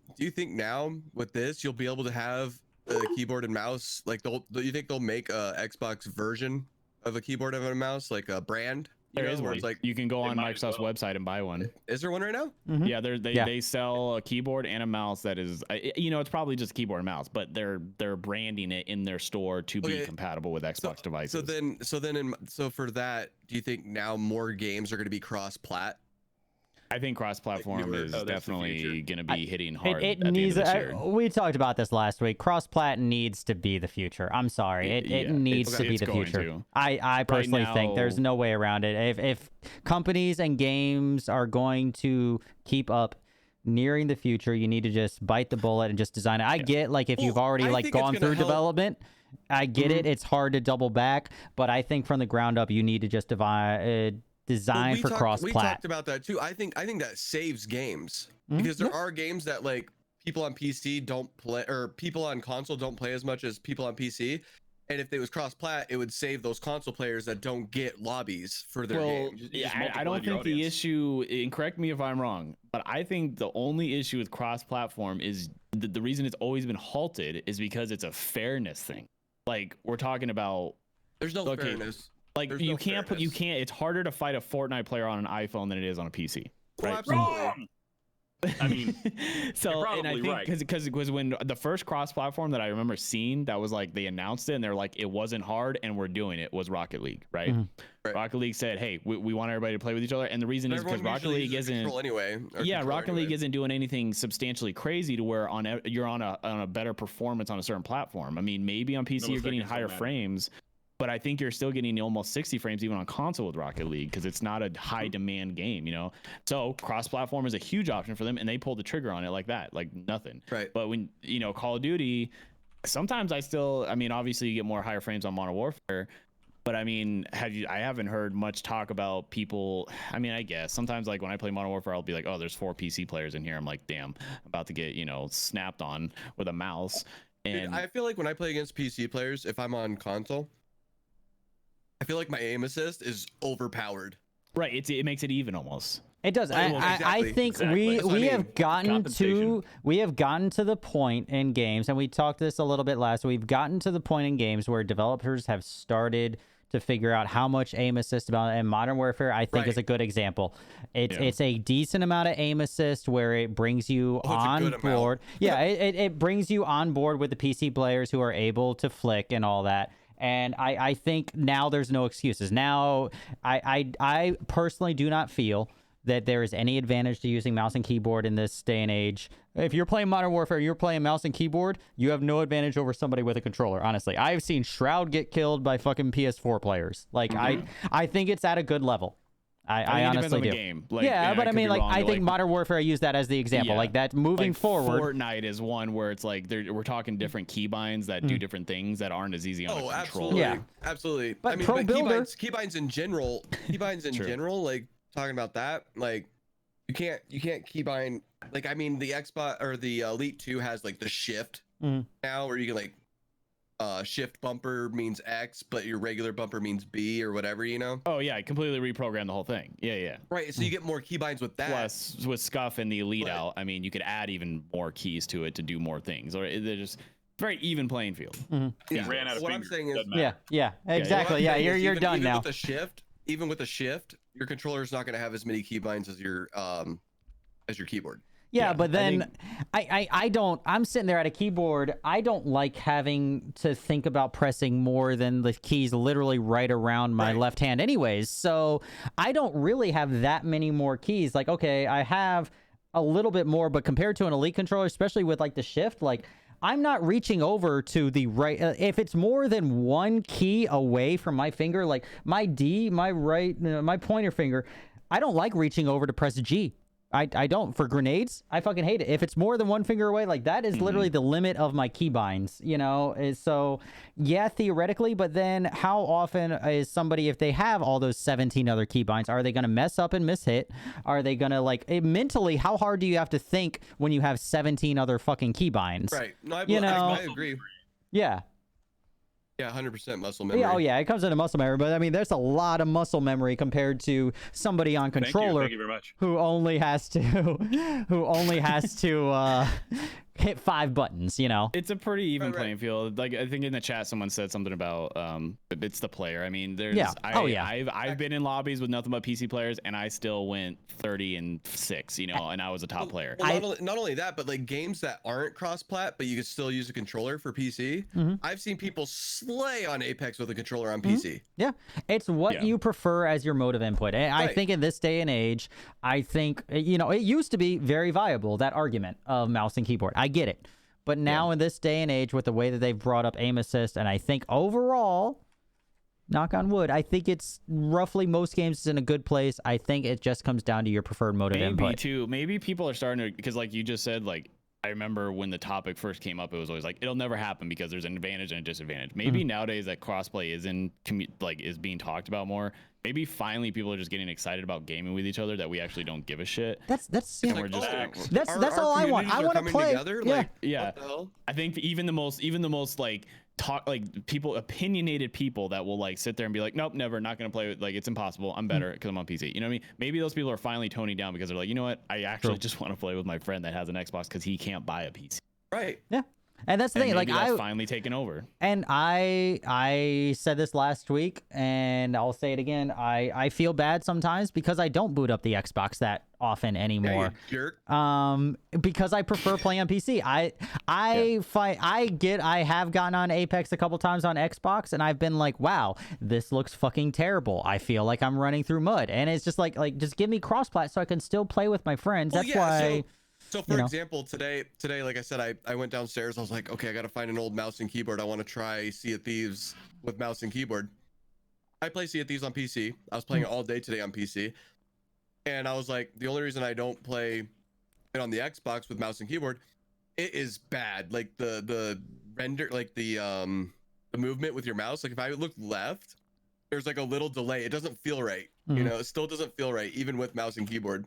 now with this you'll be able to have the keyboard and mouse? Like, do you think they'll make a Xbox version of a keyboard and a mouse, like a brand? There is where one. it's like, You can go on might as Microsoft's well. website and buy one. is there one right now? Yeah, they sell a keyboard and a mouse that is, it's probably just keyboard and mouse, but they're branding it in their store to be compatible with Xbox devices. So for that, do you think now more games are going to be cross-plat? I think cross-platform is definitely going to be hitting hard. It at needs. the end of this year. We talked about this last week. Cross-plat needs to be the future. I'm sorry, it needs to be the future. I personally think there's no way around it. If companies and games are going to keep up nearing the future, you need to just bite the bullet and just design it. I get like if you've already like gone through development, I get it. It's hard to double back, but I think from the ground up, you need to just design for cross-plat. We talked about that too. I think that saves games because there are games that like people on PC don't play, or people on console don't play as much as people on PC. And if it was cross-plat, it would save those console players that don't get lobbies for their games. I don't think the issue, and correct me if I'm wrong, but I think the only issue with cross-platform is the reason it's always been halted is because it's a fairness thing. Like we're talking about, there's no fairness. Like you can't it's harder to fight a Fortnite player on an iPhone than it is on a PC. Right? Absolutely. I mean, so and I think because when the first cross-platform that I remember seeing that was like they announced it and they're like it wasn't hard and we're doing it was Rocket League, right? Right. Rocket League said, hey, we want everybody to play with each other, and the reason is because Rocket League isn't Rocket League isn't doing anything substantially crazy to where you're on a better performance on a certain platform. I mean, maybe on PC you're getting higher frames. But I think you're still getting almost 60 frames even on console with Rocket League because it's not a high demand game, you know? So cross-platform is a huge option for them, and they pulled the trigger on it like that, like nothing. Right. But when, Call of Duty, sometimes obviously you get more higher frames on Modern Warfare, but I mean, I haven't heard much talk about people. I mean, I guess sometimes like when I play Modern Warfare, I'll be like, oh, there's 4 PC players in here. I'm like, damn, I'm about to get, snapped on with a mouse. And dude, I feel like when I play against PC players, if I'm on console, I feel like my aim assist is overpowered. Right, it makes it even almost. It does. I think we have gotten to the point in games, and we talked this a little bit last. We've gotten to the point in games where developers have started to figure out how much aim assist about, and Modern Warfare I think is a good example. It's a decent amount of aim assist where it brings you on board. Yeah, it brings you on board with the PC players who are able to flick and all that. And I think now there's no excuses. Now, I personally do not feel that there is any advantage to using mouse and keyboard in this day and age. If you're playing Modern Warfare, you're playing mouse and keyboard, you have no advantage over somebody with a controller, honestly. I've seen Shroud get killed by fucking PS4 players. Like, I think it's at a good level. I honestly do. Game. Like, but I mean, like, I think Modern Warfare, I use that as the example. Like, that moving forward. Fortnite is one where it's like we're talking different keybinds that do different things that aren't as easy on a controller. Absolutely. Yeah, absolutely. But Pro Builder, keybinds in general, like talking about that, like you can't keybind. Like, I mean, the Xbox or the Elite 2 has like the shift now, where you can like. Shift bumper means X, but your regular bumper means B or whatever, Oh yeah, I completely reprogrammed the whole thing. Yeah. Right, so you get more keybinds with that. Plus, with Scuff and the Elite out, I mean, you could add even more keys to it to do more things. Or they're just very even playing field. Yeah. Ran out of what fingers. I'm saying is, yeah, exactly. Yeah, you're done now. With the shift, even with the shift, your controller is not going to have as many keybinds as your keyboard. Yeah, but then I'm sitting there at a keyboard. I don't like having to think about pressing more than the keys literally right around my left hand anyways. So I don't really have that many more keys. Like, okay, I have a little bit more, but compared to an Elite controller, especially with like the shift, like I'm not reaching over to the right. If it's more than one key away from my finger, like my my pointer finger, I don't like reaching over to press G. I don't. For grenades, I fucking hate it. If it's more than one finger away, like that is literally the limit of my keybinds, So, yeah, theoretically, but then how often is somebody, if they have all those 17 other keybinds, are they going to mess up and miss hit? Are they going to, mentally, how hard do you have to think when you have 17 other fucking keybinds? Right. No, I agree. Yeah. Yeah, 100% muscle memory. Yeah, oh yeah, it comes into muscle memory, but I mean, there's a lot of muscle memory compared to somebody on controller Thank you very much. who only has to hit 5 buttons. You know, It's a pretty even Right. playing field. Like I think in the chat someone said something about it's the player. I mean, there's Yeah. Oh, yeah. I've been in lobbies with nothing but PC players, and I still went 30-6. You know, and I was a top player. Well, not only that, but like games that aren't cross-plat, but you can still use a controller for PC. I've seen people slay on Apex with a controller on PC. yeah, it's what Yeah. you prefer as your mode of input. And I Right. think in this day and age, I think it used to be very viable, that argument of mouse and keyboard. I get it. But now in this day and age, with the way that they've brought up aim assist, and I think overall, knock on wood, I think it's roughly most games is in a good place. I think it just comes down to your preferred mode of Maybe input. too. Maybe people are starting to, because like you just said, like I remember when the topic first came up, it was always like it'll never happen because there's an advantage and a disadvantage. Maybe nowadays that crossplay is is being talked about more. Maybe finally people are just getting excited about gaming with each other that we actually don't give a shit. That's And yeah. we're just That's Our all I want. communities I are want to coming play. together. Yeah. Like, Yeah. what the hell? I think even the most like opinionated people that will like sit there and be like, nope, never, not gonna play with, like it's impossible. I'm better because I'm on PC. You know what I mean? Maybe those people are finally toning down because they're like, you know what? I actually just want to play with my friend that has an Xbox because he can't buy a PC. Right. Yeah. And that's the And thing. Like maybe that's finally taken over. And I said this last week, and I'll say it again. I feel bad sometimes because I don't boot up the Xbox that often Yeah, anymore. you jerk. Because I prefer playing on PC. I have gotten on Apex a couple times on Xbox, and I've been like, wow, this looks fucking terrible. I feel like I'm running through mud, and it's just like just give me cross-plat so I can still play with my friends. Well, That's yeah, why. So for example, today, like I said, I went downstairs. I was like, okay, I got to find an old mouse and keyboard. I want to try Sea of Thieves with mouse and keyboard. I play Sea of Thieves on PC. I was playing it all day today on PC. And I was like, the only reason I don't play it on the Xbox with mouse and keyboard, it is bad. Like the render, like the movement with your mouse. Like if I look left, there's like a little delay. It doesn't feel right. You know, it still doesn't feel right, even with mouse and keyboard.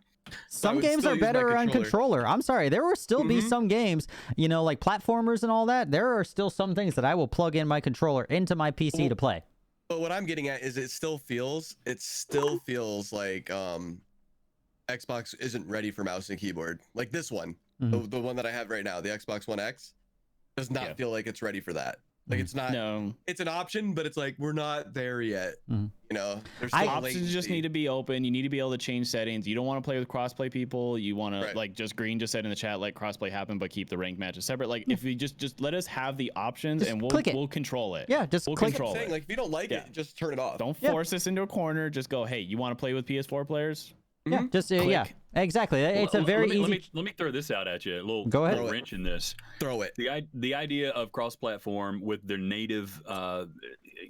Some would games still are use my better on controller. controller. I'm sorry. There will still be some games, like platformers and all that. There are still some things that I will plug in my controller into my PC to play. But what I'm getting at is it still feels like Xbox isn't ready for mouse and keyboard. Like this one, the one that I have right now, the Xbox One X, does not feel like it's ready for that. Like it's not. No. It's an option, but it's like we're not there yet. You know, there's I- still Options just need to be open. You need to be able to change settings. You don't want to play with crossplay people. You want to Right. just Green just said in the chat, let crossplay happen, but keep the ranked matches separate. Like if we just let us have the options Just and click it. we'll control it. Yeah, just we'll click it. control saying, it. like if you don't like it, just turn it off. Don't Yeah. force us into a corner. Just go, hey, you want to play with PS4 players? Yeah, just yeah, Click. exactly. It's a very easy. Let me throw this out at you. A little, Go ahead. little wrench in this. Throw it. The idea of cross-platform with their native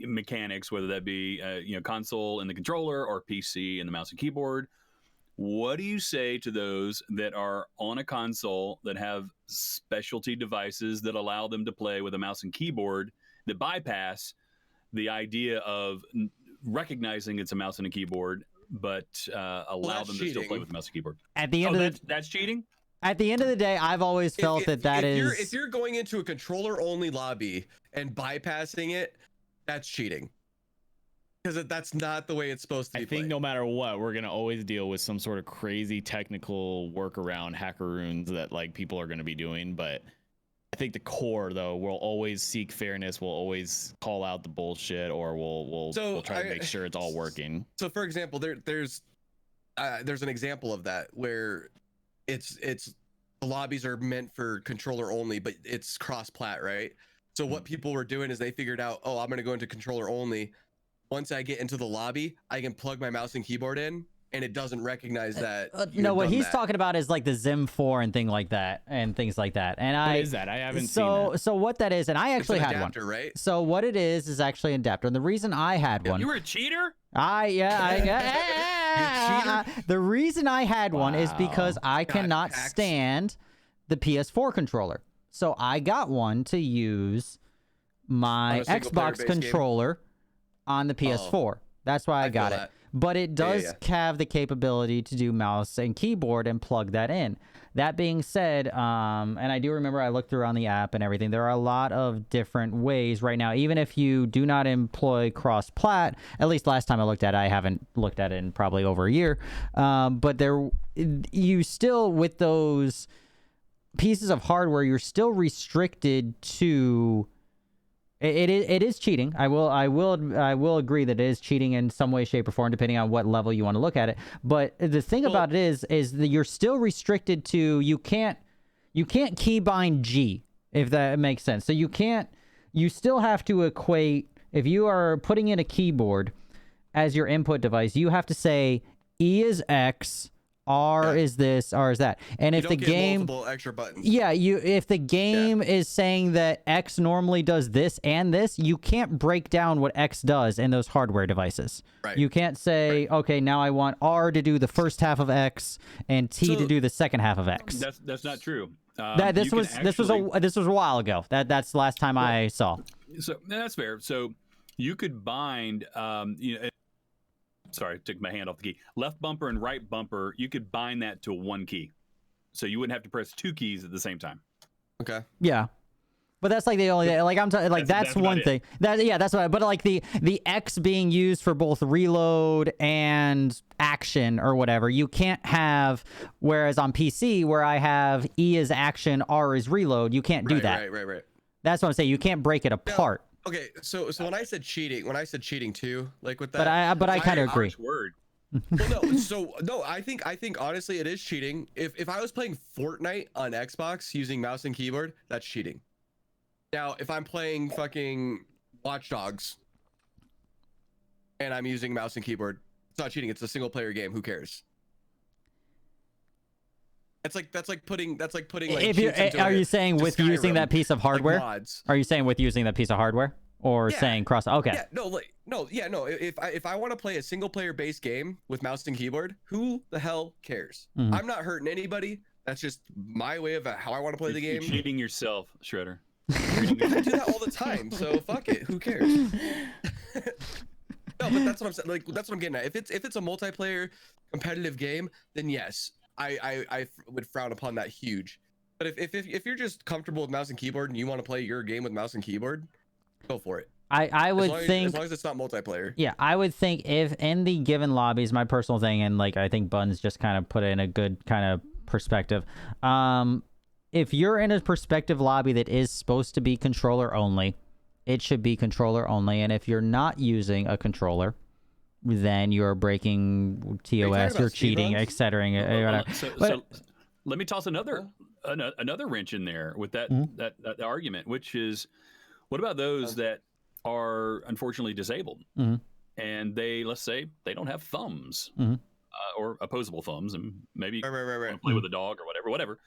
mechanics, whether that be console and the controller or PC and the mouse and keyboard. What do you say to those that are on a console that have specialty devices that allow them to play with a mouse and keyboard that bypass the idea of recognizing it's a mouse and a keyboard, but allow that's them to still play cheating. with a mouse and keyboard? At the end of the That's cheating? at the end of the day, I've always felt that If you're going into a controller only lobby and bypassing it, that's cheating. Because that's not the way it's supposed to be. I think played. no matter what, we're gonna always deal with some sort of crazy technical workaround hackeroons that like people are gonna be doing. But I think the core though, we'll always seek fairness. We'll always call out the bullshit, or we'll try to make sure it's all working. So for example, there's an example of that where it's the lobbies are meant for controller only, but it's cross-plat, right? So what people were doing is they figured out, oh, I'm gonna go into controller only. Once I get into the lobby, I can plug my mouse and keyboard in, and it doesn't recognize that. no, what done he's that. talking about is like the Zim 4 and things like that. And What is that? I haven't seen that. So what that is, and I It's actually an had adapter, one. right? So what it is actually an adapter. And the reason I had one, You were a cheater? the reason I had one is because I cannot hacks. stand the PS4 controller. So I got one to use my On a single player Xbox based game? controller on the PS4. That's why I I got feel it. that. but it does have the capability to do mouse and keyboard and plug that in. That being said, and I do remember I looked through on the app and everything, there are a lot of different ways right now, even if you do not employ cross-plat, at least last time I looked at it, I haven't looked at it in probably over a year, but you still, with those pieces of hardware, you're still restricted to... It is cheating. I will agree that it is cheating in some way, shape, or form, depending on what level you want to look at it. But the thing about it is that you're still restricted to you can't keybind G, if that makes sense. So you still have to equate, if you are putting in a keyboard as your input device, you have to say E is X, R is this, R is that. And if the game multiple extra buttons. Yeah, if the game is saying that X normally does this and this, you can't break down what X does in those hardware devices. Right. You can't say, okay, now I want R to do the first half of X and T to do the second half of X. That's not true. This was a while ago. That's the last time I saw. So that's fair. So you could bind sorry, took my hand off the key. Left bumper and right bumper, you could bind that to one key. So you wouldn't have to press two keys at the same time. Okay. Yeah. But that's like the only like I'm talking like that's one thing. That's what. But like the X being used for both reload and action or whatever, you can't have. Whereas on PC, where I have E is action, R is reload, you can't do that. Right. That's what I'm saying. You can't break it apart. Okay, so when I said cheating too, like with that. But I kind of agree. Word. Well, no. I think honestly it is cheating. If I was playing Fortnite on Xbox using mouse and keyboard, that's cheating. Now, if I'm playing fucking Watch Dogs and I'm using mouse and keyboard, it's not cheating. It's a single player game. Who cares? That's like putting like if you are you saying with Skyrim, using that piece of hardware? Like mods. Are you saying with using that piece of hardware or saying cross? Okay. Yeah, no. If I want to play a single player based game with mouse and keyboard, who the hell cares? Mm-hmm. I'm not hurting anybody. That's just my way of how I want to play the game. You're cheating yourself, Shredder. I do that all the time, so fuck it. Who cares? No, but that's what I'm saying. Like that's what I'm getting at. If it's a multiplayer competitive game, then yes, I would frown upon that huge. But if you're just comfortable with mouse and keyboard and you want to play your game with mouse and keyboard, go for it. I would think as long as it's not multiplayer. Yeah, I would think if in the given lobbies, my personal thing, and like I think Buns just kind of put it in a good kind of perspective. If you're in a perspective lobby that is supposed to be controller only, it should be controller only. And if you're not using a controller, then you're breaking TOS, you're cheating, etc. So let me toss another wrench in there with that that argument, which is, what about those that are unfortunately disabled, and let's say they don't have thumbs or opposable thumbs, and maybe want to play with a dog or whatever.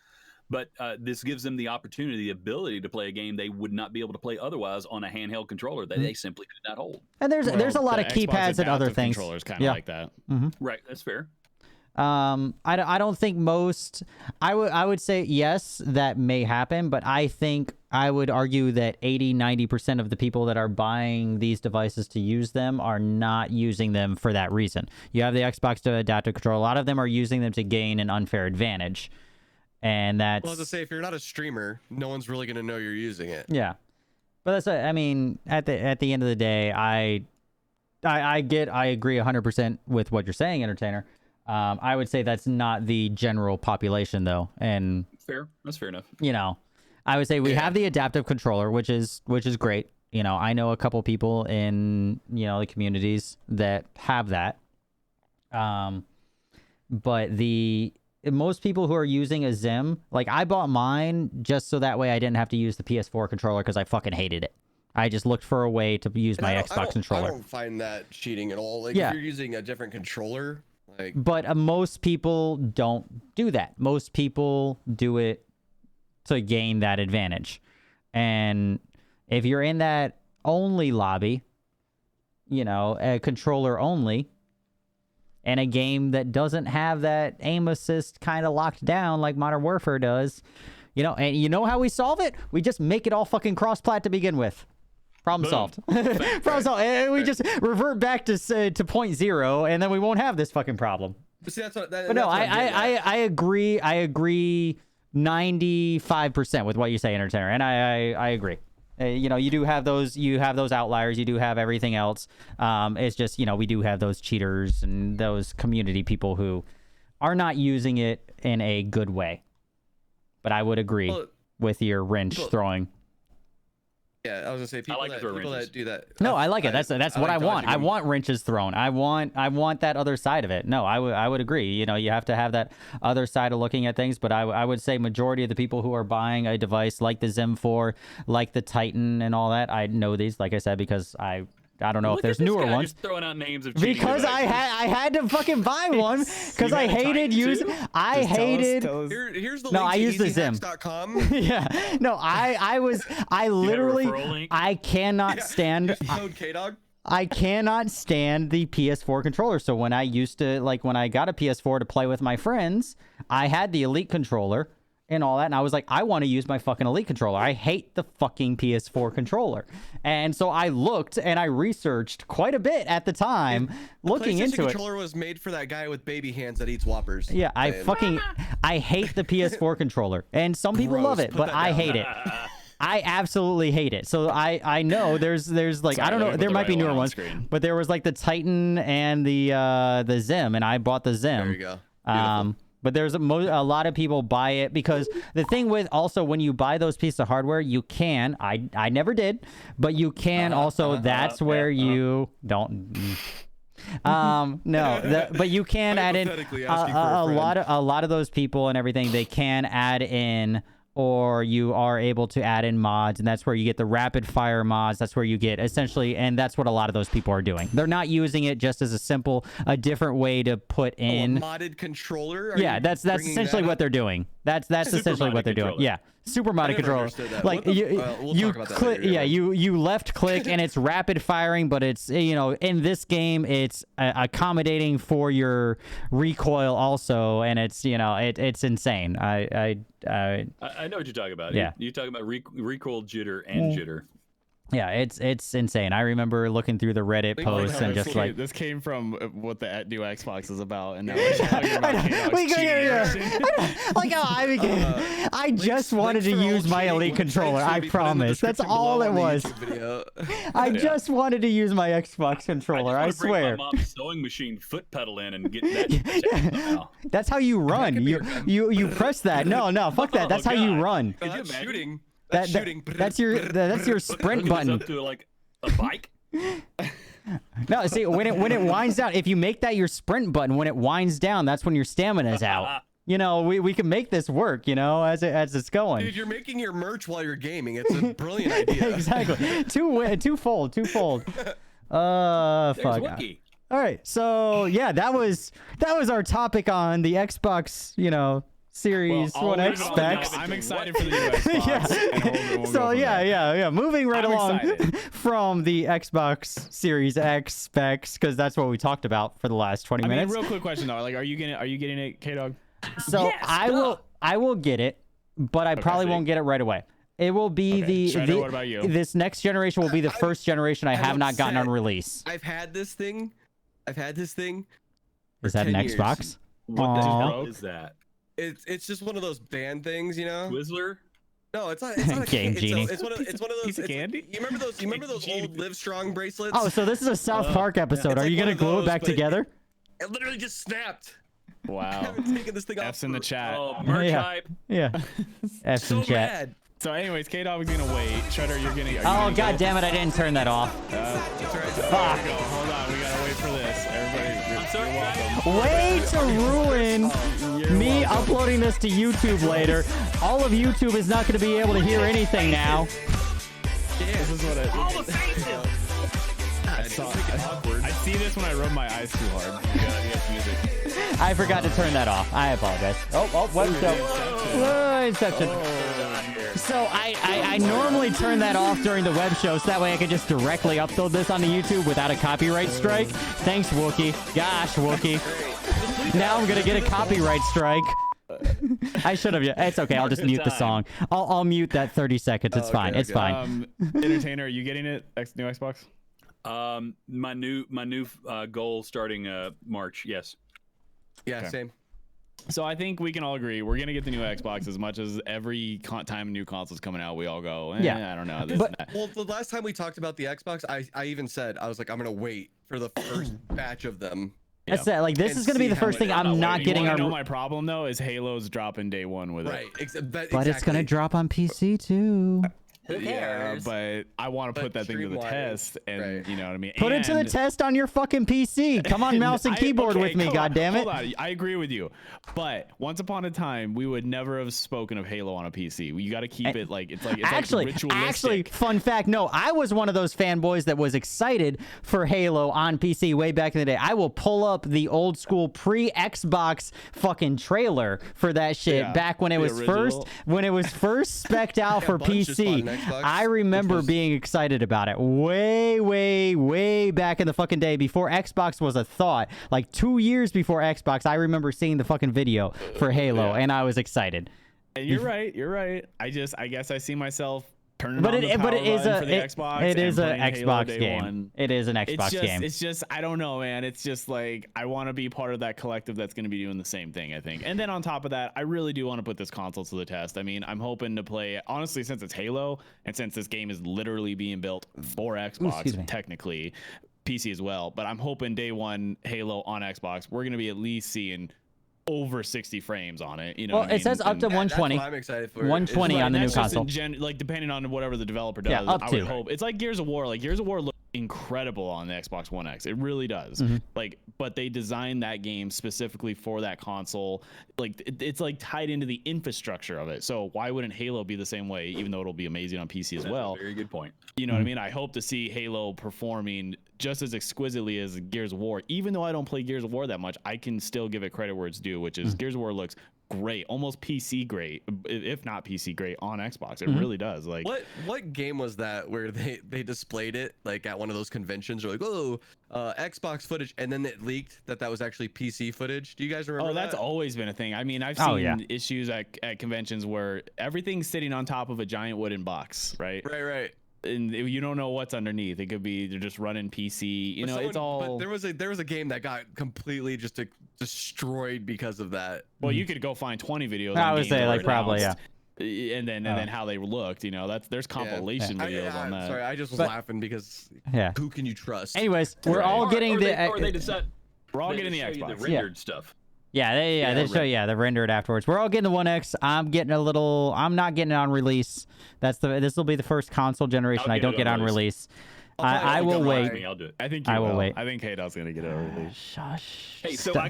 But this gives them the opportunity, the ability to play a game they would not be able to play otherwise on a handheld controller that they simply could not hold. And there's a lot of keypads and other things. Controllers kind of like that. Right, that's fair. I don't think most. I would say yes, that may happen, but I think I would argue that 80-90% of the people that are buying these devices to use them are not using them for that reason. You have the Xbox adaptive controller. A lot of them are using them to gain an unfair advantage. And that's, well, as I say, if you're not a streamer, no one's really gonna know you're using it. Yeah, but that's I mean, at the end of the day, I agree 100% with what you're saying, Entertainer. I would say that's not the general population though, and fair. That's fair enough. You know, I would say we have the adaptive controller, which is great. You know, I know a couple people in the communities that have that. But most people who are using a Zim, like I bought mine just so that way I didn't have to use the PS4 controller because I fucking hated it. I just looked for a way to use my Xbox controller. I don't find that cheating at all. Like if you're using a different controller, like. But most people don't do that. Most people do it to gain that advantage. And if you're in that only lobby, a controller only, and a game that doesn't have that aim assist kind of locked down like Modern Warfare does, and you know how we solve it? We just make it all fucking cross-plat to begin with. Problem Boom. solved. Problem solved. And we just revert back to point zero, and then we won't have this fucking problem. But see, that's what. But no, I agree. I agree 95% with what you say, Entertainer, and I agree. You know, you do have those. You have those outliers. You do have everything else. It's just, you know, we do have those cheaters and those community people who are not using it in a good way. But I would agree with your wrench throwing. Yeah, I was gonna say people, like people that do that. No, I like it. That's what I want. dodging I them. want wrenches thrown. I want that other side of it. No, I would agree. You know, you have to have that other side of looking at things. But I would say majority of the people who are buying a device like the Zim 4, like the Titan and all that, I know these, like I said, because I don't know if there's newer ones. Just throwing out names of cheating Because I had to fucking buy one because I hated using. I hated. Here's the No, link I to use the Zim. easyhacks.com. Yeah. No, I literally referral link? I cannot stand. Code Kdog. I cannot stand the PS4 controller. So when I used to, like, when I got a PS4 to play with my friends, I had the Elite controller and all that, and I was like, I want to use my fucking Elite controller. I hate the fucking PS4 controller. And so I looked and I researched quite a bit at the time, looking into it. The controller was made for that guy with baby hands that eats Whoppers. Yeah, I hate the PS4 controller. And some people love it, but I hate it. I absolutely hate it. So I know there's like, Sorry, I don't know, let me there put the might be right newer one on ones, screen. but there was like the Titan and the Zim, and I bought the Zim. There you go. Beautiful. But there's a lot of people buy it because the thing with also when you buy those pieces of hardware, you can, I never did, but you can also, that's where you don't. No, but you can add in Hypothetically asking for a a lot of those people and everything. They can add in, or you are able to add in mods, and that's where you get the rapid fire mods. That's where you get essentially, and that's what a lot of those people are doing. They're not using it just as a different way to put in. A modded controller? Are Yeah, you that's bringing essentially that what up? they're doing. That's essentially what they're doing. controller. Yeah, super modded never controller. understood that. Like What the you, we'll you talk about that click, later, yeah, yeah. you left click and it's rapid firing, but it's, you know, in this game it's accommodating for your recoil also, and it's, you know, it's insane. I know what you're talking about. Yeah. You're talking about recoil jitter and jitter. Yeah, it's insane. I remember looking through the Reddit posts and just like. This came from what the new Xbox is about, and now we're talking about Kdog's We go, cheating yeah. action. Like how I became, I just wanted to Links for all use my cheating Elite links controller. will I be put in the promise. That's description all below it on the was. YouTube video. I just wanted to use my Xbox controller. I just wanna swear. bring my mom's sewing machine foot pedal in and get that somehow. That's how you run. You press that. No, fuck that. That's how you God. run. Could you That's imagine? shooting. That's shooting. that's your sprint Hooking this button. up to like a bike. No, see when it winds down. If you make that your sprint button, when it winds down, that's when your stamina is out. You know, we can make this work. You know, as it's going. Dude, you're making your merch while you're gaming. It's a brilliant idea. Exactly. Twofold. There's Fuck. Wookie. All right. So yeah, that was our topic on the Xbox. You know, Series Well, One I'll X leave it on that. specs. I'm excited for the new Xbox. Yeah. And we'll So go from there. yeah. Moving right I'm along excited. from the Xbox Series X specs, because that's what we talked about for the last 20 I mean, minutes. real quick question though, like, are you getting it, Kdog? So Yes, I will get it, but I probably see. won't get it right away. It will be Okay. Shredder, what about you? This next generation will be the first generation I have I'm not gotten on upset. release. I've had this thing. Is for that an 10 years. Xbox? What the Aw. hell is that? It's just one of those band things, you know. Twizzler? No, it's not. It's not a Game can- Genie. It's one of those. Piece of it's- candy? You remember those? You remember those Genie. old Live Strong bracelets? Oh, so this is a South Park episode. It's Are like you one gonna of glue it those, back but it- together? It literally just snapped. I Wow. haven't taken this thing off. F's in the for- chat. Oh, merch Yeah. hype. Yeah. F So in chat. mad. So, anyways, Kdog was gonna wait. Shredder, you're gonna. Oh god damn it! I didn't turn that off. That's right. Fuck. Go. Hold on. We gotta wait for this. Everybody, you're, so you're excited. welcome. Way to ruin me uploading this to YouTube later. All of YouTube is not going to be able to hear anything now. This is what All the faces. I see this when I rub my eyes too hard. Yes, music. I forgot to turn that off. I apologize. Oh, webshow. Inception. So I normally turn that off during the web show, so that way I can just directly upload this onto YouTube without a copyright strike. Thanks, Wookie. Gosh, Wookie. Now I'm gonna get a copyright strike. I should have. It's okay. I'll just mute the song. I'll mute that 30 seconds. It's fine. It's fine. Entertainer, are you getting it? New Xbox? My new goal starting March. Yes. Yeah, Okay. same. So I think we can all agree we're gonna get the new Xbox. As much as every time a new console's coming out, we all go, I don't know. This and that. Well, the last time we talked about the Xbox, I even said, I was like, I'm gonna wait for the first batch of them. That's that. Like this And is gonna be see the how first it thing is. I'm not getting. You know my problem though is Halo's dropping day one with Right. it. But it's gonna drop on PC too. Who Yeah, cares? but I want to put that thing to the streamline it. test, and Right. you know what I mean. Put it to the And- test on your fucking PC. Come on, mouse and keyboard with me, hold on, goddammit. hold on. I agree with you, but once upon a time, we would never have spoken of Halo on a PC. You got to keep it like it's Actually, like ritualistic. fun fact. No, I was one of those fanboys that was excited for Halo on PC way back in the day. I will pull up the old school pre-Xbox fucking trailer for that shit Yeah, back when it the was original. first spec'd out for Bunch just bought PC. an Xbox, I remember which was- being excited about it way back in the fucking day before Xbox was a thought. Like 2 years before Xbox, I remember seeing the fucking video for Halo, and I was excited. And you're right. You're right. I guess I see myself turning But on the it power is button a for the Xbox. it is and an playing Halo Xbox day game. one. It is an Xbox game. It's just I don't know, man. It's just like I want to be part of that collective that's going to be doing the same thing, I think. And then on top of that, I really do want to put this console to the test. I mean, I'm hoping to play honestly since it's Halo and since this game is literally being built for Xbox, excuse me. technically PC as well. But I'm hoping day one Halo on Xbox, we're going to be at least seeing over 60 frames on it. You know, Well, what I it says mean? up to And- 120. That's what I'm excited for. 120 It's on the and new that's just in console. like depending on whatever the developer does, Yeah, up I to. would hope. It's like Gears of War. Like Gears of War looks incredible on the Xbox One X. It really does. Mm-hmm. Like, but they designed that game specifically for that console. Like it's like tied into the infrastructure of it. So why wouldn't Halo be the same way? Even though it'll be amazing on PC as That's well. a very good point. You know what I mean? I hope to see Halo performing just as exquisitely as Gears of War. Even though I don't play Gears of War that much, I can still give it credit where it's due, which is Gears of War looks great, almost PC great, if not PC great on Xbox. It really does. Like what game was that where they displayed it like at one of those conventions? Or like, oh, Xbox footage, and then it leaked that was actually PC footage. Do you guys remember? Oh, that's that? always been a thing. I mean, I've Oh, seen yeah. issues at conventions where everything's sitting on top of a giant wooden box, right? Right. And you don't know what's underneath. It could be they're just running PC. You know, it's all. But there was a game that got completely just destroyed because of that. Well, you could go find 20 videos. I on would games say, that like, were probably, announced, and then how they looked. You know, there's compilation videos on that. Sorry, I just was But- laughing because Yeah. who can you trust? Anyways, we're all getting or the. they decide. We're all they getting the show you Xbox. rendered stuff. Yeah, they show the rendered afterwards. We're all getting the One X. I'm getting a little. I'm not getting it on release. This will be the first console generation I'll I get don't it get on on release. release. I will wait. I'll do it. I think I you will wait. I think Kdog's gonna get it over. Shush. Hey, so Stop. I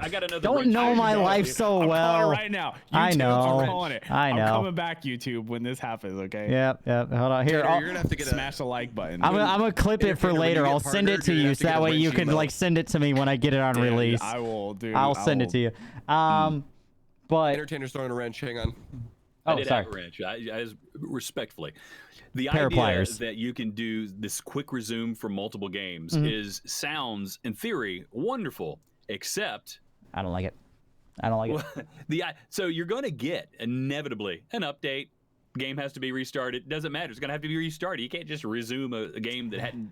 got another. Don't know my life so I'm well. calling it right now. I YouTube, know. I'm calling it. I know. I'm coming back, YouTube, when this happens. Okay. Yep. Hold on. Here, Tanner, I'll, you're gonna have to get Smash the like button. I'm gonna clip it for Entertainer, when you later. get I'll send it partnered, to you're gonna you, have so to get that a way you Twitch can emote. like send it to me when I get it on Dude, release. I will, dude. I'll send it to you. But Entertainer's throwing a wrench. Hang on. I oh, did sorry. have a wrench. I respectfully. The Pair of idea pliers. that you can do this quick resume for multiple games sounds, in theory, wonderful. Except, I don't like it. I don't like it. so you're going to get inevitably an update. Game has to be restarted. It doesn't matter. It's going to have to be restarted. You can't just resume a game that hadn't,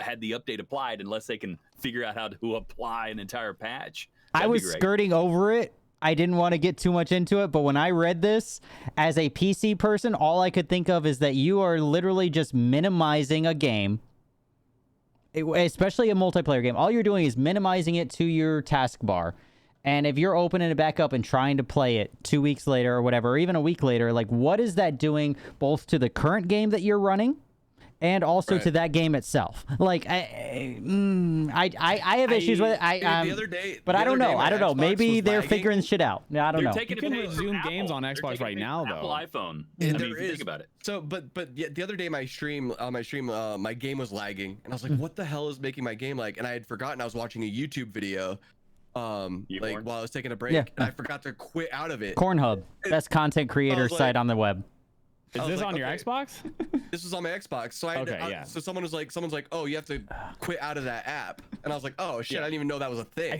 had the update applied unless they can figure out how to apply an entire patch. I That'd be was great. skirting over it. I didn't want to get too much into it, but when I read this as a PC person, all I could think of is that you are literally just minimizing a game, especially a multiplayer game. All you're doing is minimizing it to your taskbar. And if you're opening it back up and trying to play it 2 weeks later or whatever, or even a week later, like what is that doing both to the current game that you're running and also to that game itself? Like, I have issues with it. The other day, But the I don't other day know. my I don't know. Xbox Maybe was they're lagging. figuring shit out. Yeah, I don't They're know. taking You can advantage of resume Apple. games on They're Xbox taking right advantage now, of Apple though. iPhone. And I there mean, if you is- think about it. So, but the other day, my stream, my game was lagging, and I was like, "What the hell is making my game lag?" And I had forgotten I was watching a YouTube video, like while I was taking a break, Yeah. and I forgot to quit out of it. Cornhub, best content creator was like- site on the web. Is was this like, on your okay. Xbox? This was on my Xbox. So so someone's like, oh, you have to quit out of that app, and I was like, oh shit, I didn't even know that was a thing. I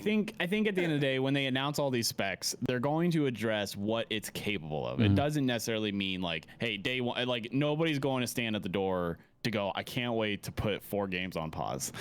think at the end of the day, when they announce all these specs, they're going to address what it's capable of. It doesn't necessarily mean like, hey, day one, like nobody's going to stand at the door to go, I can't wait to put 4 games on pause.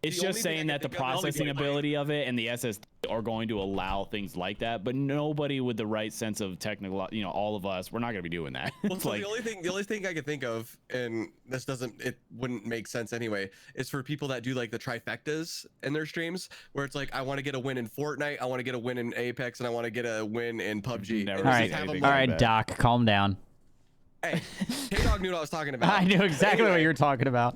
It's just saying that the processing ability of it and the SSD are going to allow things like that, but nobody with the right sense of technical, all of us, we're not going to be doing that. Well, so the only thing I could think of, and it wouldn't make sense anyway, is for people that do like the trifectas in their streams, where it's like, I want to get a win in Fortnite, I want to get a win in Apex, and I want to get a win in PUBG. All right, Doc, calm down. Hey, Kdog knew what I was talking about. I knew exactly what you're talking about.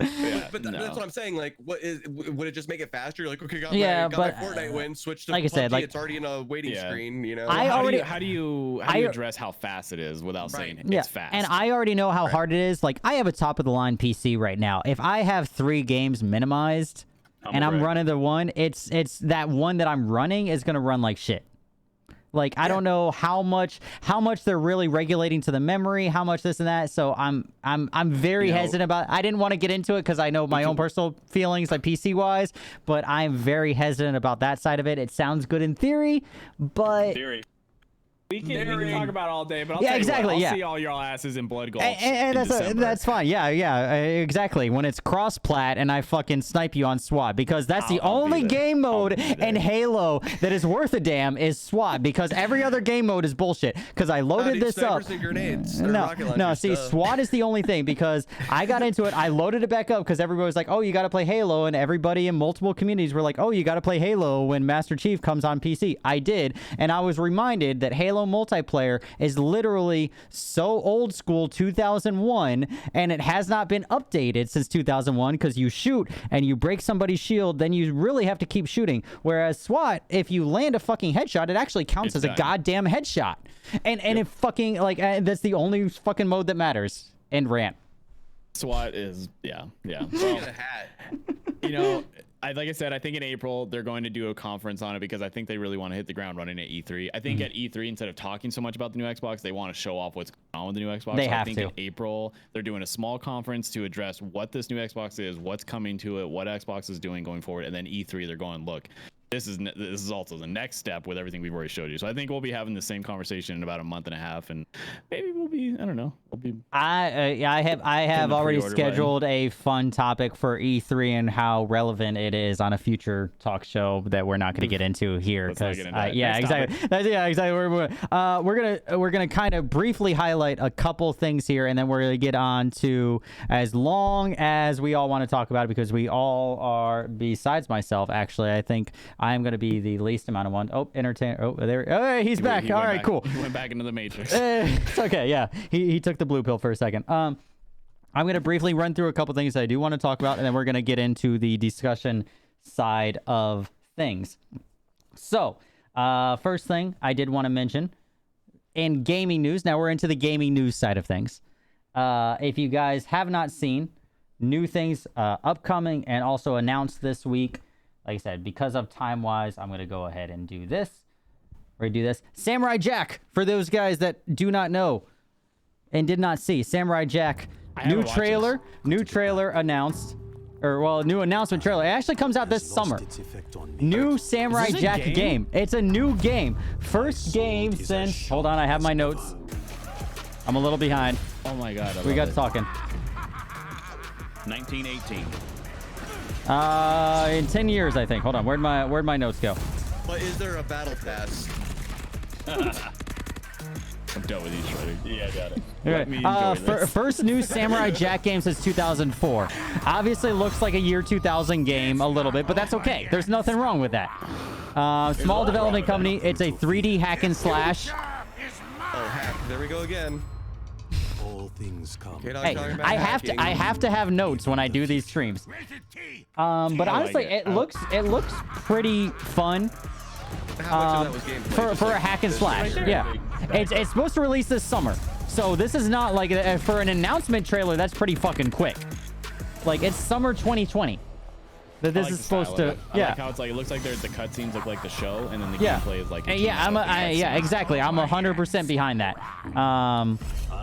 But that's what I'm saying. Like, would it just make it faster? You're like, okay, got but my Fortnite win. Switch to like PUBG, I said, like it's already in a waiting screen. How do you address how fast it is without saying it's fast? And I already know how hard it is. Like, I have a top of the line PC right now. If I have 3 games minimized I'm running the one, it's that one that I'm running is gonna run like shit. Like, I don't know how much they're really regulating to the memory, how much this and that. So I'm very hesitant about it. I didn't want to get into it because I know my own personal feelings, like PC wise, but I'm very hesitant about that side of it. It sounds good in theory, but we can talk about it all day, but I'll see all y'all asses in Blood Gulch. And that's fine. Yeah, exactly. When it's cross-plat and I fucking snipe you on SWAT, because that's the only game mode in Halo that is worth a damn is SWAT, because every other game mode is bullshit. Because I loaded this up. See, SWAT is the only thing, because I got into it. I loaded it back up because everybody was like, oh, you got to play Halo, and everybody in multiple communities were like, oh, you got to play Halo when Master Chief comes on PC. I did, and I was reminded that Halo multiplayer is literally so old school, 2001, and it has not been updated since 2001, because you shoot and you break somebody's shield, then you really have to keep shooting. Whereas SWAT, if you land a fucking headshot, it actually counts as a goddamn headshot. And it fucking, like, that's the only fucking mode that matters. And rant. SWAT is, well, like I said, I think in April they're going to do a conference on it, because I think they really want to hit the ground running at E3. I think at E3, instead of talking so much about the new Xbox, they want to show off what's going on with the new Xbox. I think in April they're doing a small conference to address what this new Xbox is, what's coming to it, what Xbox is doing going forward, and then E3 they're going, look, this is also the next step with everything we've already showed you. So I think we'll be having the same conversation in about a month and a half, and maybe we'll be, I don't know, I have already scheduled a fun topic for E3 and how relevant it is on a future talk show that we're not going to get into here, because exactly. We're gonna kind of briefly highlight a couple things here, and then we're gonna get on to, as long as we all want to talk about it, because we all are, besides myself, actually, I think I'm going to be the least amount of one. Oh, entertain. Oh, there. Oh, he's back. All right, cool. He went back into the Matrix. It's okay. Yeah, he took the blue pill for a second. I'm going to briefly run through a couple things that I do want to talk about, and then we're going to get into the discussion side of things. So, first thing I did want to mention in gaming news. Now we're into the gaming news side of things. If you guys have not seen new things upcoming and also announced this week, like I said, because of time-wise, I'm going to go ahead and do this. Samurai Jack, for those guys that do not know and did not see. Samurai Jack, new trailer announced. New announcement trailer. It actually comes out this summer. New Samurai Jack game. It's a new game. First game since... Hold on, I have my notes. I'm a little behind. Oh my god. We got talking. 1918. In 10 years, I think. Hold on. Where'd my notes go? But is there a battle pass? I'm done with these writing. Yeah, I got it. Let me enjoy this. First new Samurai Jack game since 2004. Obviously looks like a year 2000 game a little bit, but that's okay. There's nothing wrong with that. Small development company. It's a 3D hack and slash. Oh, hack. There we go again. All things come. Hey, I have to have notes when I do these streams. But honestly, it looks pretty fun. How much of that was gameplay? For a hack and slash. Yeah. It's supposed to release this summer. So this is not like, for an announcement trailer, that's pretty fucking quick. Like, it's summer 2020 that this is supposed to. I like how it's like, it looks like there's the cutscenes look like the show, and then the gameplay is like. Exactly. I'm 100% behind that.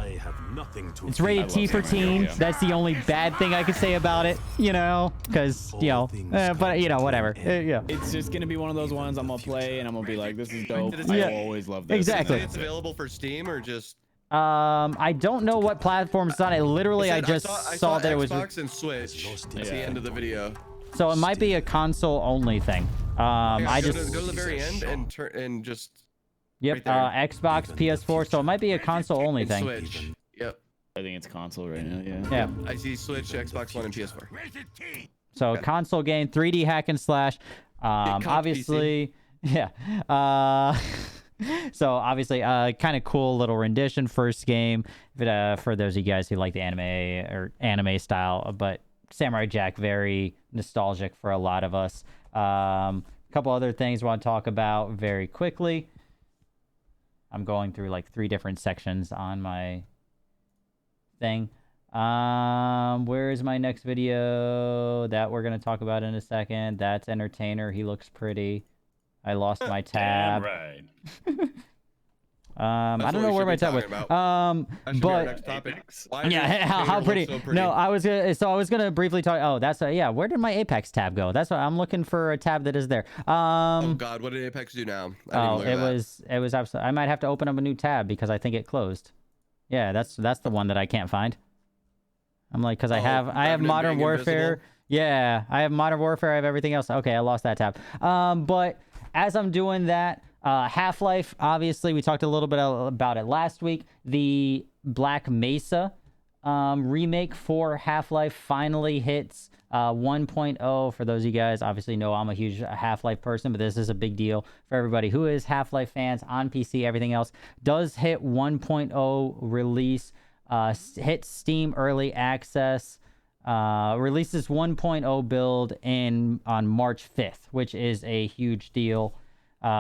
I have nothing to It's fear. rated T for teen. That's the only bad thing I could say about it, you know, because, you know, but, you know, whatever. Yeah. It's just gonna be one of those ones I'm gonna play and I'm gonna be like, this is dope. Yeah. I always love this. Exactly. It's available for Steam or just. I don't know what platform it's on. I literally, I just saw that it was. Xbox and Switch at the end of the video. So it might be a console only thing. I go just to the very end and turn and just. Yep. Right Xbox, PS4. So it might be a console only and thing. Switch. Yep. I think it's console right now. Yeah. Yeah. I see Switch, Xbox One, and PS4. So Okay. console game, 3D hack and slash. Obviously, yeah. So obviously, kind of cool little rendition first game. For those of you guys who like the anime style, but Samurai Jack, very nostalgic for a lot of us. A couple other things I want to talk about very quickly. I'm going through like 3 different sections on my thing. Where is my next video that we're going to talk about in a second? That's Entertainer. He looks pretty. I lost my tab. Right. I don't know where my tab was. That should be our next But topic. Why does yeah, how Taylor look pretty. so pretty? No, I was gonna briefly talk. Oh, that's yeah. Where did my Apex tab go? That's what I'm looking for, a tab that is there. Oh God, what did Apex do now? Oh, it was absolutely. I might have to open up a new tab because I think it closed. Yeah, that's the one that I can't find. I'm like, because I have Revenant Modern being Warfare. invisible? Yeah, I have Modern Warfare. I have everything else. Okay, I lost that tab. But as I'm doing that, Half-Life, obviously, we talked a little bit about it last week. The Black Mesa remake for Half-Life finally hits 1.0. For those of you guys, obviously know I'm a huge Half-Life person, but this is a big deal for everybody who is Half-Life fans on PC, everything else. Does hit 1.0 release, hit Steam Early Access, releases 1.0 build on March 5th, which is a huge deal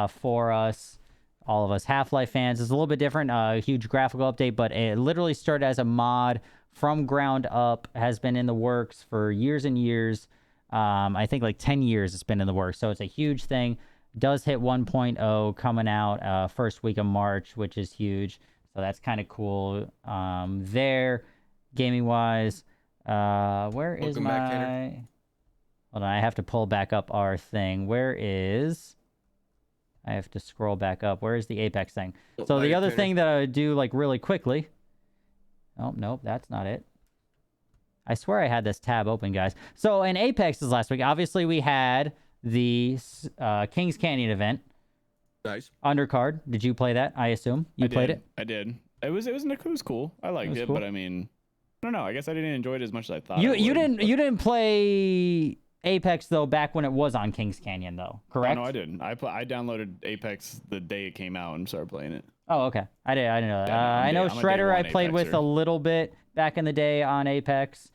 for us, all of us Half-Life fans. It's a little bit different, a huge graphical update, but it literally started as a mod from ground up, has been in the works for years and years. I think like 10 years it's been in the works, so it's a huge thing. Does hit 1.0 coming out first week of March, which is huge. So that's kind of cool there, gaming-wise. Where is Welcome my... back, Tanner. Hold on, I have to pull back up our thing. Where is... I have to scroll back up. Where is the Apex thing? So the other thing that I would do, like, really quickly... Oh, nope, that's not it. I swear I had this tab open, guys. So in Apex's last week, obviously we had the Kings Canyon event. Nice. Undercard. Did you play that? I assume you played it. I did. It was cool. I liked it, cool. but I mean, I don't know. I guess I didn't enjoy it as much as I thought. You I would, you didn't play Apex though back when it was on Kings Canyon though, correct? No, I didn't. I downloaded Apex the day it came out and started playing it. Oh, okay. I didn't know that. Yeah, I know I'm a day Shredder I one played with a Apexer. little bit back in the day on Apex.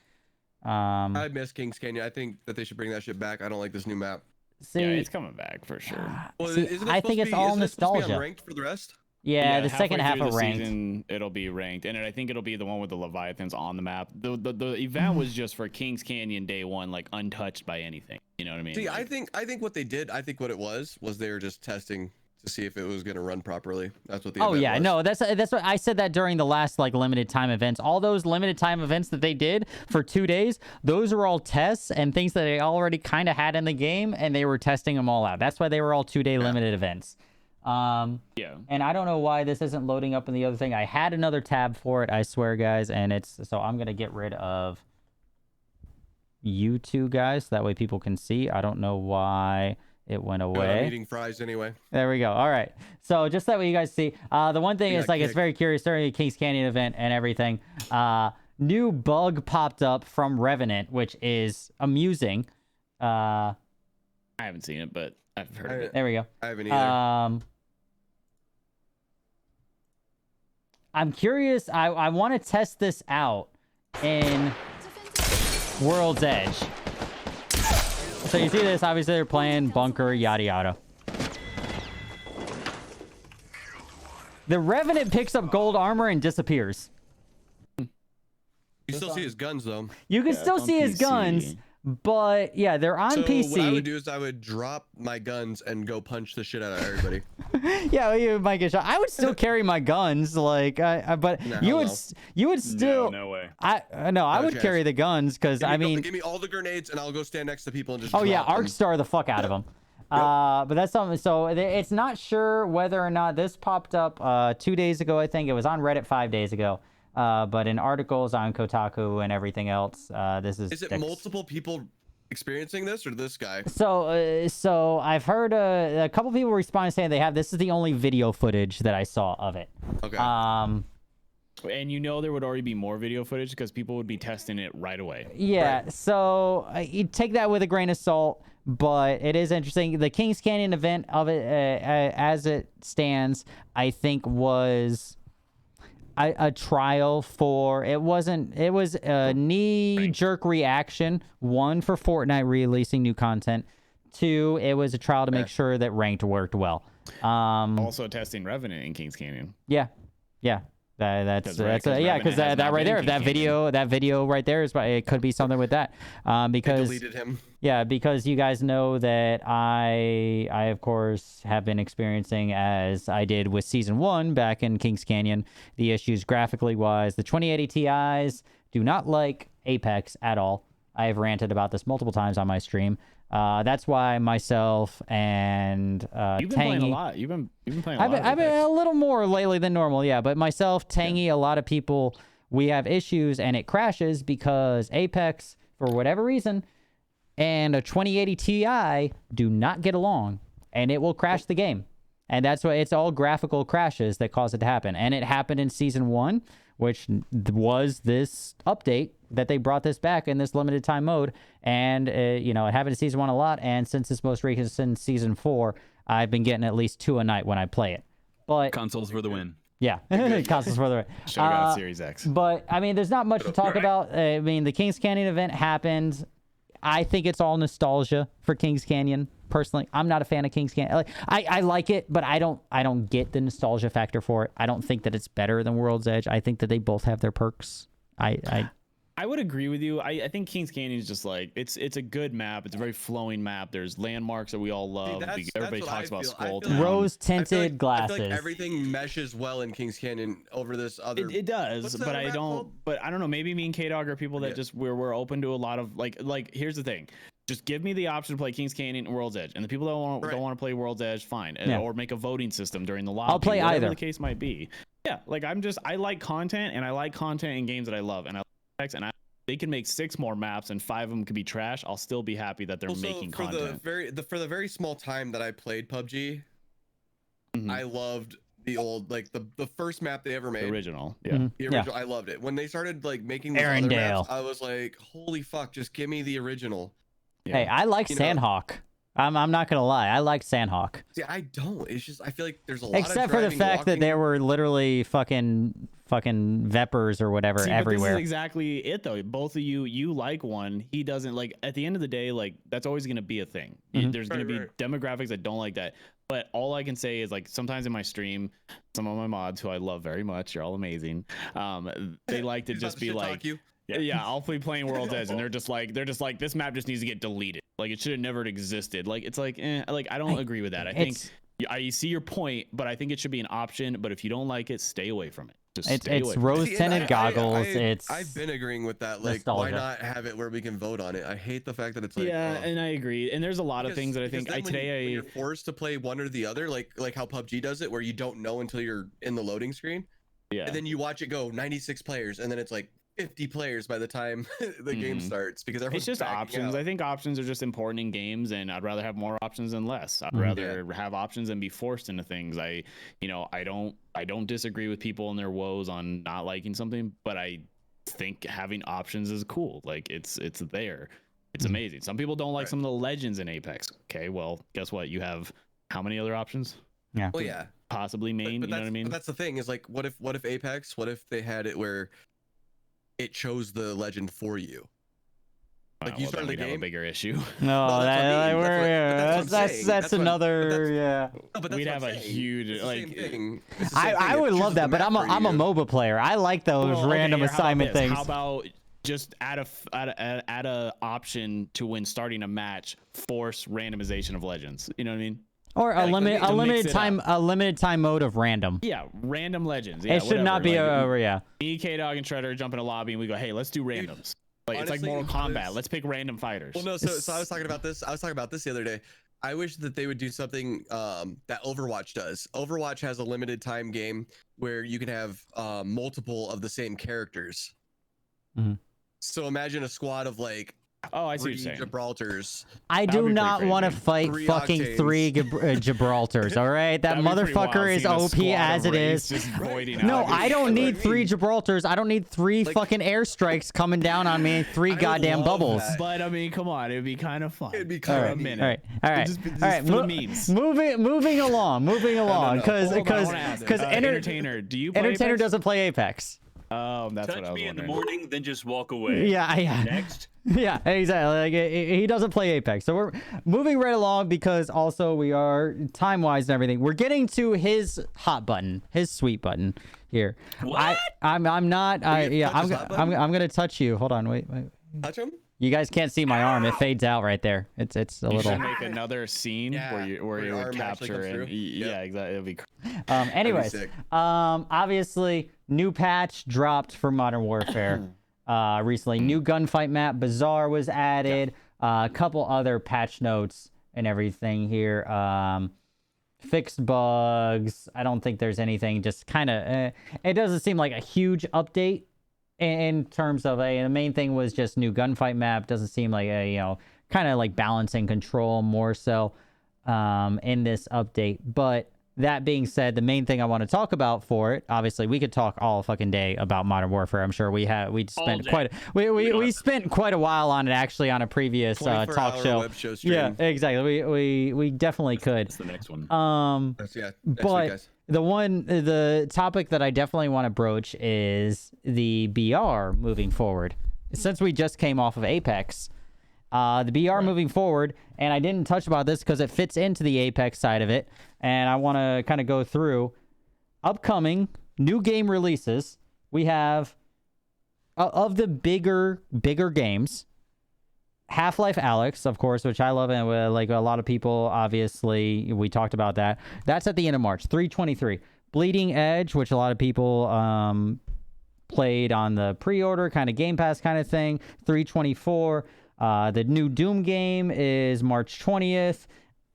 I miss Kings Canyon. I think that they should bring that shit back. I don't like this new map. See, Yeah, it's coming back for sure. Well, see, isn't it I supposed think to it's be- all isn't it supposed to be nostalgia. unranked for the rest? Yeah, the second halfway half through of the ranked. season, it'll be ranked, and I think it'll be the one with the Leviathans on the map. The event was just for Kings Canyon day one, like untouched by anything. You know what I mean? See, Like, I think what they did, I think what it was they were just testing to see if it was going to run properly. That's what the Oh event yeah, was. no, that's what I said that during the last like limited time events. All those limited time events that they did for 2 days, those were all tests and things that they already kind of had in the game, and they were testing them all out. That's why they were all 2-day limited events. yeah. And I don't know why this isn't loading up in the other thing. I had another tab for it, I swear, guys, and it's so I'm gonna get rid of you two guys, that way people can see. I don't know why it went Good, away. I'm eating fries anyway. There we go. All right. So just that way you guys see. The one thing You is got like it's kicked. very curious during the Kings Canyon event and everything. New bug popped up from Revenant, which is amusing. I haven't seen it, but I've heard of it. There we go. I haven't either. I'm curious. I want to test this out in World's Edge. So you see this, obviously they're playing bunker, yada yada. The Revenant picks up gold armor and disappears. You still see his guns though. You can Yeah, still it's on see his PC. guns, but yeah, they're on So PC. what I would do is I would drop my guns and go punch the shit out of everybody. Yeah, well, you might get shot. I would still carry my guns, like, but No, you would, no. You would still. No way. I would chance. carry the guns because I mean, give me all the grenades and I'll go stand next to people and just. oh yeah, drop them. arc star the fuck out of them. But that's something. So it's not sure whether or not this popped up 2 days ago. I think it was on Reddit 5 days ago. But in articles on Kotaku and everything else, this is. Is it multiple people experiencing this or this guy? So I've heard a couple people responding saying they have. This is the only video footage that I saw of it. Okay. And you know there would already be more video footage because people would be testing it right away. Yeah, so you take that with a grain of salt, but it is interesting. The Kings Canyon event of it, as it stands, I think was a trial for. It was a knee-jerk reaction. One, for Fortnite releasing new content. Two, it was a trial to make sure that ranked worked well. Also testing Revenant in Kings Canyon. Yeah. That's because yeah, because Revenant has that not right been there, that video right there is, it could be something with that, because I deleted him. yeah, because you guys know that I of course have been experiencing, as I did with season 1 back in Kings Canyon, the issues graphically wise. The 2080 Ti's do not like Apex at all. I have ranted about this multiple times on my stream. That's why myself and You've been playing a lot. You've been playing a lot. I've been a little more lately than normal, yeah. But myself, Tangy, a lot of people, we have issues and it crashes because Apex, for whatever reason, and a 2080 Ti do not get along, and it will crash the game. And that's why it's all graphical crashes that cause it to happen. And it happened in season 1, which was this update that they brought this back in this limited time mode. And, it happened in season 1 a lot. And since it's most recent season 4, I've been getting at least 2 a night when I play it. But Consoles for the win. yeah, consoles for the win. Should have got a Series X. But, I mean, there's not much to talk about. I mean, the Kings Canyon event happened. I think it's all nostalgia for Kings Canyon. Personally, I'm not a fan of Kings Canyon. I like it, but I don't get the nostalgia factor for it. I don't think that it's better than World's Edge. I think that they both have their perks. I would agree with you. I think Kings Canyon is just like it's a good map. It's a very flowing map. There's landmarks that we all love. Everybody talks about Skull Town. Rose tinted glasses. I feel like everything meshes well in Kings Canyon over this other. It does, but I don't. But I don't know. Maybe me and Kdog are people that just we're open to a lot of like. Here's the thing. Just give me the option to play Kings Canyon and World's Edge, and the people that don't want to play World's Edge, fine. Or make a voting system during the lobby. I'll play whatever either. the case might be. Yeah, like I like content, and I like content in games that I love, and they can make 6 more maps and 5 of them could be trash. I'll still be happy that they're making content. For the very small time that I played PUBG, I loved the old the first map they ever made. The original, yeah. Mm-hmm. The original, I loved it. When they started making these other Arendelle. maps, I was like, holy fuck, just give me the original. Yeah. Hey, I like Sandhawk. I'm not gonna lie, I like Sandhawk. See, I don't. It's just I feel like there's a lot Except of for the fact that there were literally fucking Vepers or whatever See, everywhere. But this is exactly it though. Both of you like one, he doesn't. Like at the end of the day, that's always gonna be a thing. There's gonna be demographics that don't like that. But all I can say is sometimes in my stream, some of my mods who I love very much, you're all amazing. They like to just be like, yeah, I'll be playing World's Edge, and they're just like, this map just needs to get deleted. Like it should have never existed. Like it's I don't agree with that. I think I see your point, but I think it should be an option. But if you don't like it, stay away from it. It's rose tinted goggles. I've been agreeing with that. nostalgia. Why not have it where we can vote on it? I hate the fact that it's and I agree. And there's a lot of things that I think when you're forced to play one or the other, like how PUBG does it, where you don't know until you're in the loading screen. Yeah. And then you watch it go 96 players, and then it's 50 players by the time the game starts because it's just options. I think options are just important in games, and I'd rather have more options than less. I'd rather have options than be forced into things. I don't disagree with people and their woes on not liking something, but I think having options is cool. It's there. It's amazing. Some people don't like some of the legends in Apex. Okay, well, guess what? You have how many other options? Yeah. Well, yeah. Possibly main. But you know what I mean? But that's the thing is what if Apex? What if they had it where it chose the legend for you? You started the game. Have a bigger issue. No, that's another. No, but we'd have a huge I would love that, but I'm a MOBA player. I like those random assignment things. How about just add a option to when starting a match, force randomization of legends? You know what I mean? Or a Like, limited time mode of random. Yeah, random legends. Yeah, It should not be whatever. yeah. Me, Kdog, and Shredder jump in a lobby and we go, hey, let's do randoms. Like it's like honestly, Mortal Kombat. Let's pick random fighters. Well, no. So I was talking about this. I was talking about this the other day. I wish that they would do something that Overwatch does. Overwatch has a limited time game where you can have multiple of the same characters. Mhm. So imagine a squad of like Oh, I see what three you're saying. Gibraltars. I That would do be not pretty want to crazy. fight 3 fucking octanes. 3 Gibraltars, all right? That That'd be pretty wild, motherfucker is seeing a OP squad as of it Wraiths is. Just voiding No, out. I don't That's what need I 3 mean. Gibraltars. I don't need 3 Like- fucking airstrikes coming down on me and 3 I would goddamn love bubbles. that. But I mean, come on, it'd be kind of fun. It'd be All kind right, of a neat. minute. all right. Just All right, for the memes. moving along, no. because Hold on, I wanna ask, Entertainer do you play Apex? doesn't play Apex. Oh, that's Touch what I was me in the wondering. morning, then just walk away. Yeah. Next. Yeah, exactly. Like he doesn't play Apex, so we're moving right along because also we are time wise and everything. We're getting to his hot button, his sweet button here. What? I'm not. You touch his hot button? I'm gonna touch you. Hold on, wait. Touch him. You guys can't see my arm. It fades out right there. It's a You little. should make another scene Yeah, where you your would arm actually capture comes and through. yeah, Yep. exactly. It'd be Anyways, sick. obviously new patch dropped for Modern Warfare. Recently, new gunfight map Bazaar was added. A couple other patch notes and everything here. Fixed bugs. I don't think there's anything. Just kind of. It doesn't seem like a huge update in terms of the main thing was just new gunfight map. Doesn't seem like a kind of like balancing control more so in this update. But that being said, the main thing I want to talk about for it, obviously we could talk all fucking day about Modern Warfare. I'm sure we spent we spent quite a while on it actually on a previous talk 24-hour show. web show stream. Yeah, exactly. We definitely could. That's the next one. Next week, But guys. the topic that I definitely want to broach is the BR moving forward. Since we just came off of Apex, the BR moving forward, and I didn't touch about this because it fits into the Apex side of it, and I want to kind of go through upcoming new game releases. We have of the bigger games. Half-Life Alyx, of course, which I love, and like a lot of people, obviously, we talked about that. That's at the end of March, 3/23. Bleeding Edge, which a lot of people played on the pre-order, kind of Game Pass kind of thing, 3/24. The new Doom game is March 20th.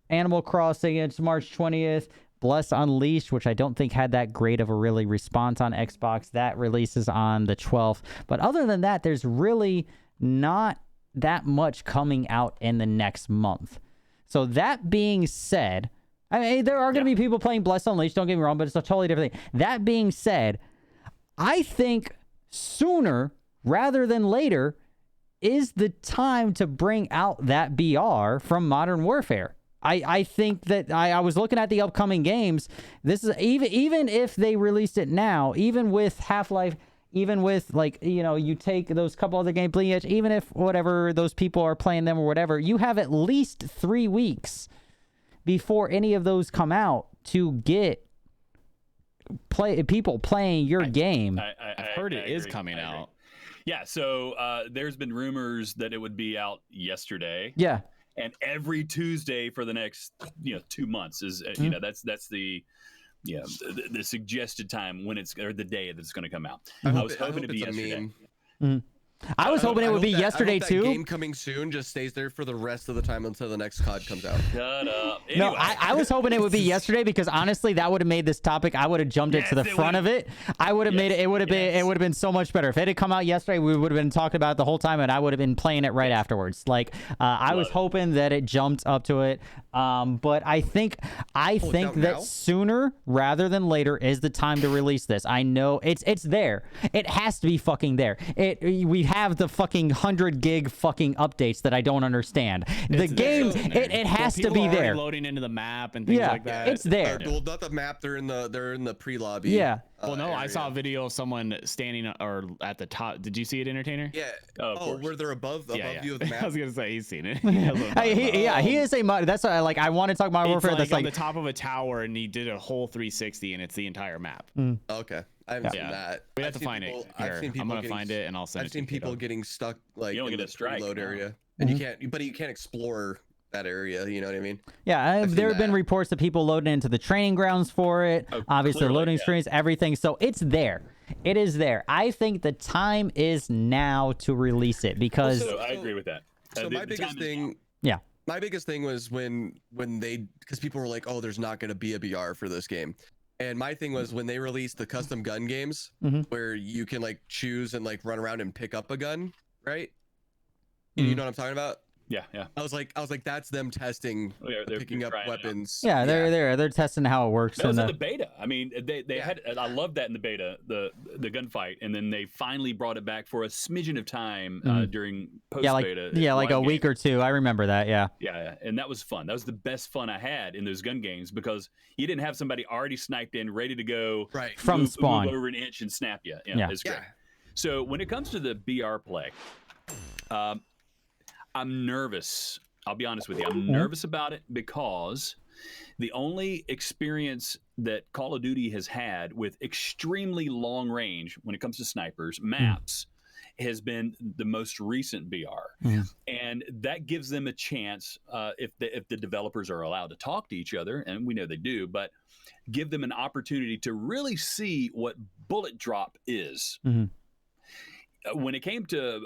Animal Crossing, it's March 20th. Bless Unleashed, which I don't think had that great of a really response on Xbox, that releases on the 12th. But other than that, there's really not that much coming out in the next month. So that being said, I mean, there are going to be people playing Bless Unleashed, don't get me wrong, but it's a totally different thing. That being said, I think sooner rather than later is the time to bring out that BR from Modern Warfare. I think that I was looking at the upcoming games. This is even if they released it now, even with Half-Life, even with like, you take those couple other games, Bleeding Edge, even if whatever those people are playing them or whatever, you have at least 3 weeks before any of those come out to get people playing your game. I've heard it is coming out. Yeah, so there's been rumors that it would be out yesterday. Yeah. And every Tuesday for the next 2 months is that's the the suggested time when it's or the day that it's going to come out. I was hoping to be yesterday. I was hoping it would be yesterday I hope too. that game coming soon just stays there for the rest of the time until the next COD comes out. Shut up. Anyway. No, I was hoping it would be yesterday because honestly, that would have made this topic. I would have jumped it to the front of it. I would have made it. It would have been. It would have been so much better if it had come out yesterday. We would have been talking about it the whole time, and I would have been playing it right afterwards. Like I was hoping that it jumped up to it. But I think that now? sooner rather than later is the time to release this. I know it's there. It has to be fucking there. We have the fucking 100 gig fucking updates that I don't understand. The game, it has to be there. Loading into the map and things like that. It's there. Well, not the map. They're in the pre-lobby. Yeah. Well, no, I area. saw a video of someone standing or at the top. Did you see it, Entertainer? Yeah. of course. Where they're above Yeah. view of the map. I was gonna say he's seen it. He is a mod. That's why, like I want to talk about It's Warfare. like That's on like the top of a tower, and he did a whole 360, and it's the entire map. Okay, I haven't seen that. We have I've to seen find people- it. Here, I've seen people I'm gonna getting find it, and I'll send I've it to seen people Kdog. getting stuck like You don't in get the a strike, reload no. area, and you can't explore that area. You know what I mean? Yeah, I've seen there have been that. reports of people loading into the training grounds for it. Oh, Obviously, clearly, loading yeah. screens, everything. So it's there. It is there. I think the time is now to release it because So I agree with that. So my biggest time is now. thing, yeah, my biggest thing was when they, because people were like, oh, there's not going to be a BR for this game. And my thing was when they released the custom gun games where you can like choose and like run around and pick up a gun, right? You know what I'm talking about? Yeah, yeah. I was like, that's them testing Oh, yeah, they're picking up trying it out. weapons. yeah, they're testing how it works. That was in in the beta. I mean, they had. I love that in the beta, the gunfight, and then they finally brought it back for a smidgen of time during post beta. like a week or two. I remember that. Yeah. Yeah, and that was fun. That was the best fun I had in those gun games because you didn't have somebody already sniped in, ready to go Right. From spawn. move over an inch and snap you. Yeah. It's great. Yeah. So when it comes to the BR play, I'm nervous. I'll be honest with you. I'm nervous about it because the only experience that Call of Duty has had with extremely long range when it comes to snipers maps has been the most recent BR. And that gives them a chance, if the developers are allowed to talk to each other, and we know they do, but give them an opportunity to really see what bullet drop is. When it came to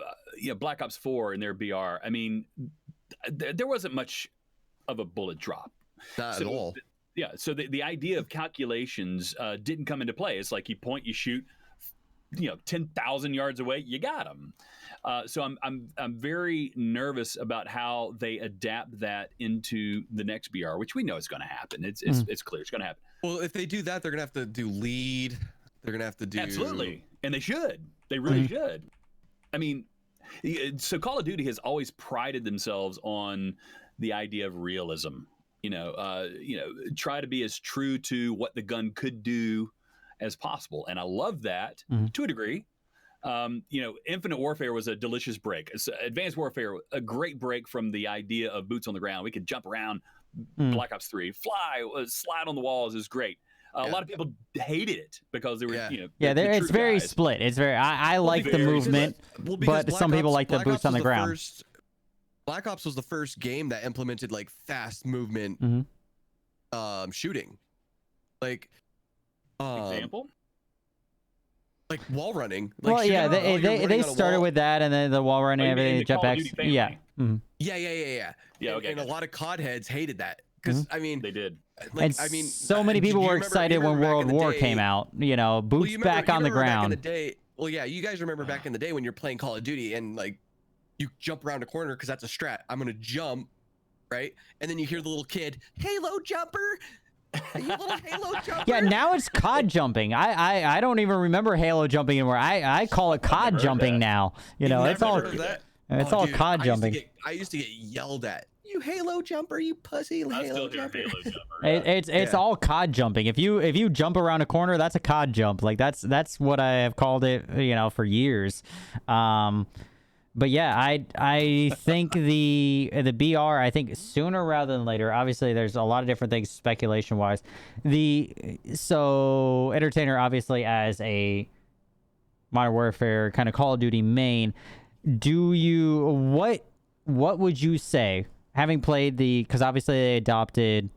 Black Ops 4 and their BR, I mean, there wasn't much of a bullet drop. Not at all. So the idea of calculations didn't come into play. It's like you point, you shoot, 10,000 yards away, you got them. So I'm very nervous about how they adapt that into the next BR, which we know is going to happen. It's clear it's going to happen. Well, if they do that, they're gonna have to do lead. They're gonna have to do Absolutely, and they should. They really should. I mean, so Call of Duty has always prided themselves on the idea of realism. Try to be as true to what the gun could do as possible, and I love that to a degree. Infinite Warfare was a delicious break. Advanced Warfare, a great break from the idea of boots on the ground. We could jump around. Black Ops 3, fly, slide on the walls is great. A lot of people hated it because they were, it's very guys. split. It's very. I like the very movement, because but some people like the Black boots Ops on the was ground. Black Ops was the first game that implemented like fast movement shooting. Like Example? Like wall running. Well, yeah, they started with that, and then the wall running, Oh, you mean everything, the Call of Duty jetpacks. family? Yeah. Yeah, okay, And a gotcha. lot of COD heads hated that because I mean, They did. like, And so many people were excited when World War came out. Boots back on the ground. Back in the day, well, yeah, you guys remember back in the day when you're playing Call of Duty and like you jump around a corner because that's a strat. I'm gonna jump, right? And then you hear the little kid, "Halo jumper." You little Halo jumper. Yeah, now it's COD jumping. I don't even remember Halo jumping anymore. I call it COD jumping now. It's all Heard that? it's Oh, all dude, COD jumping. I used to get yelled at. You Halo jumper, you pussy I Halo still hear jumper. Halo jumper. It's all COD jumping. If you jump around a corner, that's a COD jump. Like that's what I have called it, for years. But yeah, I think the BR, I think sooner rather than later. Obviously, there's a lot of different things speculation wise. So Entertainer obviously as a Modern Warfare kind of Call of Duty main, what would you say, having played because obviously they adopted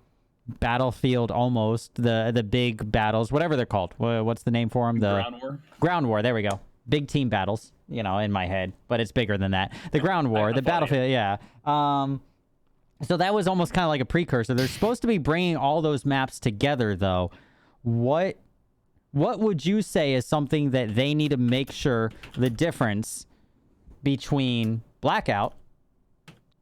Battlefield, almost the big battles, whatever they're called. What's the name for them? The Ground War. There we go. Big team battles, in my head, but it's bigger than that. The Ground War, the Battlefield, yeah. So that was almost kind of like a precursor. They're supposed to be bringing all those maps together, though. What would you say is something that they need to make sure the difference between Blackout,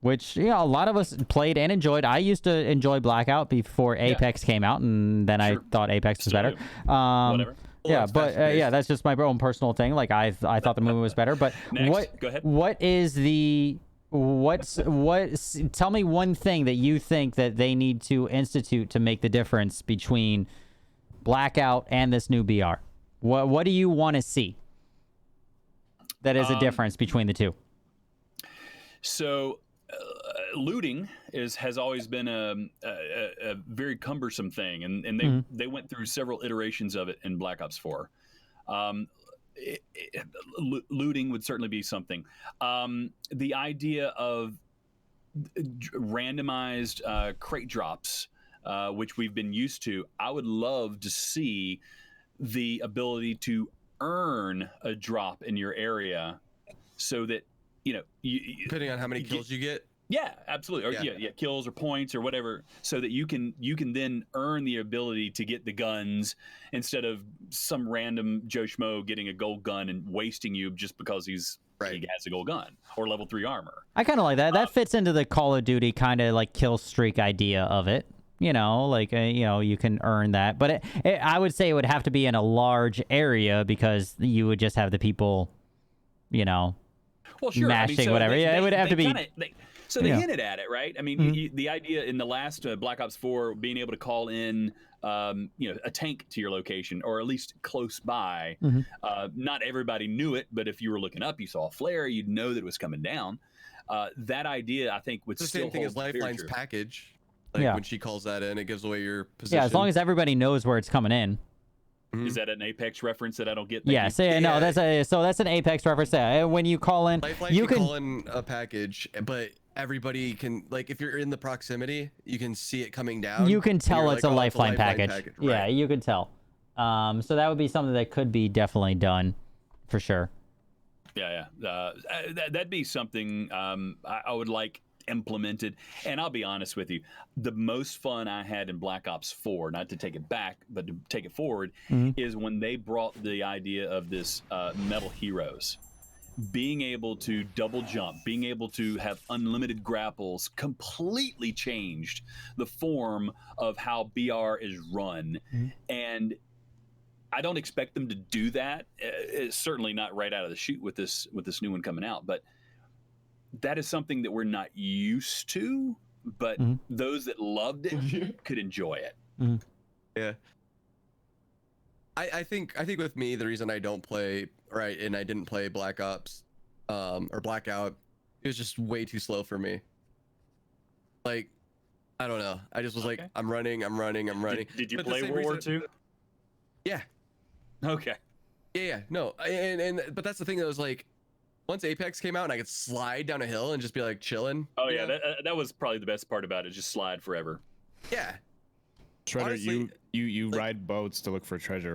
which a lot of us played and enjoyed. I used to enjoy Blackout before Apex came out, and then I thought Apex was better. Whatever. Yeah, but that's just my own personal thing. Like I thought the movie was better, but Next, go ahead. Tell me one thing that you think that they need to institute to make the difference between Blackout and this new BR. What do you want to see that is a difference between the two? So looting has always been a very cumbersome thing, and they went through several iterations of it in Black Ops 4. Looting would certainly be something. The idea of randomized crate drops, which we've been used to. I would love to see the ability to earn a drop in your area, so that you depending on how many kills you get. Yeah, absolutely. Or yeah, kills or points or whatever, so that you can then earn the ability to get the guns instead of some random Joe Schmo getting a gold gun and wasting you just because he has a gold gun or level 3 armor. I kind of like that. That fits into the Call of Duty kind of like kill streak idea of it. You know, like you can earn that, but I would say it would have to be in a large area because you would just have the people, well, sure, mashing whatever. It would have to be. So they hinted at it, right? I mean, the idea in the last Black Ops 4 being able to call in, a tank to your location, or at least close by. Not everybody knew it, but if you were looking up, you saw a flare, you'd know that it was coming down. That idea, I think, would the still same thing hold as Lifeline's true. package. Like when she calls that in, it gives away your position. Yeah, as long as everybody knows where it's coming in. Is that an Apex reference that I don't get? Yeah, no, that's an Apex reference. Yeah, when you call in, Lifeline you can call in a package, but everybody can, like, if you're in the proximity, you can see it coming down. You can tell it's a Lifeline package. Right. Yeah, you can tell. So that would be something that could be definitely done, for sure. Yeah. That'd be something I would like implemented. And I'll be honest with you, the most fun I had in Black Ops 4, not to take it back, but to take it forward, is when they brought the idea of this metal heroes. Being able to double jump, being able to have unlimited grapples completely changed the form of how BR is run. And I don't expect them to do that. It's certainly not right out of the chute with this new one coming out, but that is something that we're not used to, but those that loved it could enjoy it. Yeah. I think with me, the reason I don't play and I didn't play Black Ops or Blackout, it was just way too slow for me. Like, I don't know. I just was like, I'm running. Did you play World War II? Yeah. Okay. Yeah. No. But that's the thing that was like, once Apex came out and I could slide down a hill and just be like chilling. Oh yeah, that was probably the best part about it. Just slide forever. Yeah. Shredder, Honestly, you ride boats to look for treasure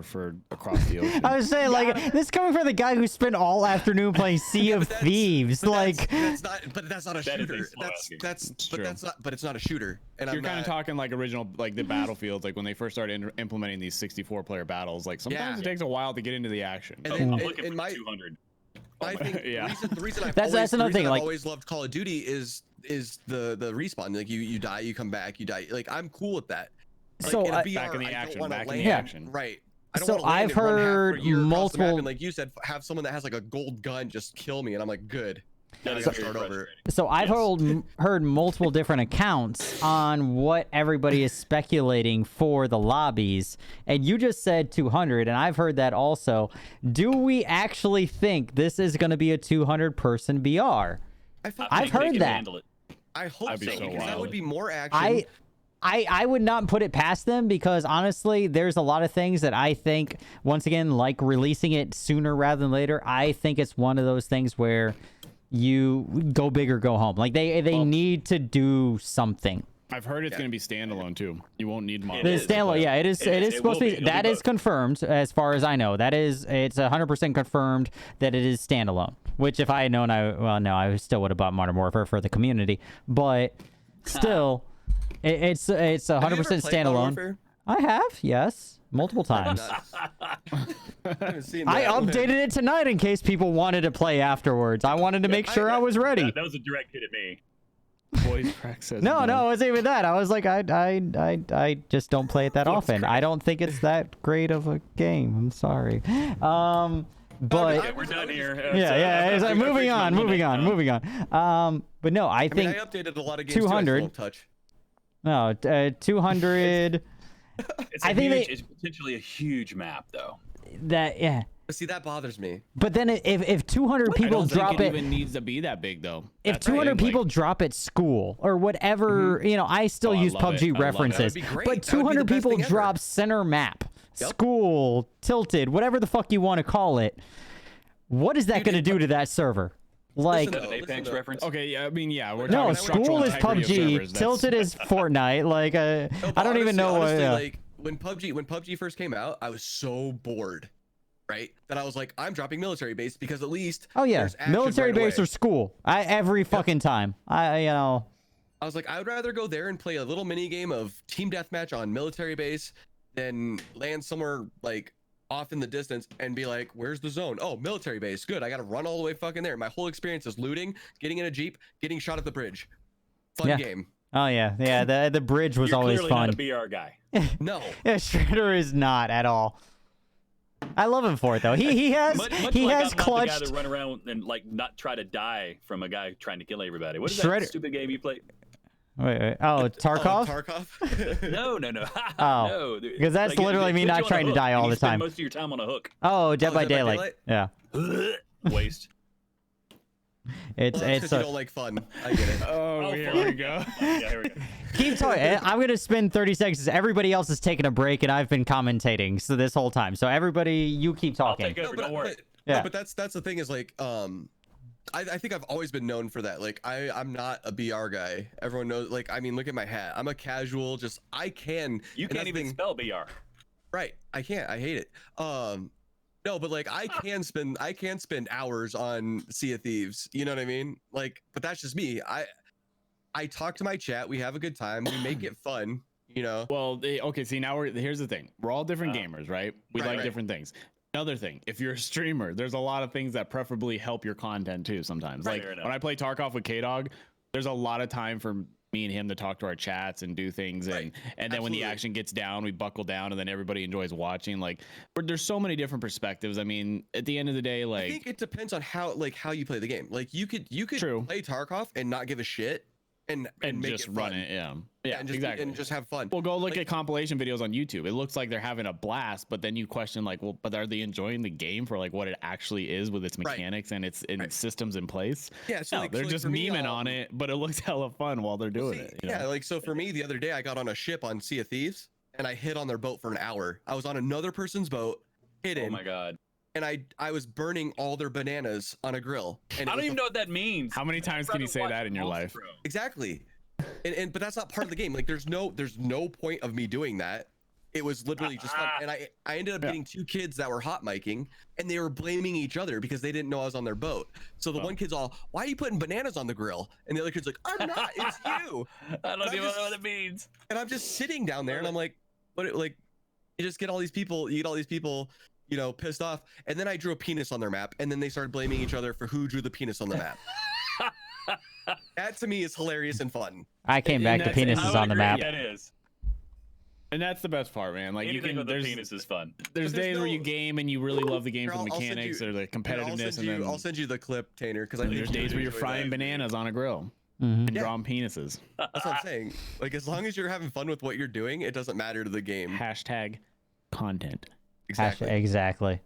across the ocean. I was saying, like, this is coming from the guy who spent all afternoon playing Sea of Thieves. But that's not a shooter. But it's not a shooter. And you're kind of talking like original, like the Battlefields, like when they first started implementing these 64-player battles. Like sometimes it takes a while to get into the action. I'm looking for 200. I think the reason I've always loved Call of Duty is the respawn. Like you die, you come back, you die. Like I'm cool with that. Like, so back in the action. Right. I don't so I've heard multiple, and like you said, have someone that has like a gold gun just kill me, and I'm like, good. Start over. So I've heard multiple different accounts on what everybody is speculating for the lobbies, and you just said 200, and I've heard that also. Do we actually think this is going to be a 200-person BR? I've heard that. I hope so, because that would be more action. I would not put it past them, because honestly, there's a lot of things that I think, once again, like releasing it sooner rather than later, I think it's one of those things where you go big or go home. Like they need to do something. I've heard it's going to be standalone too. You won't need mods. The standalone, yeah, it is supposed to be. That is confirmed, as far as I know. It's 100% confirmed that it is standalone. Which, if I had known, I still would have bought Modern Warfare for the community. But still, it's 100% standalone. I have, yes, multiple times. I updated it tonight in case people wanted to play afterwards. I wanted to make sure I was ready. That was a direct hit at me. Voice crack says no, it wasn't even that. I was like, I just don't play it that often. I don't think it's that great of a game. I'm sorry. But we're done here. Yeah. It's like, moving on. But no, I think I updated a lot of games 200. Too, I still don't touch. No, 200. It's potentially a huge map, though. See, that bothers me. But then if 200 people drop it, even needs to be that big though. If 200 people drop at school or whatever, I still use PUBG references. But 200 people drop center map, school, tilted, whatever the fuck you want to call it. What is that going to do to that server? Like, Is that an Apex reference? Okay, yeah, I mean, yeah, we're no, talking school structural is integrity of PUBG, servers, that's- Tilted is Fortnite. Like, No, but I don't even know honestly, what. like when PUBG first came out, I was so bored, right? That I was like, I'm dropping military base because at least Oh yeah, there's action military right base away. or school. Every fucking time. I was like, I would rather go there and play a little mini game of team deathmatch on military base than land somewhere like off in the distance and be like, where's the zone? Oh, military base. Good. I got to run all the way fucking there. My whole experience is looting, getting in a Jeep, getting shot at the bridge. Fun Yeah. game. Oh yeah. The bridge was You're always clearly fun. not a BR guy. No. Yeah, Shredder is not at all. I love him for it though. He has Much he like has I'm not the guy clutched. that run around and like not try to die from a guy trying to kill everybody. What is Shredder- that stupid game you play? Wait. Oh, Tarkov. Tarkov? No. Oh, no, dude. because that's Like, literally it me puts not you on a trying to hook, die and all you the spend time. Most of your time on a hook. Oh, Dead by Dead by Daylight. Daylight? Yeah. Waste. It's Well, that's 'cause a, you don't like fun. I get it. Oh, here fuck. we go. Yeah, here we go. keep talking. I'm gonna spend 30 seconds. Everybody else is taking a break, and I've been commentating so this whole time. So everybody, you keep I'll talking. take over. Don't worry. Yeah. No, but that's the thing is like I think I've always been known for that. Like I'm not a BR guy. Everyone knows. Like I mean, look at my hat. I'm a casual. Just I can. You and can't that's the even thing- spell BR. Right. I can't. I hate it. No, but like I can spend hours on Sea of Thieves. You know what I mean? Like, but that's just me. I talk to my chat. We have a good time. We make it fun. You know. Well, okay, see, now here's the thing. We're all different Uh-huh. gamers, right? We Right, like right. different things. Another thing, if you're a streamer, there's a lot of things that preferably help your content too sometimes. Right, Like fair enough. when I play Tarkov with Kdog, there's a lot of time for me and him to talk to our chats and do things, Right. and then when the Absolutely. action gets down, we buckle down, and then everybody enjoys watching. Like, but there's so many different perspectives. I mean, at the end of the day, I like, think it depends on how you play the game. Like you could True. play Tarkov and not give a shit and make just it run fun. it, yeah, and just, exactly, and just have fun. Well, go look Like- at compilation videos on YouTube. It looks like they're having a blast, but then you question like, well, but are they enjoying the game for like what it actually is with its Right. mechanics and its Right. systems in place? Yeah, so No, like, they're so, like, just for me, memeing on it, but it looks hella fun while they're doing See, it. you yeah, know? like so for me, the other day I got on a ship on Sea of Thieves and I hid on their boat for an hour. I was on another person's boat, hidden, Oh my god. and I was burning all their bananas on a grill. And I it don't was even the- know what that means. How many times can you say that in your life? exactly. And but that's not part of the game. Like there's no point of me doing that. It was literally just fun. And I ended up Yeah. getting two kids that were hot miking and they were blaming each other because they didn't know I was on their boat. So the Oh. one kid's all, "Why are you putting bananas on the grill?" And the other kid's like, "I'm not, it's you." I don't I'm even just- know what it means. And I'm just sitting down there and I'm like, what, like, you just get all these people, you know, pissed off. And then I drew a penis on their map and then they started blaming each other for who drew the penis on the map. That to me is hilarious and fun. I came back to that's- and I penises would on the agree, map. That is. And that's the best part, man. Like Anything you with can the there's penis is fun. there's But there's days where you no- game and you really love the game Here, for the I'll send mechanics you- or the Here, competitiveness, and then I'll send you the clip, Tanner, because I and think there's you days would where you're enjoy frying that. bananas on a grill Mhm. and Yeah. drawing penises. That's what I'm saying. Like as long as you're having fun with what you're doing, it doesn't matter to the game. Hashtag content. Exactly. Exactly.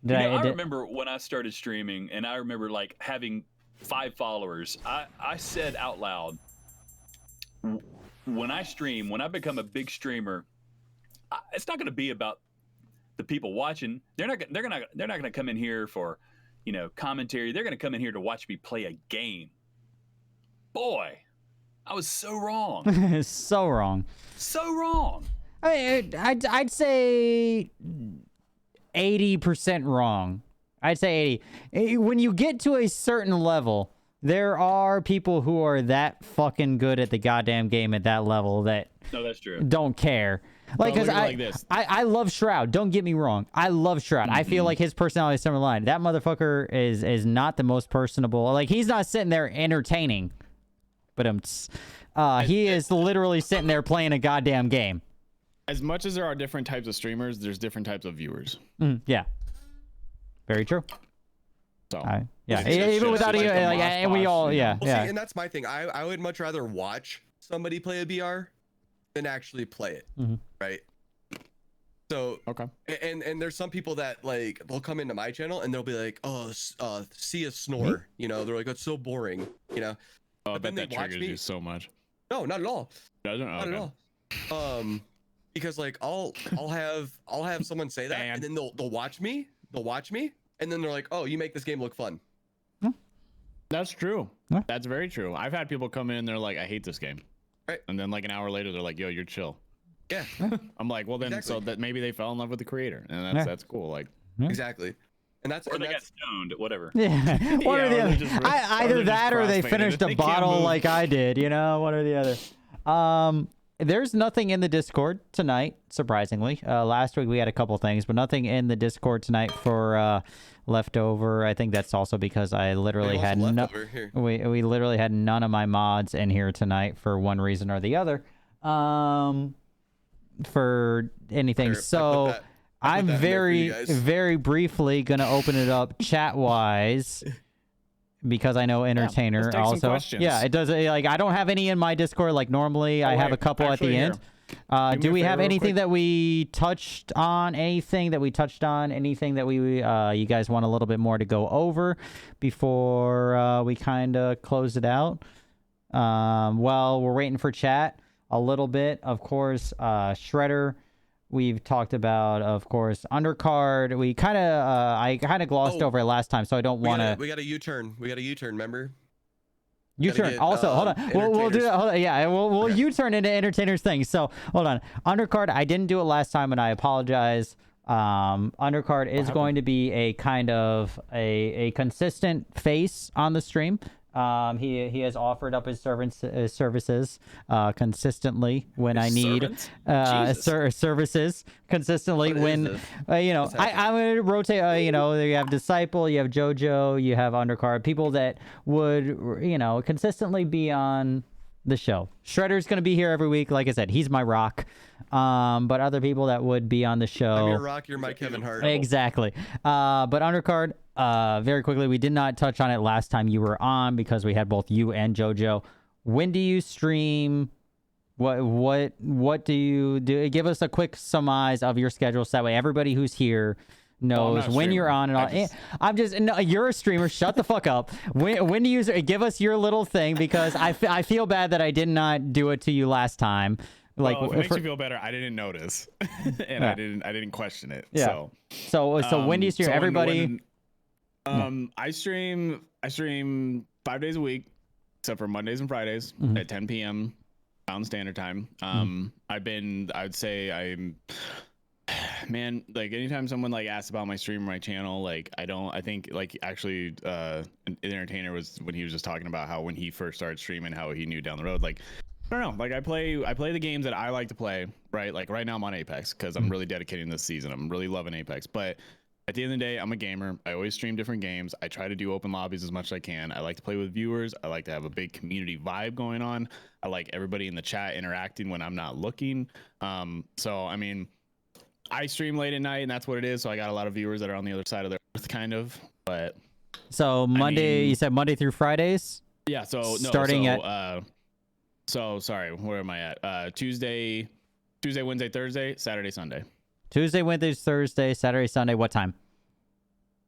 You know, I did- remember when I started streaming, and I remember like having 5 followers. I said out loud, when I stream, when I become a big streamer, it's not going to be about the people watching. They're not going to come in here for, you know, commentary. They're going to come in here to watch me play a game. Boy, I was so wrong. so wrong. So wrong. I mean, I'd say 80% wrong. I'd say 80. When you get to a certain level, there are people who are that fucking good at the goddamn game at that level that No, that's true. don't care. Like, Well, because look at it like this. I love Shroud. Don't get me wrong. I love Shroud. I feel like his personality is similar line. That motherfucker is not the most personable. Like, he's not sitting there entertaining. But he is literally sitting there playing a goddamn game. As much as there are different types of streamers, there's different types of viewers. Yeah. Very true. So Yeah. It's just Even without like even, the like, Moss and we Boss, all, you yeah, know. Well, yeah. see, and that's my thing. I would much rather watch somebody play a BR than actually play it. Mhm. Right. So okay. and there's some people that like they'll come into my channel and they'll be like, "Oh, see a snore," you know. They're like, "It's so boring," you know. Oh, I But then bet they that watch triggers me- you so much. No, not at all. Doesn't? Not Okay. at all. Because like I'll have someone say that And- and then they'll watch me and then they're like, oh, you make this game look fun. That's true. Yeah. That's very true. I've had people come in and they're like, I hate this game. Right. And then like an hour later, they're like, yo, you're chill. Yeah. I'm like, well then, Exactly. so that maybe they fell in love with the creator, and that's cool. Like, Exactly. And that's Or and they got that's stoned, whatever. Yeah, one or Yeah, the or they're other. just- Either they're just that or they crossfaded. finished They a can't bottle move. like I did. One or the other. There's nothing in the Discord tonight, surprisingly. Last week we had a couple things, but nothing in the Discord tonight for leftover. I think that's also because I literally also had leftover here. we literally had none of my mods in here tonight for one reason or the other. For anything. Fair. I put So that- I put I'm that in there for you very, guys. very briefly gonna open it up chat wise. Because I know entertainer let's take some also. questions. Yeah, it does. Like I don't have any in my Discord like normally. I have wait, a couple at actually, the here. end. Do me Do a we favor have real anything quick. that we touched on? Anything that we touched on? Anything that we you guys want a little bit more to go over before we kind of close it out? Well, we're waiting for chat a little bit. Of course, Shredder. We've talked about, of course, undercard. We kind of, I kind of glossed Oh, over it last time, so I don't want to. We got a U-turn. We got a U-turn. Remember? U-turn. get, Also, hold on. We'll do entertainers. that. Hold on. Yeah, we'll Okay. U-turn into entertainers things. So hold on. Undercard. I didn't do it last time, and I apologize. Undercard is going to be a kind of a consistent face on the stream. He has offered up his services consistently when I need services consistently What is when this? I'm gonna rotate. You have Disciple, you have JoJo, you have Undercard, people that would consistently be on the show. Shredder's gonna be here every week, like I said, he's my rock. But other people that would be on the show. I'm your Rock. You're my Kevin Hart. Exactly. But Undercard, very quickly, we did not touch on it last time you were on because we had both you and JoJo. When do you stream? What do you do? Give us a quick surmise of your schedule so that way everybody who's here knows not a when you're streamer. on and all. I'm just no, you're a streamer. Shut the fuck up. When do you give us your little thing because I feel bad that I did not do it to you last time. Like well, it makes you feel better. I didn't notice, and Yeah. I didn't question it. Yeah. So when do you stream? so when- Everybody. I stream 5 days a week, except for Mondays and Fridays at 10 p.m. Mountain Standard Time. I'd say I'm, man, like anytime someone like asks about my stream or my channel, like I think like actually an entertainer was when he was just talking about how when he first started streaming, how he knew down the road, like, I don't know, like I play the games that I like to play, right? Like right now I'm on Apex because I'm really dedicating this season. I'm really loving Apex, but at the end of the day, I'm a gamer. I always stream different games. I try to do open lobbies as much as I can. I like to play with viewers. I like to have a big community vibe going on. I like everybody in the chat interacting when I'm not looking. So I mean, I stream late at night and that's what it is. So I got a lot of viewers that are on the other side of the earth kind of, but So Monday, mean- you said Monday through Fridays? yeah, so no, Starting so, at- so sorry, where am I at? Tuesday, Wednesday, Thursday, Saturday, Sunday, Tuesday, Wednesday, Thursday, Saturday, Sunday. What time?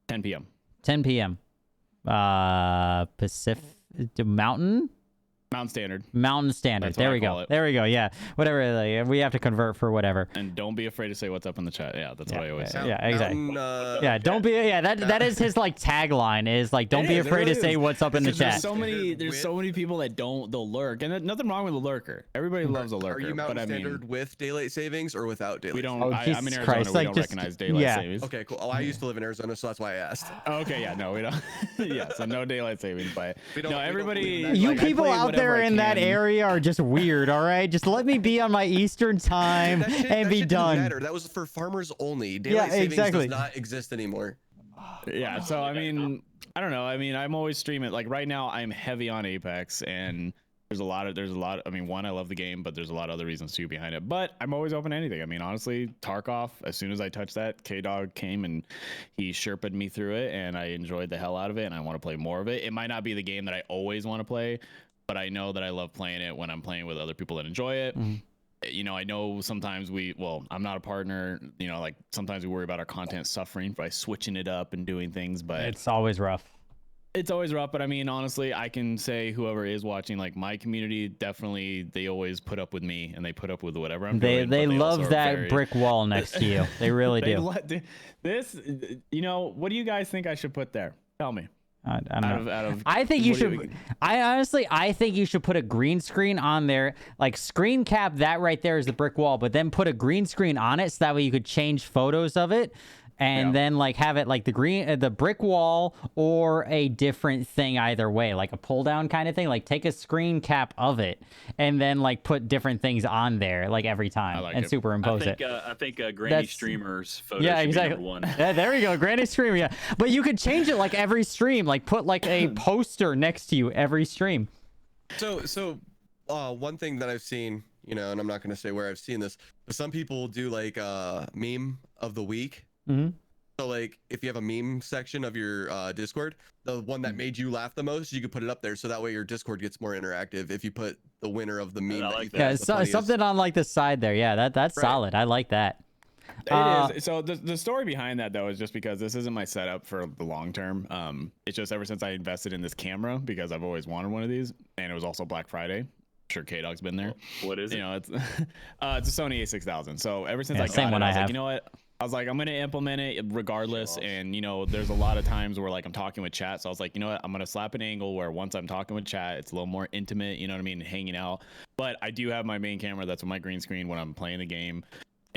10 p.m. 10 p.m. Pacific Mountain Standard. That's what There I we call go. it. There we go. Yeah. Whatever. Like, we have to convert for whatever. And don't be afraid to say what's up in the chat. Yeah, that's what I always say. Yeah, exactly. Mountain, Yeah, don't be. Yeah, that is his like tagline is like, don't be is, it afraid really to say is. what's up in the There's chat. so many people that they'll lurk, and nothing wrong with a lurker. Everybody loves a Are lurker, you Mountain but I Standard mean, with daylight savings or without daylight? we don't. Oh, I'm Jesus in Arizona. Christ, We like, don't just- recognize daylight yeah. savings. Okay, cool. Oh, I used to live in Arizona, so that's why I asked. Oh, okay, yeah, no, we don't. Yeah, so no daylight savings, but We don't- no, we don't everybody. believe in that. You like, I people play out there whatever I in that can. area are just weird. All right, just let me be on my Eastern time That shit- and that be shit didn't done. matter. That was for farmers only. Daylight Yeah, savings exactly. does not exist anymore. Yeah, so I mean, I don't know. I mean, I'm always streaming. Like right now, I'm heavy on Apex, and there's a lot. I mean, one, I love the game, but there's a lot of other reasons too behind it. But I'm always open to anything. I mean, honestly, Tarkov. As soon as I touched that, Kdog came and he sherped me through it, and I enjoyed the hell out of it, and I want to play more of it. It might not be the game that I always want to play, but I know that I love playing it when I'm playing with other people that enjoy it. You know, I know sometimes I'm not a partner, you know, like sometimes we worry about our content suffering by switching it up and doing things, but It's always rough. It's always rough, but I mean, honestly, I can say whoever is watching, like my community, definitely they always put up with me and they put up with whatever I'm doing. They but also love are that very- brick wall next to you. They really they do. This, what do you guys think I should put there? Tell me. I don't know. Out I think you what do should. I think you should put a green screen on there, like screen cap that right there is the brick wall, but then put a green screen on it so that way you could change photos of it, and then like have it like the brick wall or a different thing either way, like a pull down kind of thing. Like take a screen cap of it and then like put different things on there like every time and superimpose it. I think Granny That's- Streamer's photo Yeah, should exactly. be number one. Yeah, there we go, Granny Stream. Yeah, but you could change it like every stream, like put like a poster next to you every stream. So one thing that I've seen, and I'm not going to say where I've seen this, but some people do like meme of the week. Mm-hmm. So like if you have a meme section of your Discord, the one that made you laugh the most, you could put it up there so that way your Discord gets more interactive if you put the winner of the meme. I that like you think that. Yeah, is the funniest. something on like the side there. Yeah, that's Right. solid. I like that. It is. So the story behind that though is just because this isn't my setup for the long term. It's just ever since I invested in this camera because I've always wanted one of these, and it was also Black Friday. I'm sure Kdog's been there. What is it? It's it's a Sony A6000. So ever since Yeah, I got same it, one I I was like, have. you know what? I was like, I'm gonna implement it regardless. And there's a lot of times where like I'm talking with chat, so I was like, you know what? I'm gonna slap an angle where once I'm talking with chat, it's a little more intimate. You know what I mean? Hanging out. But I do have my main camera. That's on my green screen when I'm playing the game,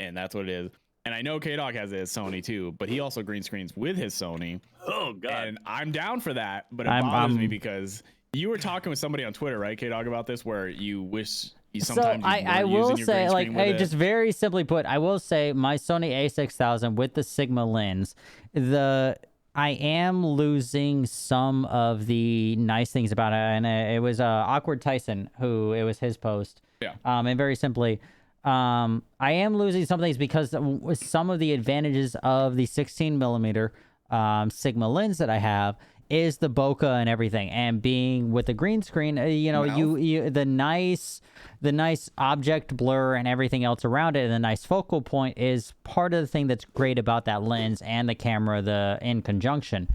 and that's what it is. And I know Kdog has his Sony too, but he also green screens with his Sony. Oh God. And I'm down for that, but it I'm- bothers me I'm- because you were talking with somebody on Twitter, right, Kdog, about this, where you wish you So sometimes I you will using your say, green like, screen with hey, it. just very simply put, I will say my Sony A6000 with the Sigma lens, I am losing some of the nice things about it, and it was Awkward Tyson who it was his post. Yeah. And very simply, I am losing some things because some of the advantages of the 16 millimeter Sigma lens that I have is the bokeh and everything, and being with the green screen, you the nice object blur and everything else around it, and the nice focal point is part of the thing that's great about that lens and the camera, in conjunction.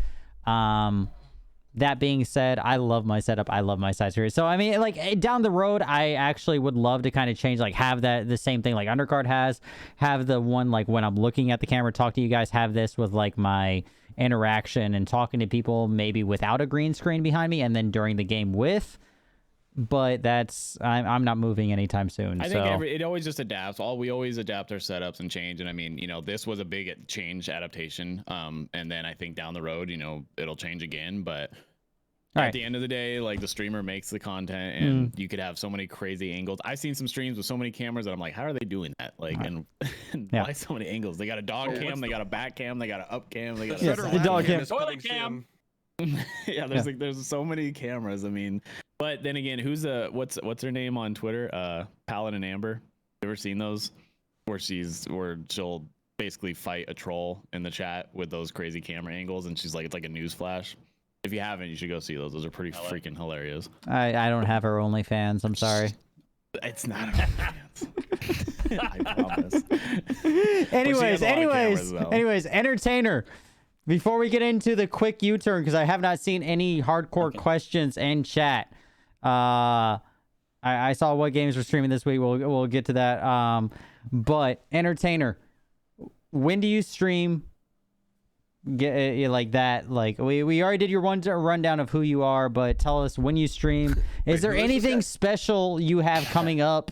That being said, I love my setup. I love my side series. So, I mean, like, down the road, I actually would love to kind of change, like, have the same thing like Undercard has. Have the one, like, when I'm looking at the camera, talk to you guys, have this with, like, my interaction and talking to people, maybe without a green screen behind me, and then during the game with. But I'm not moving anytime soon. I think it always just adapts. We always adapt our setups and change. And I mean, this was a big change adaptation. And then I think down the road, it'll change again. But at the end of the day, like the streamer makes the content, and you could have so many crazy angles. I've seen some streams with so many cameras that I'm like, how are they doing that? Like, and why so many angles? They got a dog cam, they got a back cam, they got an up cam, they got the dog cam. Toilet cam. yeah, there's so many cameras. I mean, but then again, what's her name on Twitter? Paladin Amber. You ever seen those? Where she'll basically fight a troll in the chat with those crazy camera angles, and she's like, it's like a news flash. If you haven't, you should go see those. Those are pretty freaking hilarious. I don't have her OnlyFans. I'm sorry. It's not OnlyFans. I promise. Anyways, entertainer. Before we get into the quick U-turn, because I have not seen any hardcore questions in chat. I saw what games were streaming this week. We'll get to that. But entertainer, when do you stream? Get like that? Like we already did your rundown of who you are, but tell us when you stream. Is there anything special you have coming up?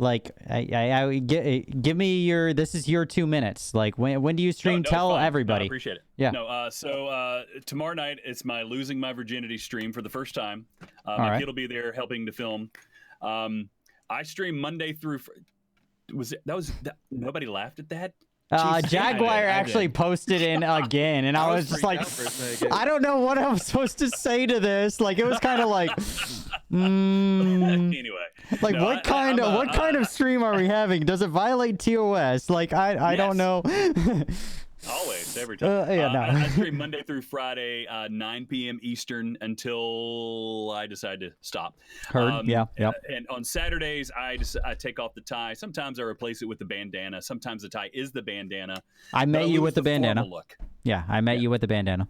Like, give me your. This is your 2 minutes. Like, when do you stream? Tell everybody. I appreciate it. Yeah. No. So tomorrow night it's my losing my virginity stream for the first time. All My right. kid will be there helping to film. I stream Monday through. Nobody laughed at that? Jaguar I actually did. posted in again, and I was just like, I don't know what I'm supposed to say to this. Like, it was kind of like, Anyway. like No, what kind of stream are we having? Does it violate TOS? Like, I don't know. Always, every time. Yeah, no. I stream Monday through Friday, 9 p.m. Eastern until I decide to stop. Heard. Yeah. Yep. And on Saturdays, I take off the tie. Sometimes I replace it with the bandana. Sometimes the tie is the bandana. I met But you lose with the bandana. formal look. Yeah, I met you with the bandana.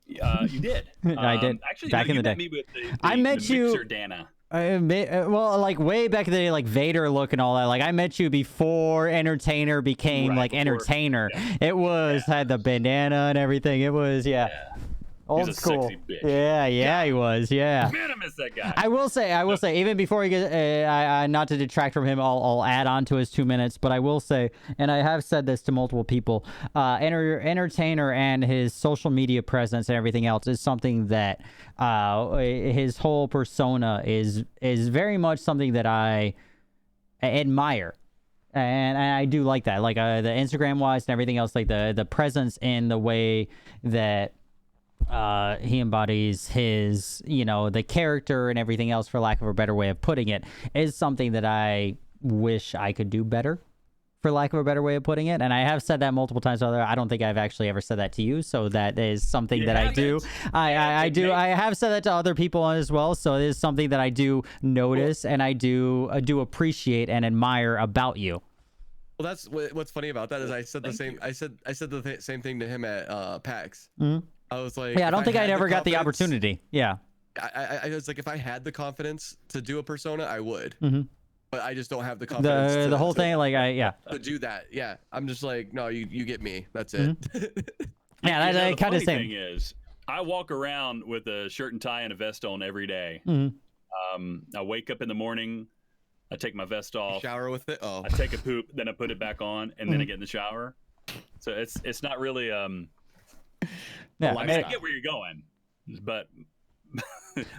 You did. I did. Actually, Back no, in you the met day. me with the I met the you- Mixer Dana. Well, like way back in the day, like Vader look and all that. Like I met you before Entertainer became Right, like before- Entertainer. yeah. It was had the bandana and everything. It was old a school. sexy bitch. Yeah, he was. Yeah. Man, I miss that guy. I will say, even before he gets, not to detract from him, I'll add on to his 2 minutes, but I will say, and I have said this to multiple people, Entertainer and his social media presence and everything else is something that, his whole persona is very much something that I admire. And I do like that, like the Instagram wise and everything else, like the presence in the way that he embodies his, the character and everything else, for lack of a better way of putting it, is something that I wish I could do better, for lack of a better way of putting it. And I have said that multiple times. I don't think I've actually ever said that to you. So that is something that I do. I do. I have said that to other people as well. So it is something that I do notice and I do appreciate and admire about you. Well, that's what's funny about that is I said the same. you. I said the same thing to him at PAX. Mhm. I was like, Yeah, I don't think I had ever got the confidence- opportunity. Yeah. I was like, if I had the confidence to do a persona, I would. Mhm. But I just don't have the confidence. The whole to, thing, like to do that. Yeah, I'm just like, no, you get me. That's it. Yeah, the that kind of funny thing same. is, I walk around with a shirt and tie and a vest on every day. Mhm. I wake up in the morning, I take my vest off, Shower with it. Oh, I take a poop, then I put it back on, and then I get in the shower. So it's not really Yeah, I mean, I get where you're going, but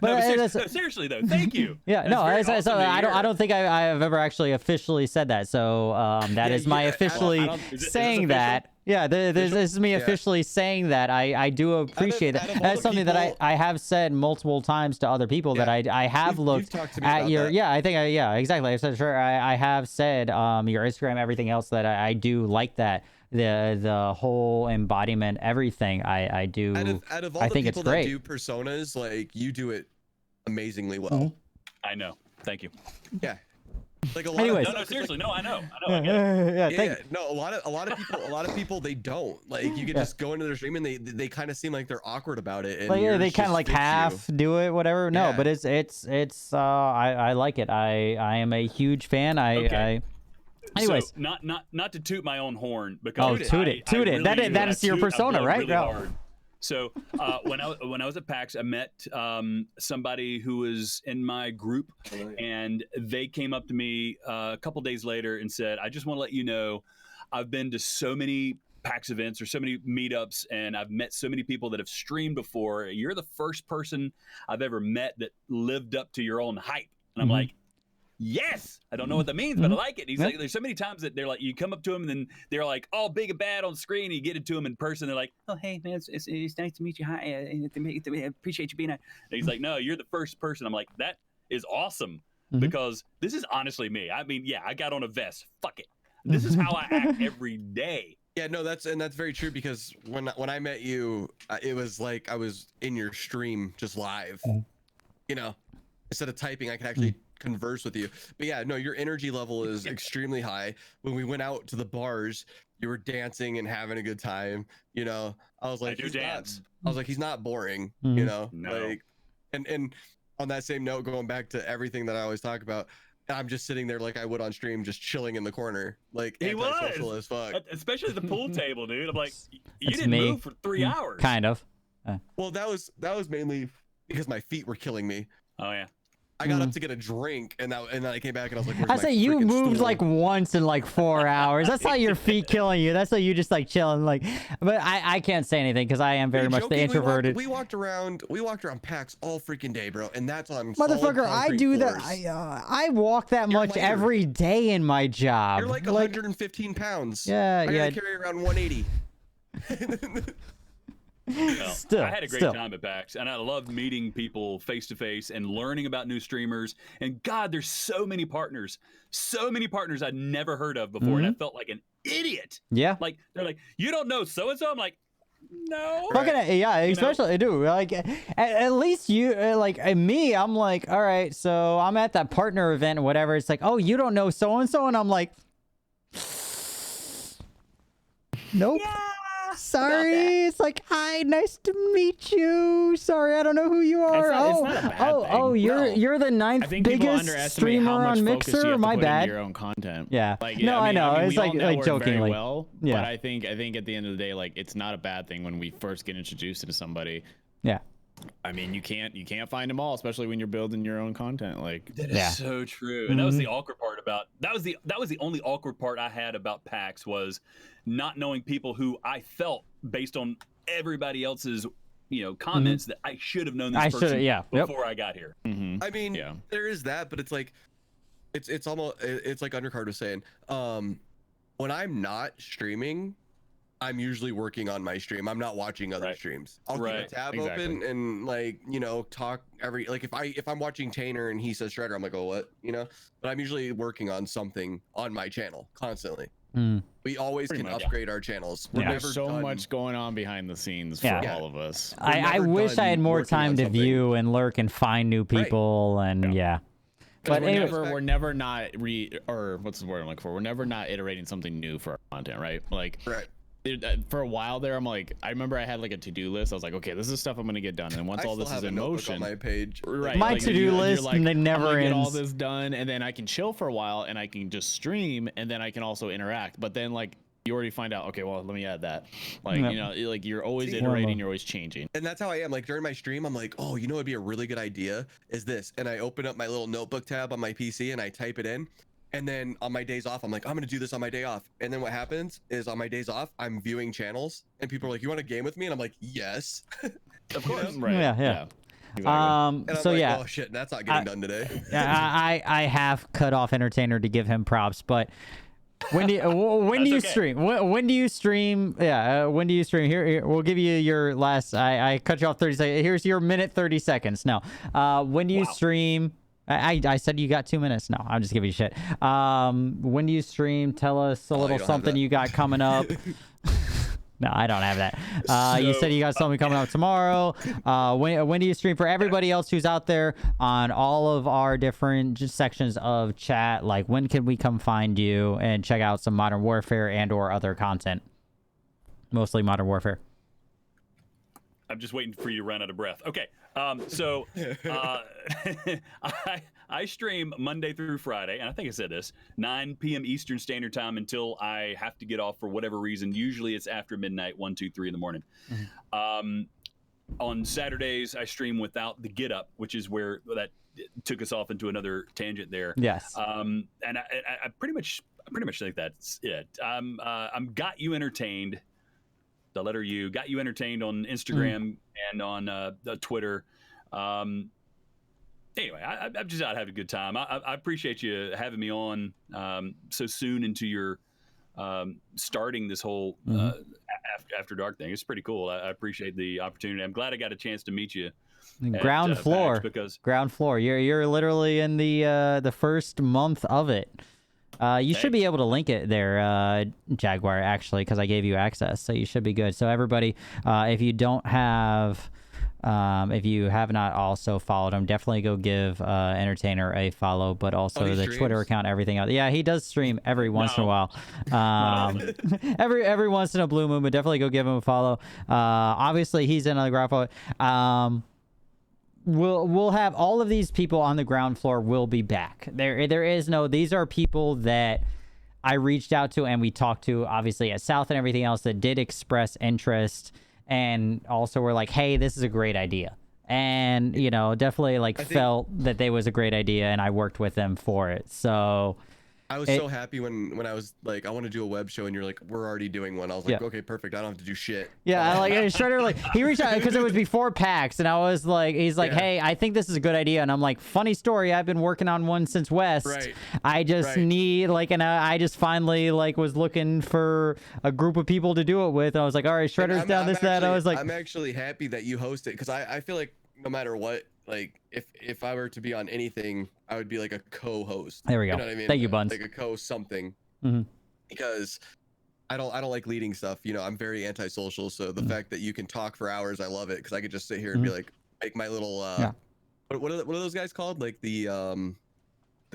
But seriously though, thank you. yeah, That's no, very so awesome to I hear. don't think I've ever actually officially said that. So that Yeah, is my yeah, officially well, Is this saying official? that. Yeah, this is me Yeah. officially saying that. I do appreciate out of that. all That's the something that people- I have said multiple times to other people that I have You've looked talked to me at about your that. yeah I think yeah exactly. I said sure I have said your Instagram, everything else, that I do like that. The whole embodiment, everything I do. out of all I the think it's people that great. do personas, like you do it amazingly well. Mhm. I know. Thank you. Yeah. Like a lot Anyways. of No, seriously, no, I know. Yeah, I get it. yeah, Yeah, thank no, a lot of people they don't like. You can Yeah. just go into their stream and they kind of seem like they're awkward about it. And like yours they kind just of like fits you. half do it, whatever. No, Yeah. but it's I like it. I am a huge fan. Okay. Anyways. So, not to toot my own horn, because toot it. That is your persona, right? Really No. hard. So when I was at PAX, I met somebody who was in my group, and they came up to me a couple days later and said, "I just want to let you know, I've been to so many PAX events or so many meetups, and I've met so many people that have streamed before. You're the first person I've ever met that lived up to your own hype." And I'm Mhm. like, yes, I don't know what that means, but I like it. He's Yeah. like, there's so many times that they're like, you come up to him and then they're like all big and bad on screen. And you get it to him in person. They're like, oh, hey, man, it's nice to meet you. Hi, I appreciate you being here. And he's like, no, you're the first person. I'm like, that is awesome, Mhm. because this is honestly me. I mean, yeah, I got on a vest. Fuck it. This is how I act every day. Yeah, no, that's very true, because when I met you, it was like I was in your stream just live. You know, instead of typing, I could actually converse with you. But yeah, no, your energy level is extremely high. When we went out to the bars, you were dancing and having a good time. You know, I was like, do he's dance. I was like, he's not boring. Mhm. You know, No. like, and on that same note, going back to everything that I always talk about, I'm just sitting there like I would on stream, just chilling in the corner, like He antisocial was. as fuck. Especially the pool table, dude. I'm like, you That's didn't me. move for 3 hours. Kind of. Well, that was mainly because my feet were killing me. Oh, yeah. I got up to get a drink, and then I came back and I was like, "Where's I my say you freaking moved stool?" like once in like 4 hours. That's not your feet killing you. That's not you just like chilling. Like, but I can't say anything because I am Are very you much the joking? introverted. We walked around PAX all freaking day, bro, and that's on Motherfucker, solid I concrete do that. floors. I walk that You're much lighter. every day in my job. You're like 115 pounds. Yeah, I yeah. gotta carry around 180. Well, Still, I had a great still. time at PAX, and I love meeting people face to face and learning about new streamers. And God, there's so many partners I'd never heard of before, and I felt like an idiot. Yeah. Like they're like, you don't know so and so. I'm like, no. Fucking yeah, especially I do. Like at least you like me. I'm like, all right, so I'm at that partner event or whatever. It's like, oh, you don't know so and so, and I'm like, nope. Sorry. It's like, hi, nice to meet you. Sorry, I don't know who you are. It's not a bad thing. You're the I ninth think people biggest underestimate streamer how much on focus you Mixer. have to My put bad. into your own content. Yeah. Like, No, I know. we It's all like network very jokingly. well, Yeah. but I think at the end of the day, like, it's not a bad thing when we first get introduced into somebody. Yeah. I mean, you can't find them all, especially when you're building your own content. Like, That is so true. And that was the awkward part about that was the only awkward part I had about PAX was not knowing people who I felt based on everybody else's comments that I should have known this person before I got here. I mean, there is that, but it's like it's almost it's like Undercard was saying. When I'm not streaming, I'm usually working on my stream. I'm not watching other streams. I'll keep a tab open and talk if I'm watching Tainer and he says Shredder, I'm like, oh, what? But I'm usually working on something on my channel constantly. We always can upgrade our channels. We're there's never so done. much going on behind the scenes for all of us. I wish I had more time to view and lurk and find new people and But we're never not what's the word I'm looking for? We're never not iterating something new for our content, right? Like, for a while there, I'm like, I remember I had like a to-do list. I was like, okay, this is stuff I'm gonna get done. And once all this is in motion, on my page, my to-do list never ends. Get all this done, and then I can chill for a while, and I can just stream, and then I can also interact. But then like you already find out, okay, well, let me add that. Like like you're always iterating, you're always changing. And that's how I am. Like during my stream, I'm like, oh, it'd be a really good idea is this, and I open up my little notebook tab on my PC and I type it in. And then on my days off, I'm like, I'm going to do this on my day off. And then what happens is on my days off, I'm viewing channels and people are like, you want a game with me? And I'm like, yes. Of course. Right. Yeah. Exactly. And I'm like, oh shit, that's not getting done today. I have cut off Entertainer to give him props, but when do you stream? When do you stream? Yeah, when do you stream? Here, we'll give you your last. I cut you off 30 seconds. Here's your minute 30 seconds. Now, when do you stream? I said you got 2 minutes. No, I'm just giving you shit. When do you stream? Tell us a little something you got coming up. No, I don't have that. You said you got something coming up tomorrow. When do you stream? For everybody else who's out there on all of our different sections of chat, like when can we come find you and check out some Modern Warfare and or other content? Mostly Modern Warfare. I'm just waiting for you to run out of breath. Okay. So I stream Monday through Friday, and I think I said this, 9 p.m. Eastern Standard Time until I have to get off for whatever reason. Usually it's after midnight, 1, 2, 3 in the morning. On Saturdays, I stream without the Get Up, which is where that took us off into another tangent there. Yes. And I pretty much think that's it. I'm Got You Entertained. The letter U, Got You Entertained on Instagram and on Twitter. Anyway, I'm just out having a good time. I appreciate you having me on so soon into your starting this whole After Dark thing. It's pretty cool. I appreciate the opportunity. I'm glad I got a chance to meet you. Ground floor. Ground floor. You're literally in the first month of it. You should be able to link it there, Jaguar, actually, because I gave you access, so you should be good. So everybody, if you don't have, if you have not also followed him, definitely go give Entertainer a follow, but also the Twitter account, everything else. Yeah, he does stream every once in a while. Every once in a blue moon, but definitely go give him a follow. Obviously, he's in on the ground floor. We'll have all of these people on the ground floor will be back. There is no, these are people that I reached out to and we talked to, obviously at South and everything else, that did express interest and also were like, hey, this is a great idea. And, definitely felt that they was a great idea and I worked with them for it. So I was so happy when I was like, I want to do a web show, and you're like, we're already doing one. I was like, okay, perfect. I don't have to do shit. Yeah, Shredder, he reached out because it was before PAX, and I was like, he's like, hey, I think this is a good idea, and I'm like, funny story, I've been working on one since West. Right. I just need and I just finally was looking for a group of people to do it with. And I was like, all right, Shredder's down that. I was like, I'm actually happy that you host it because I feel like no matter what. Like if I were to be on anything, I would be like a co-host. There we go. You know what I mean? Thank you, Buns. Like a co-something. Because I don't like leading stuff. I'm very antisocial. So the fact that you can talk for hours, I love it. Because I could just sit here and be like, make my little what are those guys called? Like the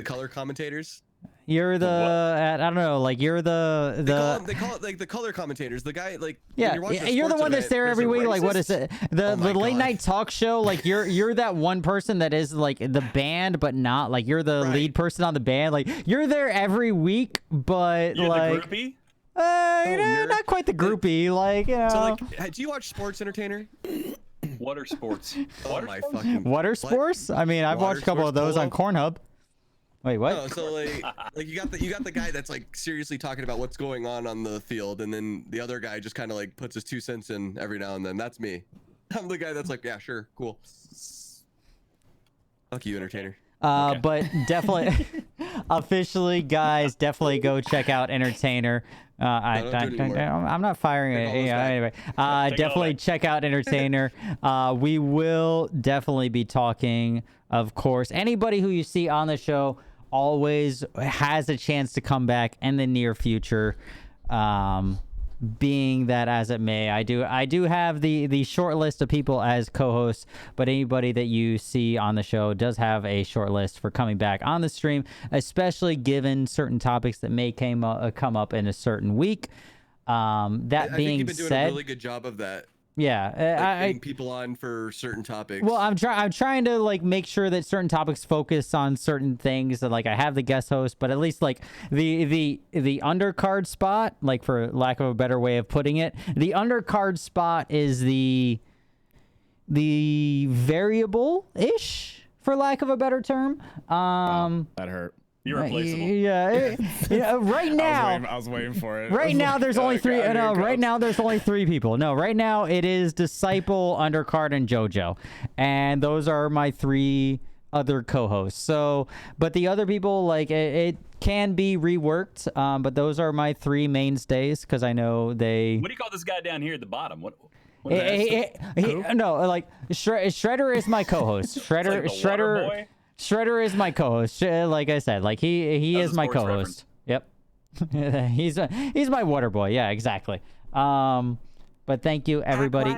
color commentators. You're the I don't know, like you're the They call it like the color commentators. The guy like yeah, you're the one that's there every week. Like what is it? The late night talk show. Like you're that one person that is like the band, but not like you're the lead person on the band. Like you're there every week, but You're like the groupie? not quite the groupie. Like you know. So like, do you watch Sports Entertainer? Water sports. Oh my fucking. Water sports? I mean, I've watched a couple of those on Pornhub. Wait, what? No, so like you got the guy that's like seriously talking about what's going on the field, and then the other guy just kind of like puts his 2 cents in every now and then. That's me. I'm the guy that's like, yeah, sure, cool. Fuck you, entertainer. Okay. But definitely, officially, guys, definitely go check out Entertainer. I'm not firing it. Yeah, anyway, definitely check out Entertainer. We will definitely be talking, of course. Anybody who you see on the show always has a chance to come back in the near future. Being that as it may, I do have the short list of people as co-hosts, but anybody that you see on the show does have a short list for coming back on the stream, especially given certain topics that may come up in a certain week. I think you've been doing a really good job of that. Yeah, getting people on for certain topics. Well, I'm trying to like make sure that certain topics focus on certain things. That like I have the guest host, but at least like the undercard spot, like for lack of a better way of putting it, the undercard spot is the variable ish, for lack of a better term. Wow, that hurt. You're replaceable. Yeah. Right now, I was waiting for it. Right now, there's only three. No, right now there's only 3 people. No, right now it is Disciple, Undercard, and JoJo, and those are my 3 other co-hosts. So, but the other people, like it can be reworked. But those are my 3 mainstays because I know they. What do you call this guy down here at the bottom? What no, like Shredder is my co-host. Shredder. Shredder is my co-host. Like I said, like he is my co-host. Yep. he's my water boy. Yeah, exactly. But thank you everybody.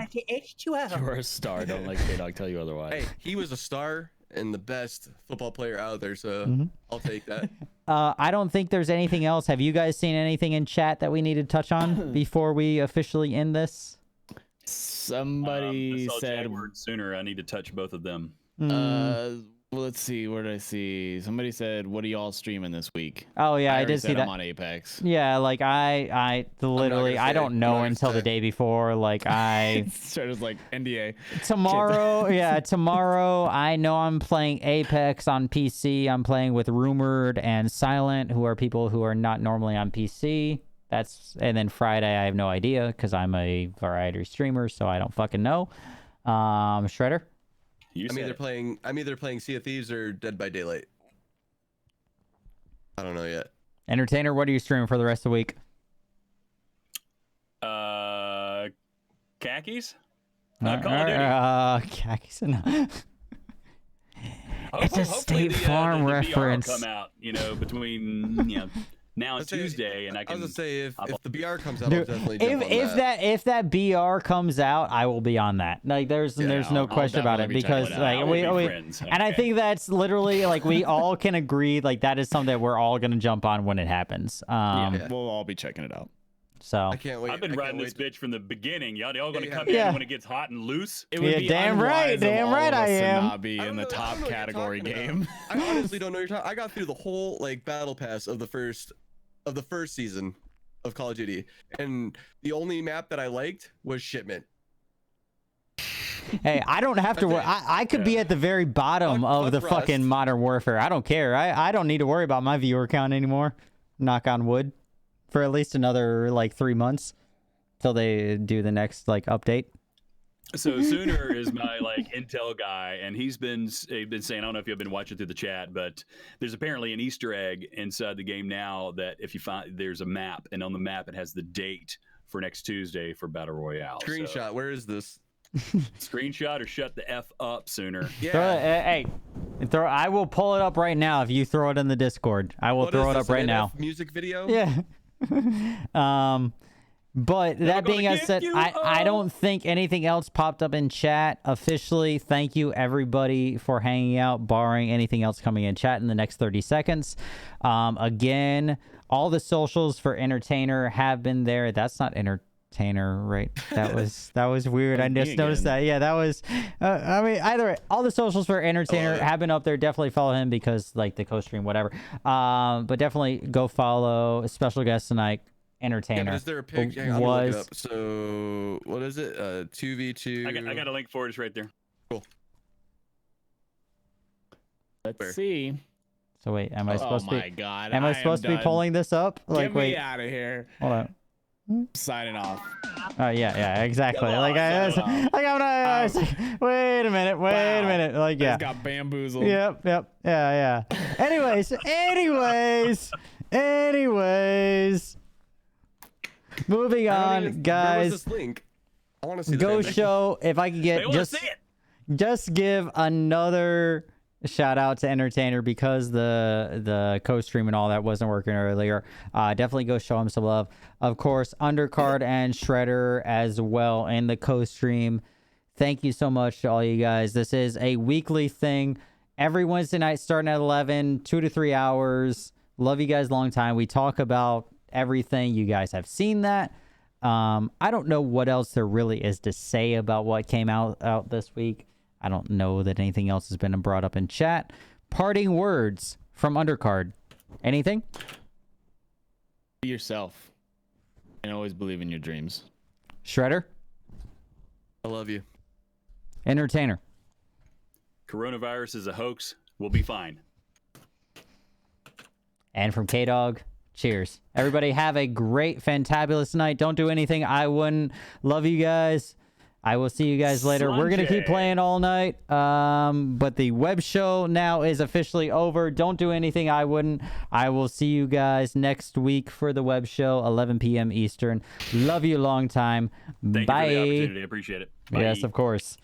You're a star. Don't let Kdog tell you otherwise. Hey, he was a star and the best football player out there, so I'll take that. I don't think there's anything else. Have you guys seen anything in chat that we need to touch on before we officially end this? Somebody said sooner. I need to touch both of them. Well, let's see. Where did I see? Somebody said, "What are y'all streaming this week?" Oh yeah, I did see that. I'm on Apex. Yeah, like I literally I don't know until the day before. Like I started like NDA. Tomorrow, yeah, tomorrow I know I'm playing Apex on PC. I'm playing with Rumored and Silent, who are people who are not normally on PC. And then Friday I have no idea because I'm a variety streamer, so I don't fucking know. Shredder. I'm either playing Sea of Thieves or Dead by Daylight. I don't know yet. Entertainer, what are you streaming for the rest of the week? Khakis? Call of Duty. Khakis. No. It's a State Farm reference. Come out, between now and Tuesday, and I was gonna say if the BR comes out, I'll definitely jump on if that BR comes out, I will be on that. Like there's no question about it because like we and I think that's literally like we all can agree like that is something that we're all gonna jump on when it happens. We'll all be checking it out. So I can't wait. I've been riding this bitch from the beginning. Y'all gonna come in when it gets hot and loose. It would be damn right I am. To not be in the top category game. I honestly don't know your time. I got through the whole like battle pass of the first season of Call of Duty, and the only map that I liked was Shipment. Hey, I don't have to worry. I could be at the very bottom of the fucking Modern Warfare. I don't care. I don't need to worry about my viewer count anymore. Knock on wood. For at least another like 3 months till they do the next like update. So Sooner is my like intel guy, and he's been saying, I don't know if you've been watching through the chat, but there's apparently an Easter egg inside the game now that if you find there's a map, and on the map it has the date for next Tuesday for Battle Royale. Screenshot. Where is this? Screenshot or shut the F up, Sooner. Yeah. I will pull it up right now if you throw it in the Discord. I will throw it up right now. Music video. Yeah. But that gonna being give said, you I up. don't think anything else popped up in chat officially. Thank you everybody for hanging out, barring anything else coming in chat in the next 30 seconds. Again, all the socials for Entertainer have been there. That's not Entertainer, right? That was weird. I just noticed that. Yeah, that was. I mean, either way, all the socials for Entertainer have been up there. Definitely follow him because like the co-stream, whatever. But definitely go follow a special guest tonight. Entertainer. Yeah, but is there a picture? I'm gonna look it up. So what is it? 2v2. I got a link for it. It's right there. Cool. Let's see. So wait, am I supposed to be? Oh my god. Am I supposed to be pulling this up? Like, Get wait. me out of here. Hold on. Signing off. Oh yeah, exactly. Come Like on, I was, sign it off. like I'm not. I was like, wait a minute. Like yeah. Just got bamboozled. Yep. Yeah. Anyways. Moving on, guys. Where was this link? I want to see. Go the show if I could get They want to see it. just give another shout out to Entertainer because the co-stream and all that wasn't working earlier. Definitely go show him some love. Of course, Undercard and Shredder as well in the co-stream. Thank you so much to all you guys. This is a weekly thing. Every Wednesday night starting at 11, 2 to 3 hours. Love you guys long time. We talk about everything. You guys have seen that. I don't know what else there really is to say about what came out this week. I don't know that anything else has been brought up in chat. Parting words from Undercard. Anything? Be yourself. And always believe in your dreams. Shredder? I love you. Entertainer? Coronavirus is a hoax. We'll be fine. And from Kdog, cheers. Everybody have a great, fantabulous night. Don't do anything I wouldn't. Love you guys. I will see you guys later. We're going to keep playing all night. But the web show now is officially over. Don't do anything I wouldn't. I will see you guys next week for the web show, 11 p.m. Eastern. Love you long time. Thank Bye. you for the opportunity. I appreciate it. Bye. Yes, of course.